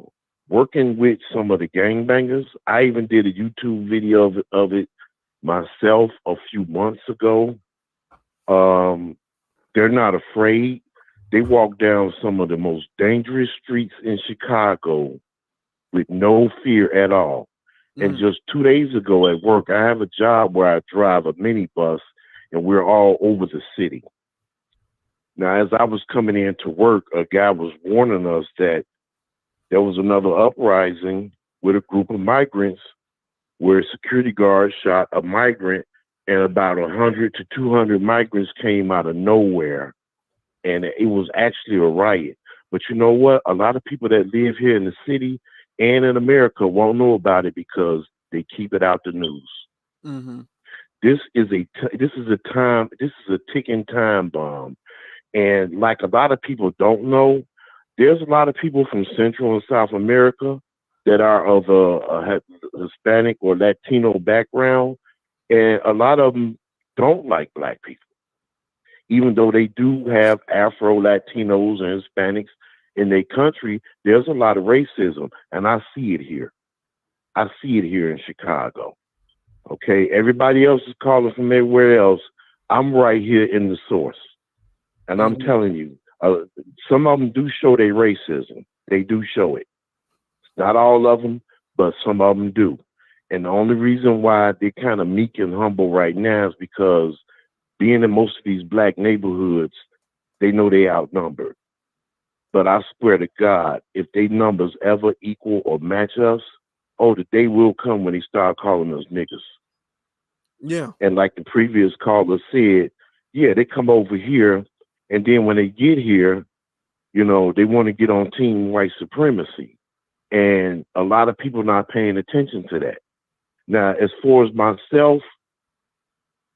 working with some of the gangbangers. I even did a YouTube video of it myself a few months ago. They're not afraid. They walk down some of the most dangerous streets in Chicago with no fear at all. And just 2 days ago at work, I have a job where I drive a minibus, and we're all over the city. Now, as I was coming in to work, a guy was warning us that there was another uprising with a group of migrants where security guards shot a migrant, and about 100 to 200 migrants came out of nowhere. And it was actually a riot. But you know what? A lot of people that live here in the city, and in America won't know about it because they keep it out the news. Mm-hmm. This is a ticking time bomb. And like a lot of people don't know, there's a lot of people from Central and South America that are of a Hispanic or Latino background, and a lot of them don't like black people, even though they do have Afro Latinos and Hispanics in their country. There's a lot of racism, and I see it here. I see it here in Chicago. Okay, everybody else is calling from everywhere else. I'm right here in the source, and I'm telling you, some of them do show their racism. They do show it. Not all of them, but some of them do. And the only reason why they're kind of meek and humble right now is because being in most of these black neighborhoods, they know they outnumbered. But I swear to God, if they numbers ever equal or match us, oh, the day will come when they start calling us niggas. Yeah. And like the previous caller said, yeah, they come over here, and then when they get here, you know, they want to get on team white supremacy. And a lot of people not paying attention to that. Now, as far as myself,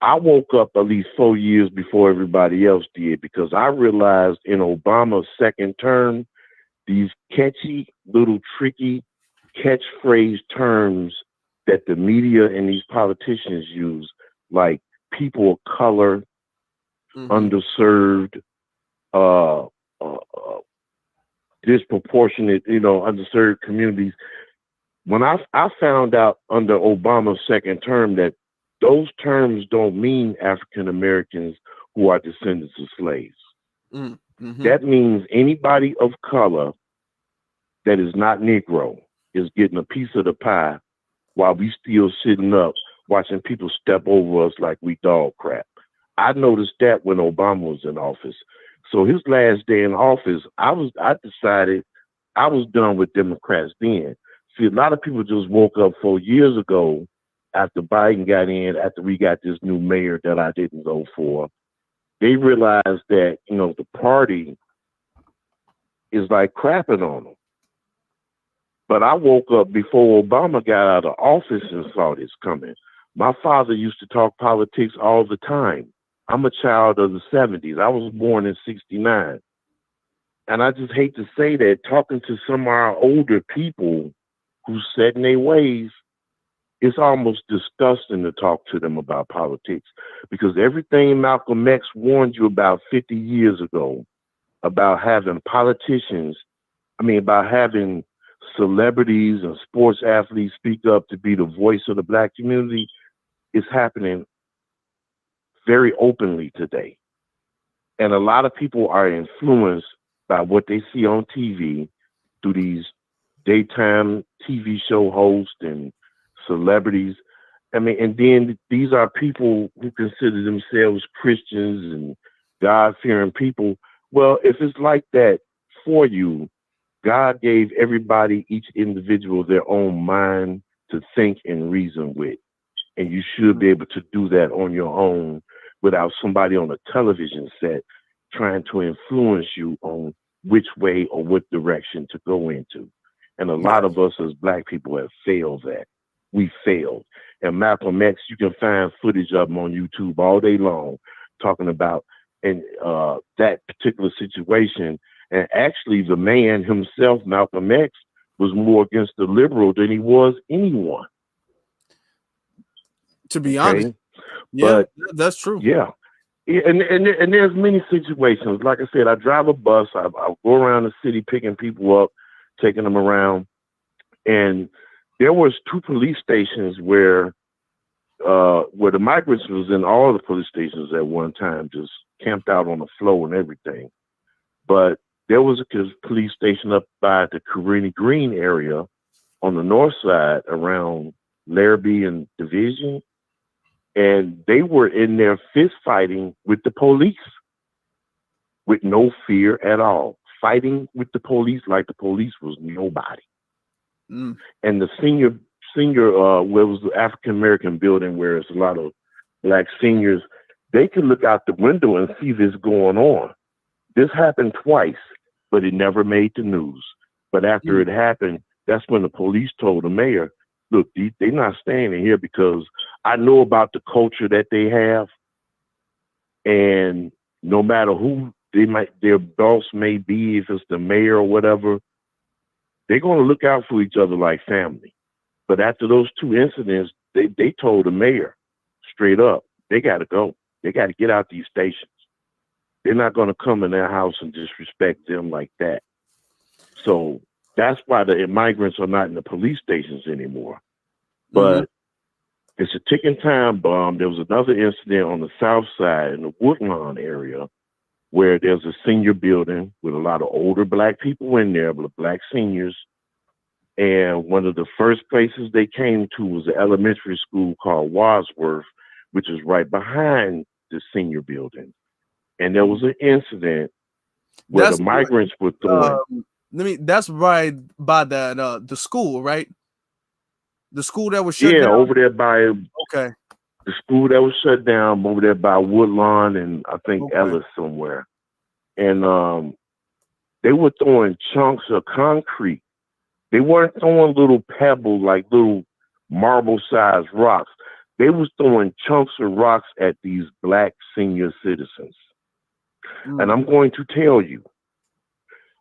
I woke up at least 4 years before everybody else did, because I realized in Obama's second term, these catchy, little tricky catchphrase terms that the media and these politicians use, like people of color, underserved, disproportionate, underserved communities. When I found out under Obama's second term that those terms don't mean African Americans who are descendants of slaves. Mm-hmm. That means anybody of color that is not Negro is getting a piece of the pie while we still sitting up watching people step over us like we dog crap. I noticed that when Obama was in office. So his last day in office, I decided I was done with Democrats then. See, a lot of people just woke up 4 years ago after Biden got in, after we got this new mayor that I didn't go for. They realized that, the party is like crapping on them. But I woke up before Obama got out of office and saw this coming. My father used to talk politics all the time. I'm a child of the 70s. I was born in 69. And I just hate to say that, talking to some of our older people who set in their ways, it's almost disgusting to talk to them about politics, because everything Malcolm X warned you about 50 years ago about having about having celebrities and sports athletes speak up to be the voice of the black community, is happening very openly today. And a lot of people are influenced by what they see on TV through these daytime TV show hosts and celebrities. And then these are people who consider themselves Christians and God-fearing people. Well, if it's like that for you, God gave everybody, each individual, their own mind to think and reason with. And you should be able to do that on your own without somebody on a television set trying to influence you on which way or what direction to go into. And a lot of us as black people have failed that. We failed. And Malcolm X, you can find footage of him on YouTube all day long talking about that particular situation. And actually, the man himself, Malcolm X, was more against the liberal than he was anyone. To be honest. But that's true. Yeah. And there's many situations. Like I said, I drive a bus. I go around the city picking people up, taking them around. And there was 2 police stations where the migrants was in all the police stations at one time, just camped out on the floor and everything. But there was a police station up by the Carini Green area on the north side around Larrabee and Division. And they were in there fist fighting with the police with no fear at all, fighting with the police like the police was nobody. And the senior, where it was the African-American building where it's a lot of black seniors, they could look out the window and see this going on. This happened twice, but it never made the news. But after it happened, That's when the police told the mayor, look, they're not staying in here because I know about the culture that they have. And no matter who their boss may be, if it's the mayor or whatever, they're going to look out for each other like family. But after those two incidents, they told the mayor straight up, they got to go. They got to get out these stations. They're not going to come in their house and disrespect them like that. So that's why the migrants are not in the police stations anymore. But it's a ticking time bomb. There was another incident on the south side in the Woodlawn area where there's a senior building with a lot of older black people in there, but black seniors. And one of the first places they came to was an elementary school called Wadsworth, which is right behind the senior building. And there was an incident where the migrants were throwing. That's right by that the school, right? The school that was shut down. Over there by the school that was shut down over there by Woodlawn and I think Ellis somewhere. And they were throwing chunks of concrete. They weren't throwing little pebbles like little marble-sized rocks. They was throwing chunks of rocks at these black senior citizens. And I'm going to tell you,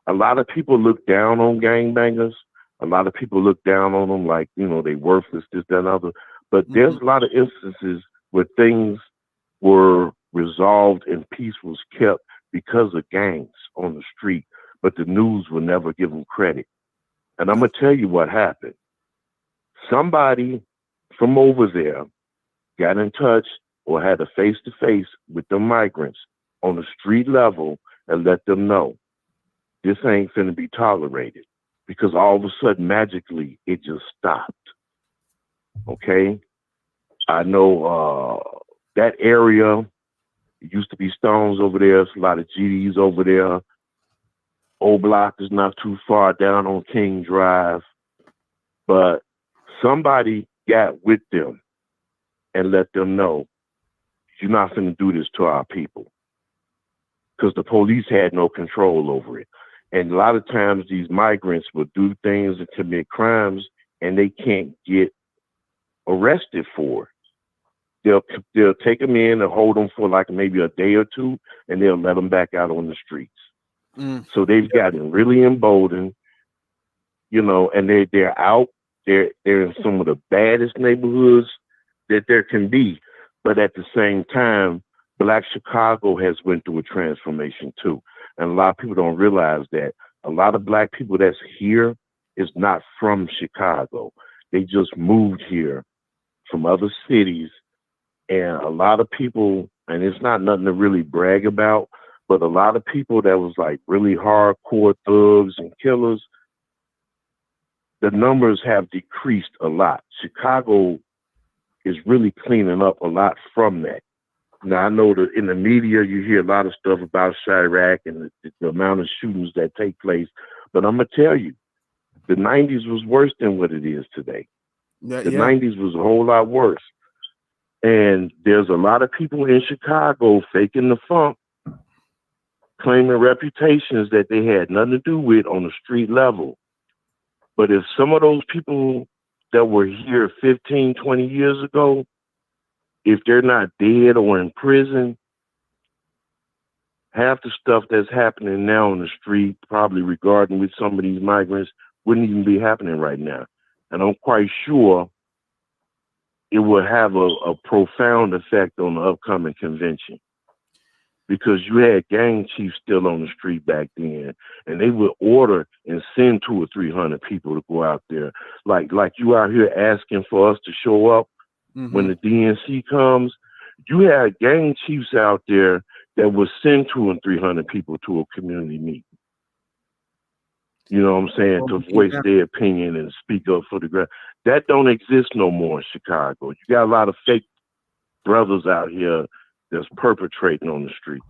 a lot of people look down on gangbangers. A lot of people look down on them like, you know, they worthless, this, that, and other. But there's a lot of instances where things were resolved and peace was kept because of gangs on the street. But the news will never give them credit. And I'm going to tell you what happened. Somebody from over there got in touch or had a face-to-face with the migrants on the street level and let them know this ain't finna be tolerated, because all of a sudden, magically, it just stopped. Okay? I know that area, it used to be Stones over there. There's a lot of GDs over there. Old Block is not too far down on King Drive. But somebody got with them and let them know, you're not finna do this to our people. Because the police had no control over it. And a lot of times these migrants will do things and commit crimes and they can't get arrested for it. They'll take them in and hold them for like maybe a day or two and they'll let them back out on the streets. So they've gotten really emboldened, you know, and they're out. They're in some of the baddest neighborhoods that there can be. But at the same time, Black Chicago has went through a transformation too. And a lot of people don't realize that a lot of Black people that's here is not from Chicago. They just moved here from other cities. And a lot of people, and it's not nothing to really brag about, but a lot of people that was like really hardcore thugs and killers, the numbers have decreased a lot. Chicago is really cleaning up a lot from that. Now, I know that in the media, you hear a lot of stuff about Chirac and the amount of shootings that take place. But I'm going to tell you, the 90s was worse than what it is today. The 90s was a whole lot worse. And there's a lot of people in Chicago faking the funk, claiming reputations that they had nothing to do with on the street level. But if some of those people that were here 15, 20 years ago, if they're not dead or in prison, half the stuff that's happening now on the street, probably regarding with some of these migrants, wouldn't even be happening right now. And I'm quite sure it will have a profound effect on the upcoming convention. Because you had gang chiefs still on the street back then, and they would order and send 200 or 300 people to go out there. Like you out here asking for us to show up when the DNC comes. You had gang chiefs out there that would send 200 and 300 people to a community meeting. You know what I'm saying? To voice their opinion and speak up for the ground. That don't exist no more in Chicago. You got a lot of fake brothers out here that's perpetrating on the streets.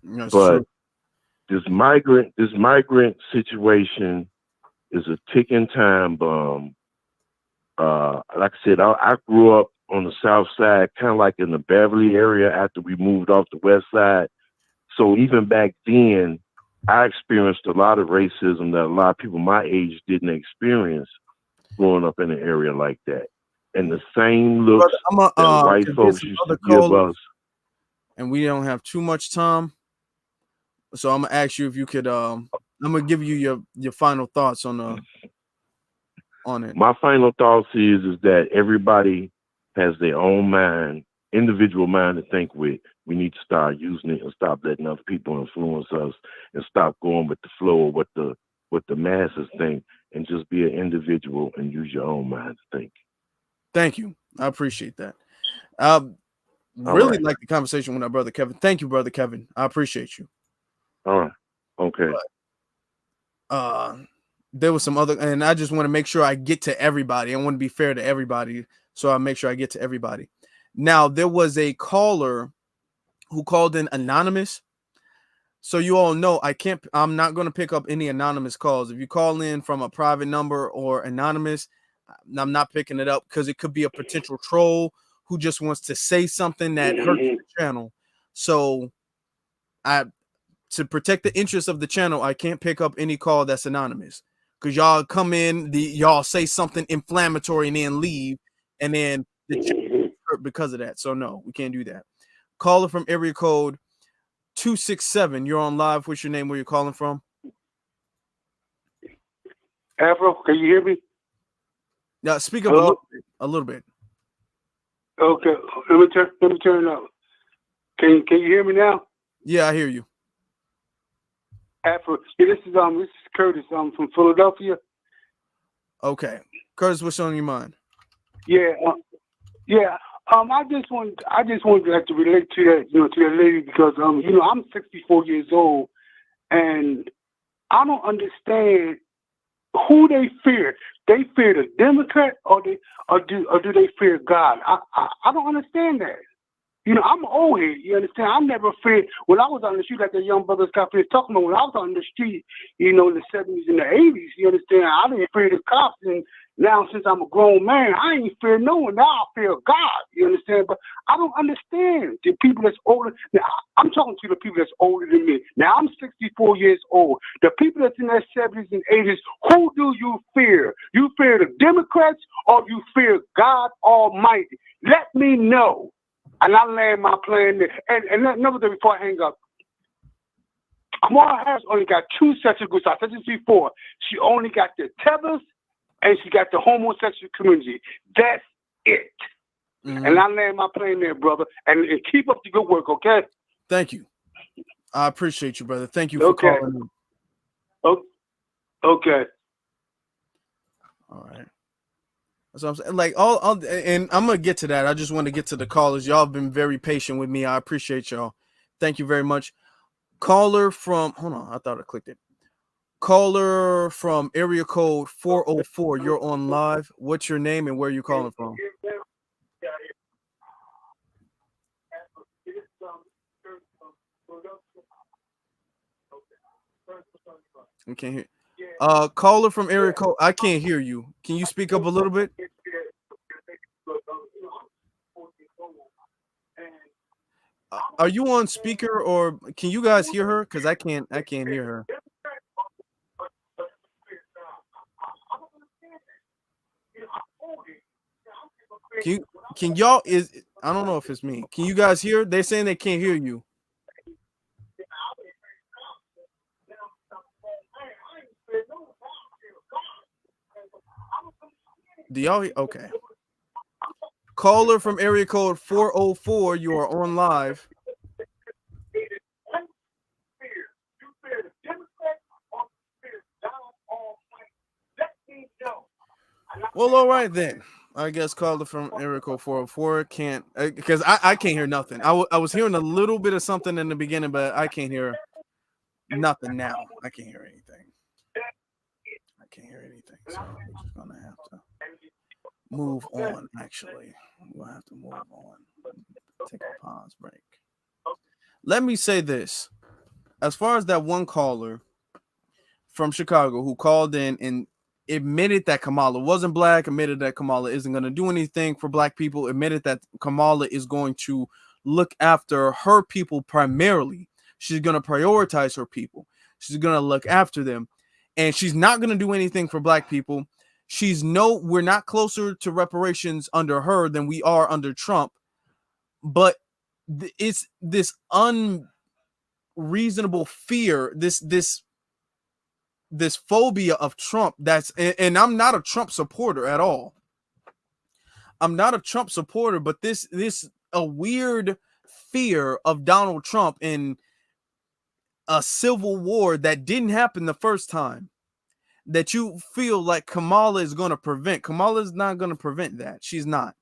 That's but true. This migrant situation is a ticking time bomb. Like I said, I grew up on the south side, kind of like in the Beverly area after we moved off the west side. So even back then, I experienced a lot of racism that a lot of people my age didn't experience growing up in an area like that. And the same looks Brother, that white folks used to give us. And we don't have too much time. So I'm gonna ask you if you could I'm gonna give you your final thoughts on it. My final thoughts is that everybody has their own mind, individual mind to think with. We need to start using it and stop letting other people influence us and stop going with the flow of what the masses think, and just be an individual and use your own mind to think. Thank you. I appreciate that. Like the conversation with our brother Kevin. Thank you, brother Kevin. I appreciate you. All right. Okay. But, there was some other, and I just want to make sure I get to everybody. I want to be fair to everybody, so I make sure I get to everybody. Now, there was a caller who called in anonymous. So you all know I'm not going to pick up any anonymous calls. If you call in from a private number or anonymous, I'm not picking it up because it could be a potential troll who just wants to say something that hurts the channel. So to protect the interest of the channel, I can't pick up any call that's anonymous, because y'all come in, y'all say something inflammatory and then leave, and then the channel hurt because of that. So no, we can't do that. Caller from area code 267. You're on live. What's your name? Where you're calling from? Afro, can you hear me? Yeah, speak up a little bit. Okay, let me turn it up. Can you hear me now? Yeah, I hear you. Afro, yeah, this is Curtis. I'm from Philadelphia. Okay, Curtis, what's on your mind? Yeah. I just wanted to relate to that, to that lady, because I'm 64 years old, and I don't understand who they fear. They fear the Democrat, or do they fear God? I don't understand that. I'm old here. You understand? I never feared. When I was on the street, like the young brothers got finished talking about, when I was on the street, in the 70s and the 80s, you understand? I didn't fear the cops. And now, since I'm a grown man, I ain't fear no one. Now I fear God. You understand? But I don't understand the people that's older. Now, I'm talking to the people that's older than me. Now, I'm 64 years old. The people that's in their 70s and 80s, who do you fear? You fear the Democrats, or you fear God Almighty? Let me know. And I land my plane there. And another thing before I hang up, Kamala Harris only got two sets of groups. I said this before. She only got the tethers, and she got the homosexual community. That's it. Mm-hmm. And I land my plane there, brother. And keep up the good work, okay? Thank you. I appreciate you, brother. Thank you for calling in. Okay. All right. So I'm saying, like, and I'm gonna get to that. I just want to get to the callers. Y'all have been very patient with me. I appreciate y'all. Thank you very much. Caller from, hold on, I thought I clicked it. Caller from area code 404. You're on live. What's your name and where are you calling from? We can't hear. Caller from area code. I can't hear you. Can you speak up a little bit? Are you on speaker, or can you guys hear her? Because I can't hear her. Can y'all I don't know if it's me. Can you guys hear? They're saying they can't hear you. Do y'all? Okay. Caller from area code 404. You are on live. Well, all right then. I guess caller from area code 404 can't, because I can't hear nothing. I was hearing a little bit of something in the beginning, but I can't hear nothing now. I can't hear anything. So we're just gonna have to move on. Actually, we'll have to move on. Take a pause break. Let me say this: as far as that one caller from Chicago who called in and admitted that Kamala wasn't black, admitted that Kamala isn't going to do anything for black people, admitted that Kamala is going to look after her people primarily. She's going to prioritize her people. She's going to look after them. And she's not going to do anything for black people. We're not closer to reparations under her than we are under Trump. But it's this unreasonable fear, this phobia of Trump. And I'm not a Trump supporter at all. I'm not a Trump supporter, but this a weird fear of Donald Trump in a civil war that didn't happen the first time, that you feel like Kamala is going to prevent. Kamala is not going to prevent that. She's not.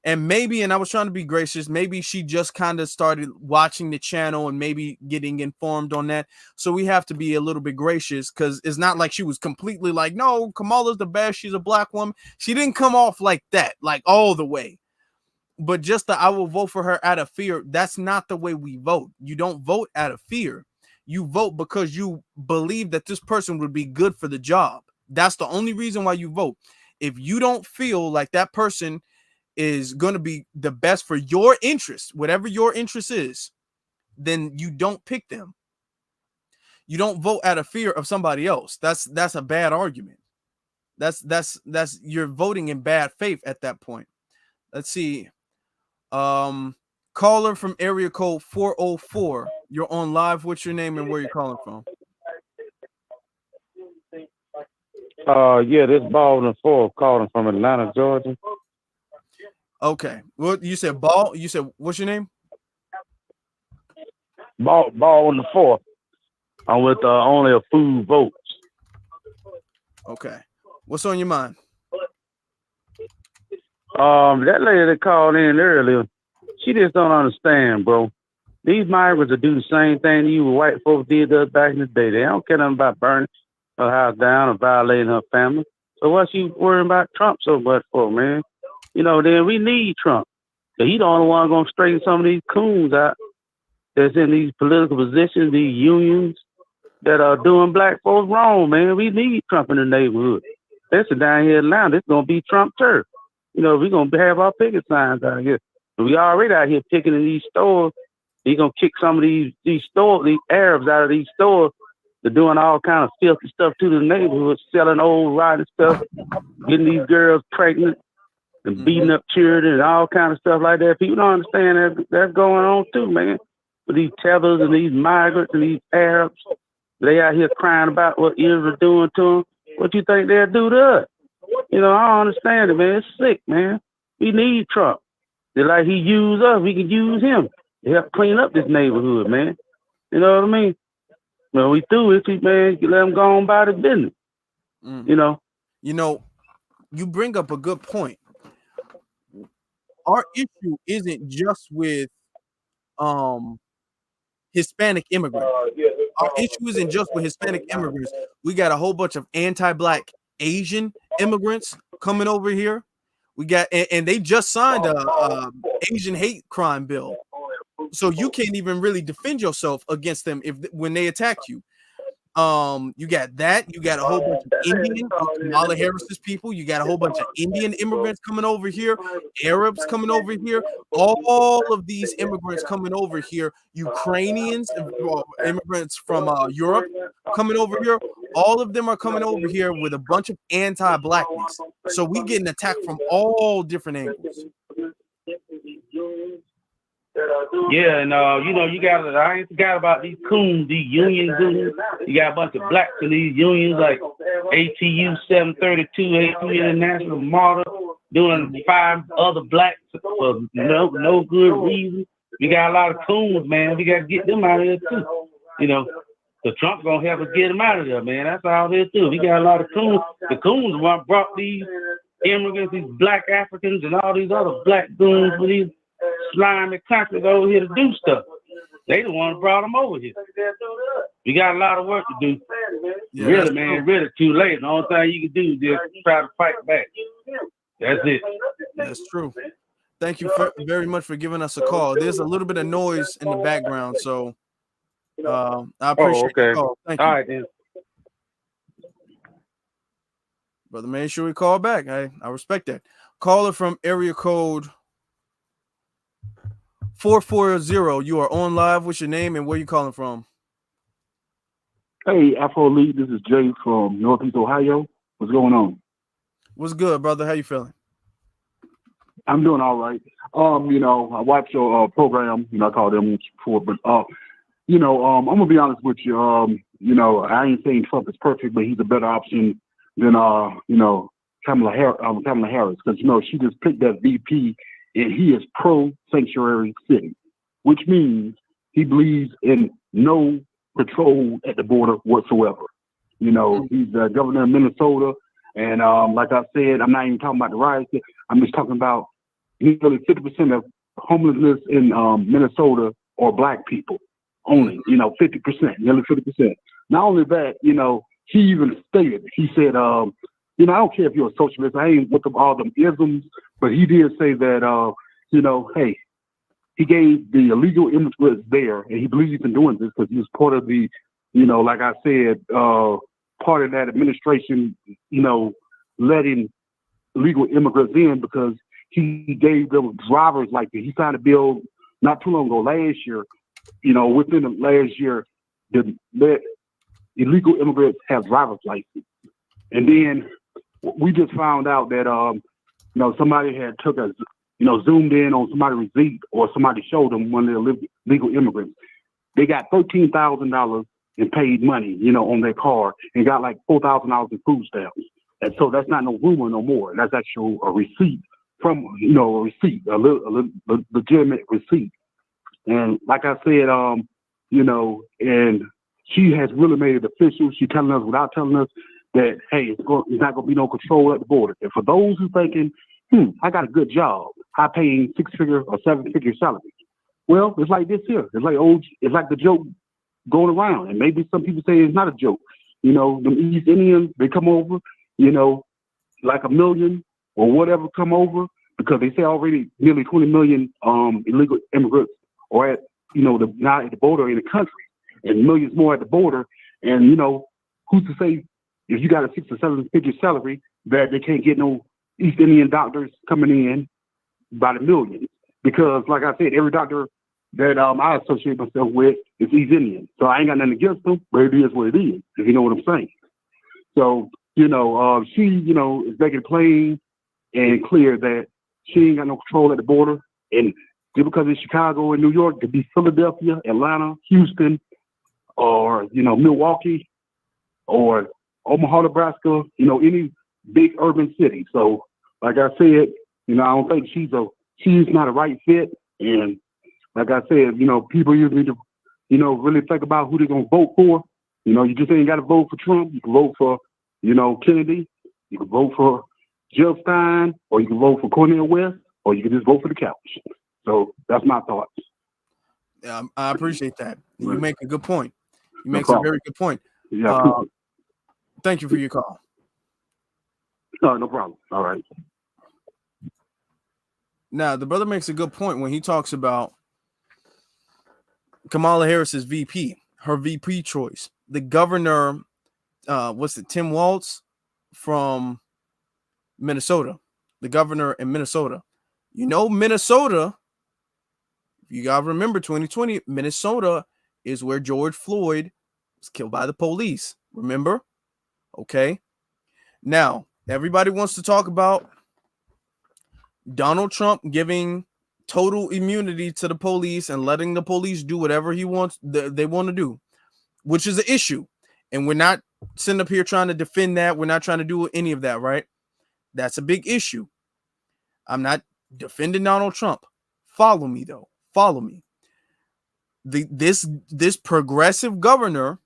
And I was trying to be gracious, maybe she just kind of started watching the channel and maybe getting informed on that. So we have to be a little bit gracious, because it's not like she was completely like, no, Kamala's the best, she's a black woman. She didn't come off like that, like all the way. But just I will vote for her out of fear. That's not the way we vote. You don't vote out of fear. You vote because you believe that this person would be good for the job. That's the only reason why you vote. If you don't feel like that person is going to be the best for your interest, whatever your interest is, then you don't pick them. You don't vote out of fear of somebody else. That's a bad argument. That's you're voting in bad faith at that point. Let's see. Caller from area code 404. You're on live. What's your name and where you're calling from? Yeah, this Baldwin 4 calling from Atlanta, Georgia. Okay. Well, you said Ball. You said what's your name? Baldwin 4. I'm with only a few votes. Okay. What's on your mind? That lady that called in earlier, she just don't understand, bro. These migrants will do the same thing you white folks did to us back in the day. They don't care nothing about burning her house down or violating her family. So what's she worrying about Trump so much for, man? Then we need Trump. So he the only one going to straighten some of these coons out that's in these political positions, these unions that are doing black folks wrong, man. We need Trump in the neighborhood. Listen, down here now, this is going to be Trump turf. We're going to have our picket signs out here. We already out here picking in these stores. He's going to kick some of these stores, these Arabs out of these stores. They're doing all kind of filthy stuff to the neighborhood, selling old rotten stuff, getting these girls pregnant and beating up children and all kind of stuff like that. People don't understand that's going on too, man. With these tethers and these migrants and these Arabs, they out here crying about what Israel's doing to them. What you think they'll do to us? I don't understand it, man. It's sick, man. We need Trump. Just like he used us, we can use him to help clean up this neighborhood, man. You know what I mean? Well, we through it, man. You let him go on by the business. You bring up a good point. Our issue isn't just with Hispanic immigrants. Our issue isn't just with Hispanic immigrants. We got a whole bunch of anti-black Asian immigrants coming over here. We got, and they just signed a Asian hate crime bill. So you can't even really defend yourself against them when they attack you. You got that. You got a whole bunch of Indian, Kamala Harris's people. You got a whole bunch of Indian immigrants coming over here, Arabs coming over here. All of these immigrants coming over here, Ukrainians, immigrants from Europe coming over here. All of them are coming over here with a bunch of anti-blackness. So we getting attacked from all different angles. Yeah, and I ain't forgot about these coons, these union goons. You got a bunch of blacks in these unions like ATU 732, ATU International Martyr, doing 5 other blacks for no good reason. We got a lot of coons, man. We got to get them out of here too. So Trump gonna help us get them out of there, man. That's all it is too. We got a lot of coons. The coons brought these immigrants, these black Africans, and all these other black goons with these slimy countries over here to do stuff. They the one who brought them over here. We got a lot of work to do. Yeah, really, man, really too late. The only thing you can do is just try to fight back. That's it. That's true. Thank you very much for giving us a call. There's a little bit of noise in the background, so I appreciate the call. Thank you. All right, then. Brother, make sure we call back. I respect that. Caller from area code 440. You are on live. What's your name and where you calling from? Hey, Afro Elite, this is Jay from Northeast Ohio. What's going on? What's good, brother? How you feeling? I'm doing all right. I watch your program. I call them before, but I'm gonna be honest with you. I ain't saying Trump is perfect, but he's a better option than Kamala Harris, because she just picked that VP, and he is pro sanctuary city, which means he believes in no patrol at the border whatsoever. He's the governor of Minnesota, and like I said, I'm not even talking about the riots. I'm just talking about nearly 50% of homelessness in Minnesota are black people only. 50%, nearly 50%. Not only that, he even stated, he said, I don't care if you're a socialist, I ain't with all them isms, but he did say that, hey, he gave the illegal immigrants there, and he believes in doing this because he was part of the, like I said, part of that administration, letting illegal immigrants in because he gave them driver's license. He signed a bill not too long ago, last year, within the last year, to let illegal immigrants have driver's license. And then we just found out that, somebody had took a, zoomed in on somebody's receipt, or somebody showed them one of the legal immigrants. They got $13,000 in paid money, on their car, and got like $4,000 in food stamps. And so that's not no rumor no more. That's actually a receipt from, a legitimate receipt. And like I said, and she has really made it official. She's telling us without telling us that, hey, it's not going to be no control at the border. And for those who thinking, I got a good job, high paying 6-figure or 7-figure salary. Well, it's like this here. It's like the joke going around. And maybe some people say it's not a joke. The East Indians, they come over, like 1 million or whatever come over, because they say already nearly 20 million illegal immigrants are at, not at the border in the country, and millions more at the border. And, who's to say if you got a 6 or 7-figure salary that they can't get no East Indian doctors coming in by the millions? Because, like I said, every doctor that I associate myself with is East Indian. So I ain't got nothing against them, but it is what it is, if you know what I'm saying. So, she, is making it plain and clear that she ain't got no control at the border. And just because it's Chicago and New York, it could be Philadelphia, Atlanta, Houston, or, Milwaukee, or Omaha, Nebraska, any big urban city. So, like I said, I don't think she's not a right fit. And like I said, people usually need to, really think about who they're going to vote for. You just ain't got to vote for Trump. You can vote for, Kennedy. You can vote for Jill Stein, or you can vote for Cornel West, or you can just vote for the couch. So that's my thoughts. I appreciate that. You make a good point. You No make problem. a very good point. Yeah. Thank you for your call. No problem. All right. Now, the brother makes a good point when he talks about Kamala Harris's VP, her VP choice. The governor, Tim Walz from Minnesota, the governor in Minnesota. Minnesota, you got to remember 2020, Minnesota is where George Floyd was killed by the police. Remember? Okay. Now, everybody wants to talk about Donald Trump giving total immunity to the police and letting the police do whatever they want to do, which is an issue. And we're not sitting up here trying to defend that. We're not trying to do any of that, right? That's a big issue. I'm not defending Donald Trump. Follow me, though. Follow me. This progressive governor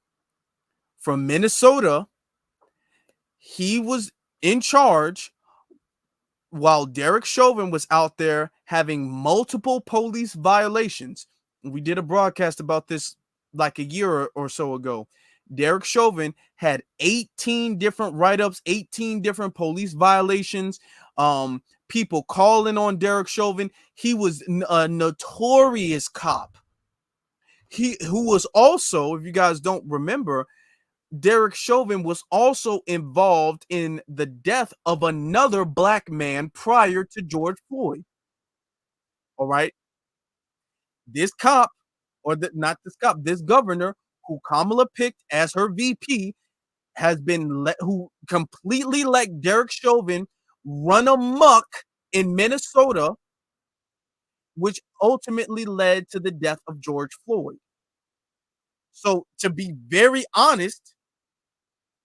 from Minnesota, he was in charge while Derek Chauvin was out there having multiple police violations. We did a broadcast about this like a year or so ago. Derek Chauvin had 18 different write-ups, 18 different police violations, people calling on Derek Chauvin. He was a notorious cop. Who was also, if you guys don't remember, Derek Chauvin was also involved in the death of another black man prior to George Floyd. All right. This cop, this governor who Kamala picked as her VP, has been who completely let Derek Chauvin run amok in Minnesota, which ultimately led to the death of George Floyd. So, to be very honest,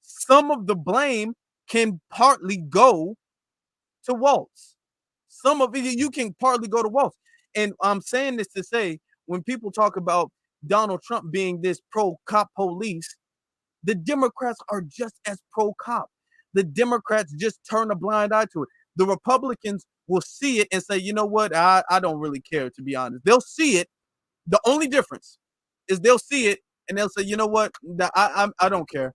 some of the blame can partly go to Walz. Some of it you can partly go to Walz. And I'm saying this to say, when people talk about Donald Trump being this pro-cop police, the Democrats are just as pro-cop. The Democrats just turn a blind eye to it. The Republicans will see it and say, you know what, I don't really care, to be honest. They'll see it. The only difference is they'll see it and they'll say, you know what, I don't care.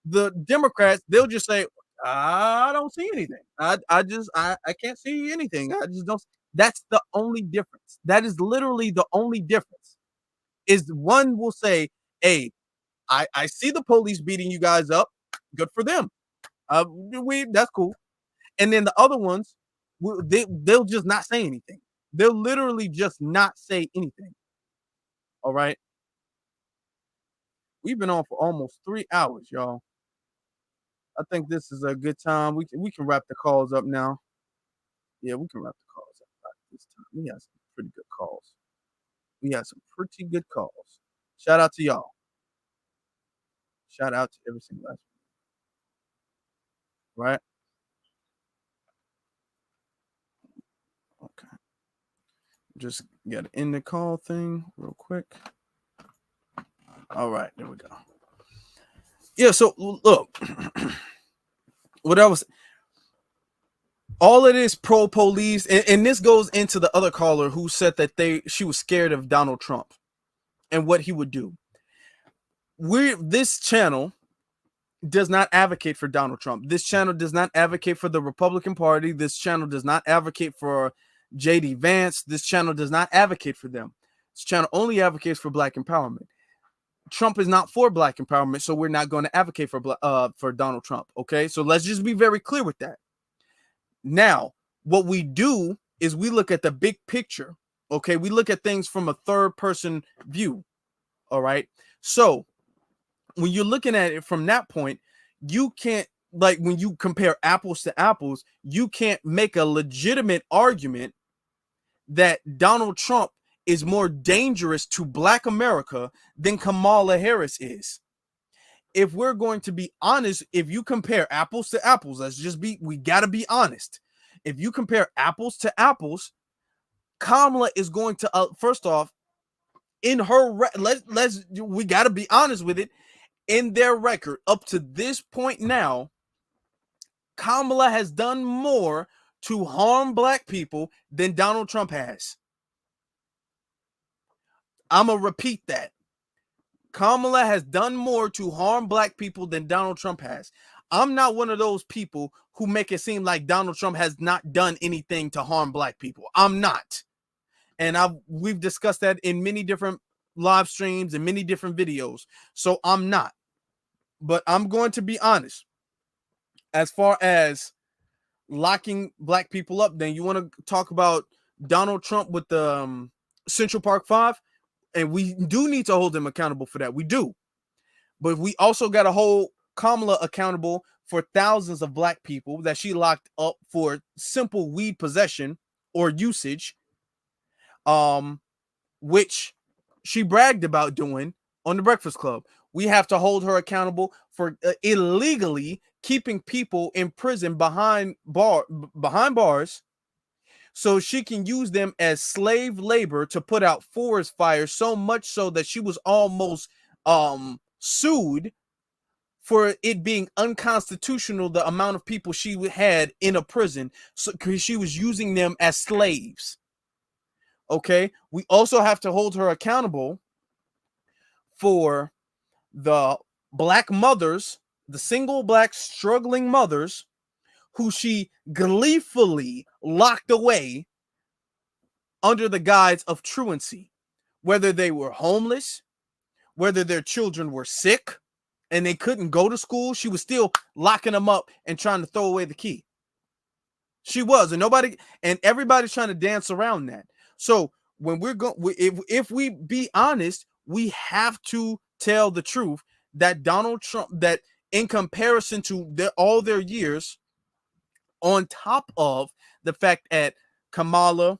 The Democrats, they'll just say, I don't see anything. I can't see anything. I just don't. That's the only difference. That is literally the only difference. Is one will say, hey, I see the police beating you guys up. Good for them. That's cool. And then the other ones, they'll just not say anything. They'll literally just not say anything. All right. We've been on for almost 3 hours, y'all. I think this is a good time. We can wrap the calls up now. Yeah, we can wrap the calls up this time. We had some pretty good calls. Shout out to y'all. Shout out to every single last one. Right? Okay. Just got to end the call thing real quick. All right, there we go. Yeah, so look, what I was, all it is pro police, and this goes into the other caller who said that she was scared of Donald Trump and what he would do. This channel does not advocate for Donald Trump. This channel does not advocate for the Republican Party. This channel does not advocate for J.D. Vance. This channel does not advocate for them. This channel only advocates for Black empowerment. Trump is not for Black empowerment, so we're not going to advocate for Donald Trump. Okay, so let's just be very clear with that. Now, what we do is we look at the big picture. Okay, we look at things from a third-person view. All right, so when you're looking at it from that point, you can't, like, when you compare apples to apples, you can't make a legitimate argument that Donald Trump is more dangerous to Black America than Kamala Harris is. If we're going to be honest, if you compare apples to apples, we got to be honest. If you compare apples to apples, Kamala is going to, first off, in her, we got to be honest with it, in their record up to this point now, Kamala has done more to harm Black people than Donald Trump has. I'm going to repeat that. Kamala has done more to harm Black people than Donald Trump has. I'm not one of those people who make it seem like Donald Trump has not done anything to harm Black people. I'm not. And we've discussed that in many different live streams and many different videos. So I'm not. But I'm going to be honest. As far as locking Black people up, then you want to talk about Donald Trump with the Central Park 5? And we do need to hold him accountable for that. We do. But we also got to hold Kamala accountable for thousands of Black people that she locked up for simple weed possession or usage, which she bragged about doing on the Breakfast Club. We have to hold her accountable for illegally keeping people in prison behind bars, so she can use them as slave labor to put out forest fires, so much so that she was almost sued for it being unconstitutional, the amount of people she had in a prison, so because she was using them as slaves. Okay, we also have to hold her accountable for the Black mothers, the single Black struggling mothers who she gleefully locked away under the guise of truancy, whether they were homeless, whether their children were sick and they couldn't go to school, she was still locking them up and trying to throw away the key. She was, and everybody's trying to dance around that. So when we're going, if we be honest, we have to tell the truth that Donald Trump, that in comparison to all their years, on top of the fact that Kamala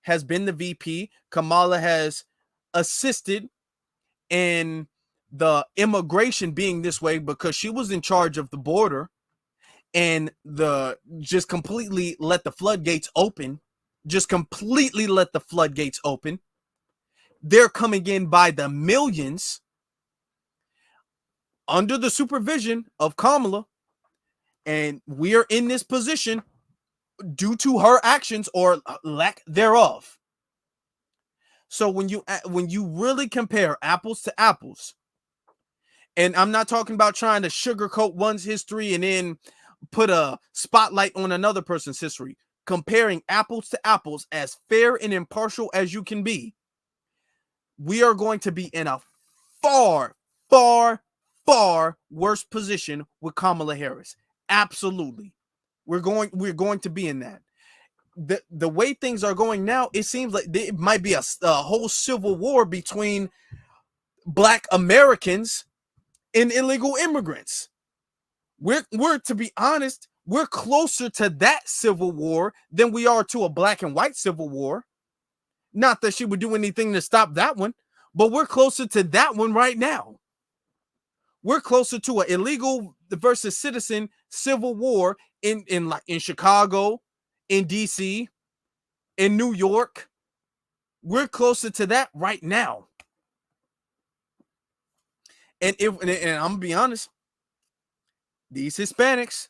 has been the VP, Kamala has assisted in the immigration being this way because she was in charge of the border and just completely let the floodgates open. Just completely let the floodgates open. They're coming in by the millions under the supervision of Kamala, and we are in this position due to her actions or lack thereof. So when you really compare apples to apples, and I'm not talking about trying to sugarcoat one's history and then put a spotlight on another person's history, comparing apples to apples as fair and impartial as you can be, we are going to be in a far, far, far worse position with Kamala Harris. Absolutely. We're going to be in that. The way things are going now, it seems like it might be a whole civil war between Black Americans and illegal immigrants. We're to be honest, we're closer to that civil war than we are to a black and white civil war. Not that she would do anything to stop that one, but we're closer to that one right now. We're closer to an illegal versus citizen civil war in Chicago, in DC, in New York. We're closer to that right now. And I'm gonna be honest, these Hispanics,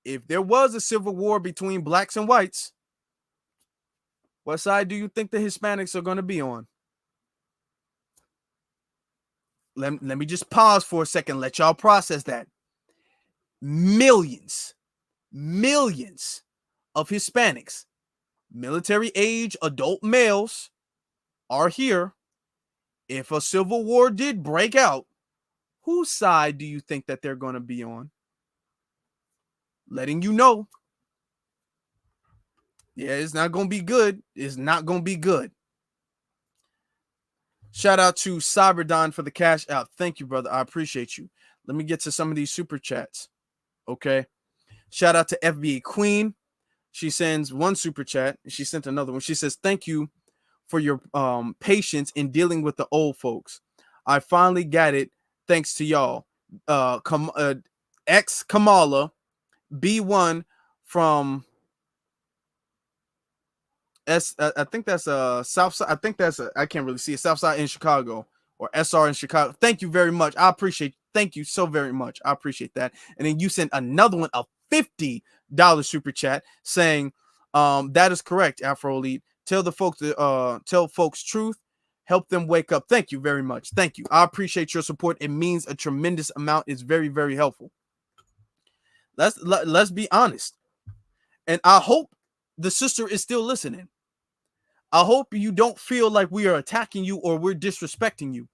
if there was a civil war between blacks and whites, what side do you think the Hispanics are going to be on? Let me just pause for a second. Let y'all process that. Millions of Hispanics, military age adult males, are here. If a civil war did break out, whose side do you think that they're going to be on? Letting you know. Yeah, it's not going to be good. It's not going to be good. Shout out to Cyberdon for the cash out. Thank you, brother. I appreciate you. Let me get to some of these super chats. Okay. Shout out to FBA Queen. She sends one super chat. She sent another one. She says, thank you for your patience in dealing with the old folks. I finally got it thanks to y'all. Ex Kamala B1 from I think that's Southside. I think that's I can't really see it. Southside in Chicago or SR in Chicago. Thank you very much. I appreciate. Thank you so very much. I appreciate that. And then you sent another one, a $50 super chat saying, that is correct, Afro Elite. Tell the folks tell folks truth. Help them wake up. Thank you very much. Thank you. I appreciate your support. It means a tremendous amount. It's very, very helpful. Let's be honest. And I hope the sister is still listening. I hope you don't feel like we are attacking you or we're disrespecting you.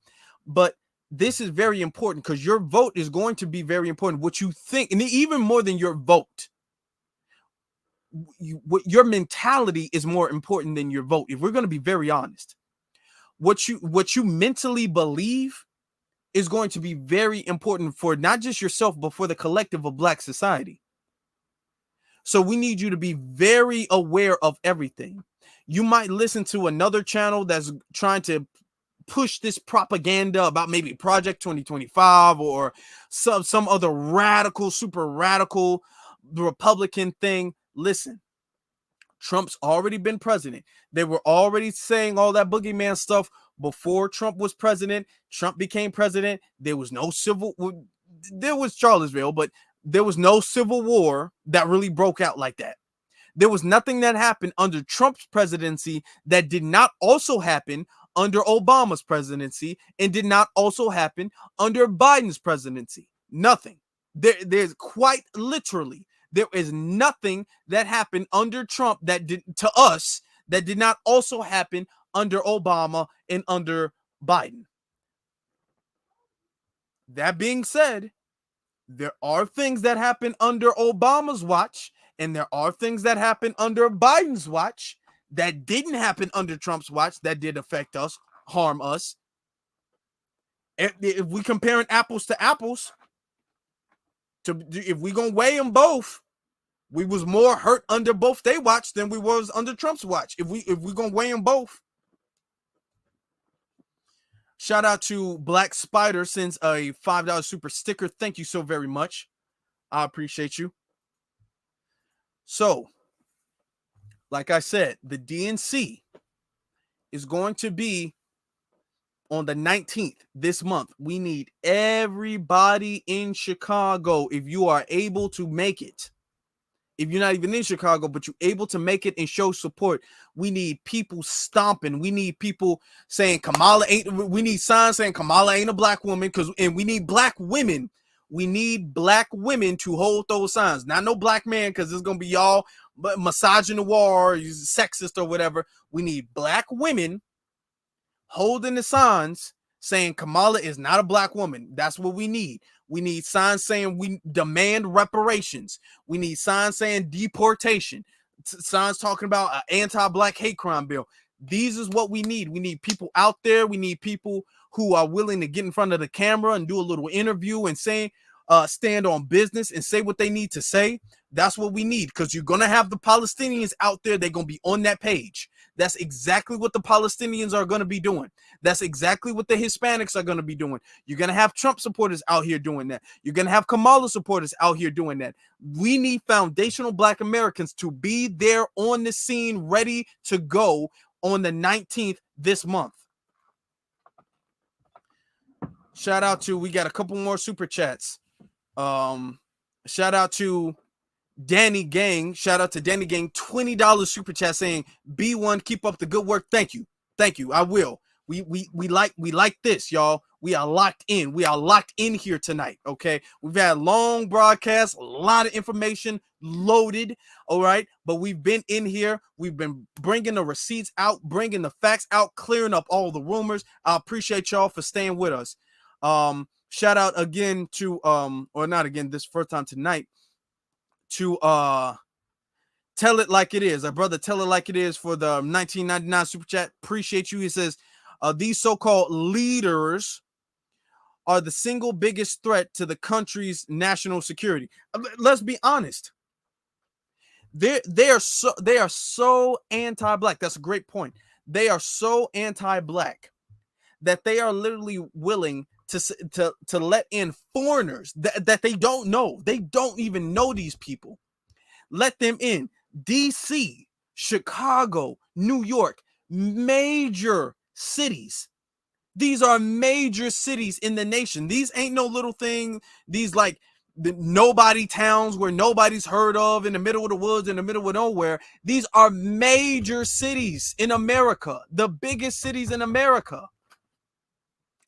But this is very important because your vote is going to be very important. What you think, and even more than your vote, what your mentality is more important than your vote. If we're going to be very honest, what you mentally believe is going to be very important for not just yourself, but for the collective of Black society. So we need you to be very aware of everything. You might listen to another channel that's trying to push this propaganda about maybe Project 2025 or some other radical, super radical Republican thing. Listen, Trump's already been president. They were already saying all that boogeyman stuff before Trump was president. Trump became president. There was no there was Charlottesville, but there was no civil war that really broke out like that. There was nothing that happened under Trump's presidency that did not also happen under Obama's presidency and did not also happen under Biden's presidency. Nothing. There's quite literally, there is nothing that happened under Trump that did to us that did not also happen under Obama and under Biden. That being said, there are things that happen under Obama's watch, and there are things that happen under Biden's watch that didn't happen under Trump's watch that did affect us. harm us. If we comparing apples to apples, if we gonna weigh them both, we was more hurt under both their watch than we was under Trump's watch. If we gonna weigh them both. Shout out to Black Spider, sends a $5 super sticker. Thank you so very much. I appreciate you. So, like I said, the DNC is going to be on the 19th this month. We need everybody in Chicago. If you are able to make it, if you're not even in Chicago, but you're able to make it and show support, we need people stomping. We need people saying Kamala ain't, we need signs saying Kamala ain't a black woman, and we need black women. We need black women to hold those signs. Not no black man, because it's going to be y'all misogynoir or sexist or whatever. We need black women holding the signs saying Kamala is not a black woman. That's what we need. We need signs saying we demand reparations. We need signs saying deportation. Signs talking about an anti-black hate crime bill. These is what we need. We need people out there. We need people who are willing to get in front of the camera and do a little interview and say, stand on business and say what they need to say. That's what we need, because you're going to have the Palestinians out there. They're going to be on that page. That's exactly what the Palestinians are going to be doing. That's exactly what the Hispanics are going to be doing. You're going to have Trump supporters out here doing that. You're going to have Kamala supporters out here doing that. We need foundational black Americans to be there on the scene, ready to go on the 19th this month. Shout out to, we got a couple more super chats. Shout out to Danny Gang. Shout out to Danny Gang, $20 super chat saying, B1, keep up the good work. Thank you. Thank you. I will. We like this, y'all. We are locked in. We are locked in here tonight. Okay. We've had long broadcasts, a lot of information loaded. All right. But we've been in here. We've been bringing the receipts out, bringing the facts out, clearing up all the rumors. I appreciate y'all for staying with us. Shout out again to, or not again, this first time tonight, to Tell It Like It Is. Our brother Tell It Like It Is for the 1999 super chat. Appreciate you. He says, these so-called leaders are the single biggest threat to the country's national security. Let's be honest. They are so anti-black. That's a great point. They are so anti-black that they are literally willing to let in foreigners that they don't know. They don't even know these people. Let them in. DC, Chicago, New York, major cities. These are major cities in the nation. These ain't no little thing. These like the nobody towns where nobody's heard of in the middle of the woods, in the middle of nowhere. These are major cities in America, the biggest cities in America.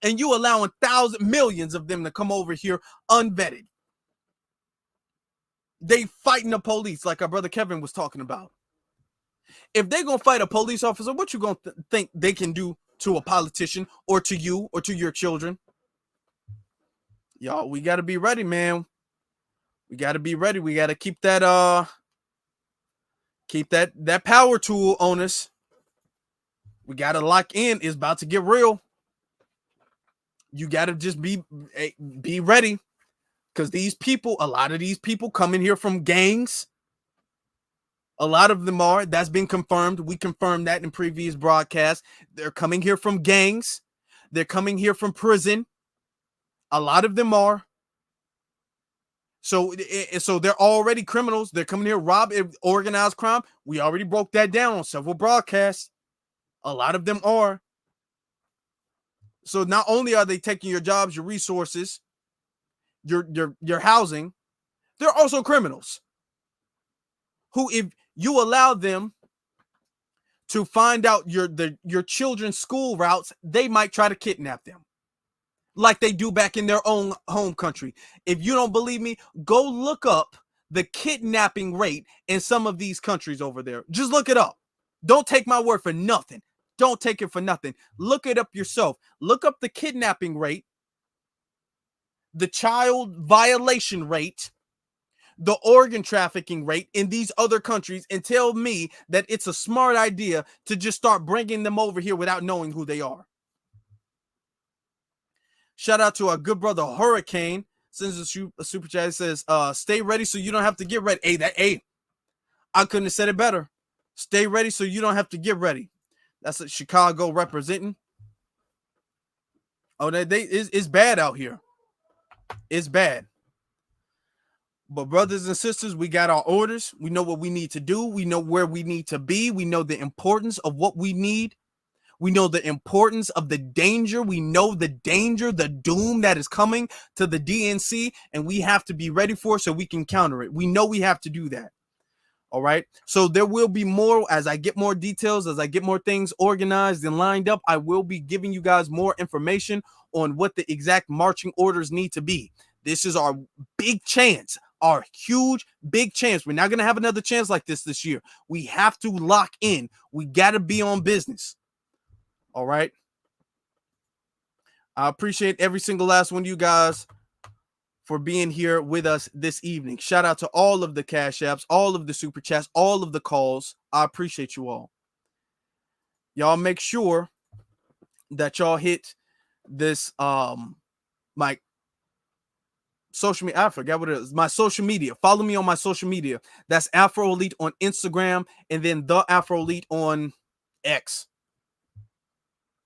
And you allowing millions of them to come over here unvetted. They fighting the police like our brother Kevin was talking about. If they're going to fight a police officer, what you going to think they can do to a politician or to you or to your children? Y'all, we got to be ready, man. We got to be ready. We got to keep that power tool on us. We got to lock in. It's about to get real. You got to just be ready, because a lot of these people come in here from gangs. A lot of them are. That's been confirmed. We confirmed that in previous broadcasts. They're coming here from gangs. They're coming here from prison. A lot of them are. So they're already criminals. They're coming here, rob, organized crime. We already broke that down on several broadcasts. A lot of them are. So not only are they taking your jobs, your resources, your housing, they're also criminals who, if you allow them to find out your children's school routes, they might try to kidnap them like they do back in their own home country. If you don't believe me, go look up the kidnapping rate in some of these countries over there. Just look it up. Don't take my word for nothing. Don't take it for nothing. Look it up yourself. Look up the kidnapping rate, the child violation rate, the organ trafficking rate in these other countries, and tell me that it's a smart idea to just start bringing them over here without knowing who they are. Shout out to our good brother Hurricane. Sends a super chat. It says, stay ready so you don't have to get ready. Hey, I couldn't have said it better. Stay ready so you don't have to get ready. That's a Chicago representing. Oh, it's bad out here. It's bad. But brothers and sisters, we got our orders. We know what we need to do. We know where we need to be. We know the importance of what we need. We know the importance of the danger. We know the danger, the doom that is coming to the DNC, and we have to be ready for it so we can counter it. We know we have to do that. All right. So there will be more as I get more details, as I get more things organized and lined up. I will be giving you guys more information on what the exact marching orders need to be. This is our big chance, our huge, big chance. We're not going to have another chance like this year. We have to lock in. We got to be on business. All right. I appreciate every single last one of you guys for being here with us this evening. Shout out to all of the Cash Apps, all of the Super Chats, all of the calls. I appreciate you all. Y'all make sure that y'all hit this my social media. I forgot what it is. My social media. Follow me on my social media. That's Afro Elite on Instagram, and then the Afro Elite on X,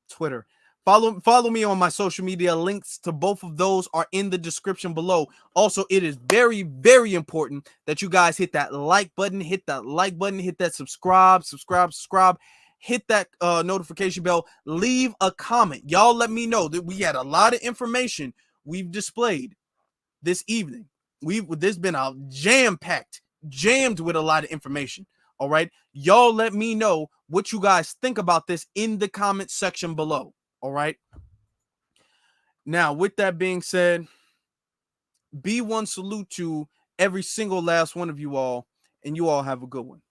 Twitter. Follow me on my social media. Links to both of those are in the description below. Also, it is very, very important that you guys hit that like button, hit that subscribe, hit that notification bell, leave a comment. Y'all let me know that we had a lot of information we've displayed this evening. There's been a jammed with a lot of information. All right. Y'all let me know what you guys think about this in the comment section below. All right. Now, with that being said, B1 salute to every single last one of you all, and you all have a good one.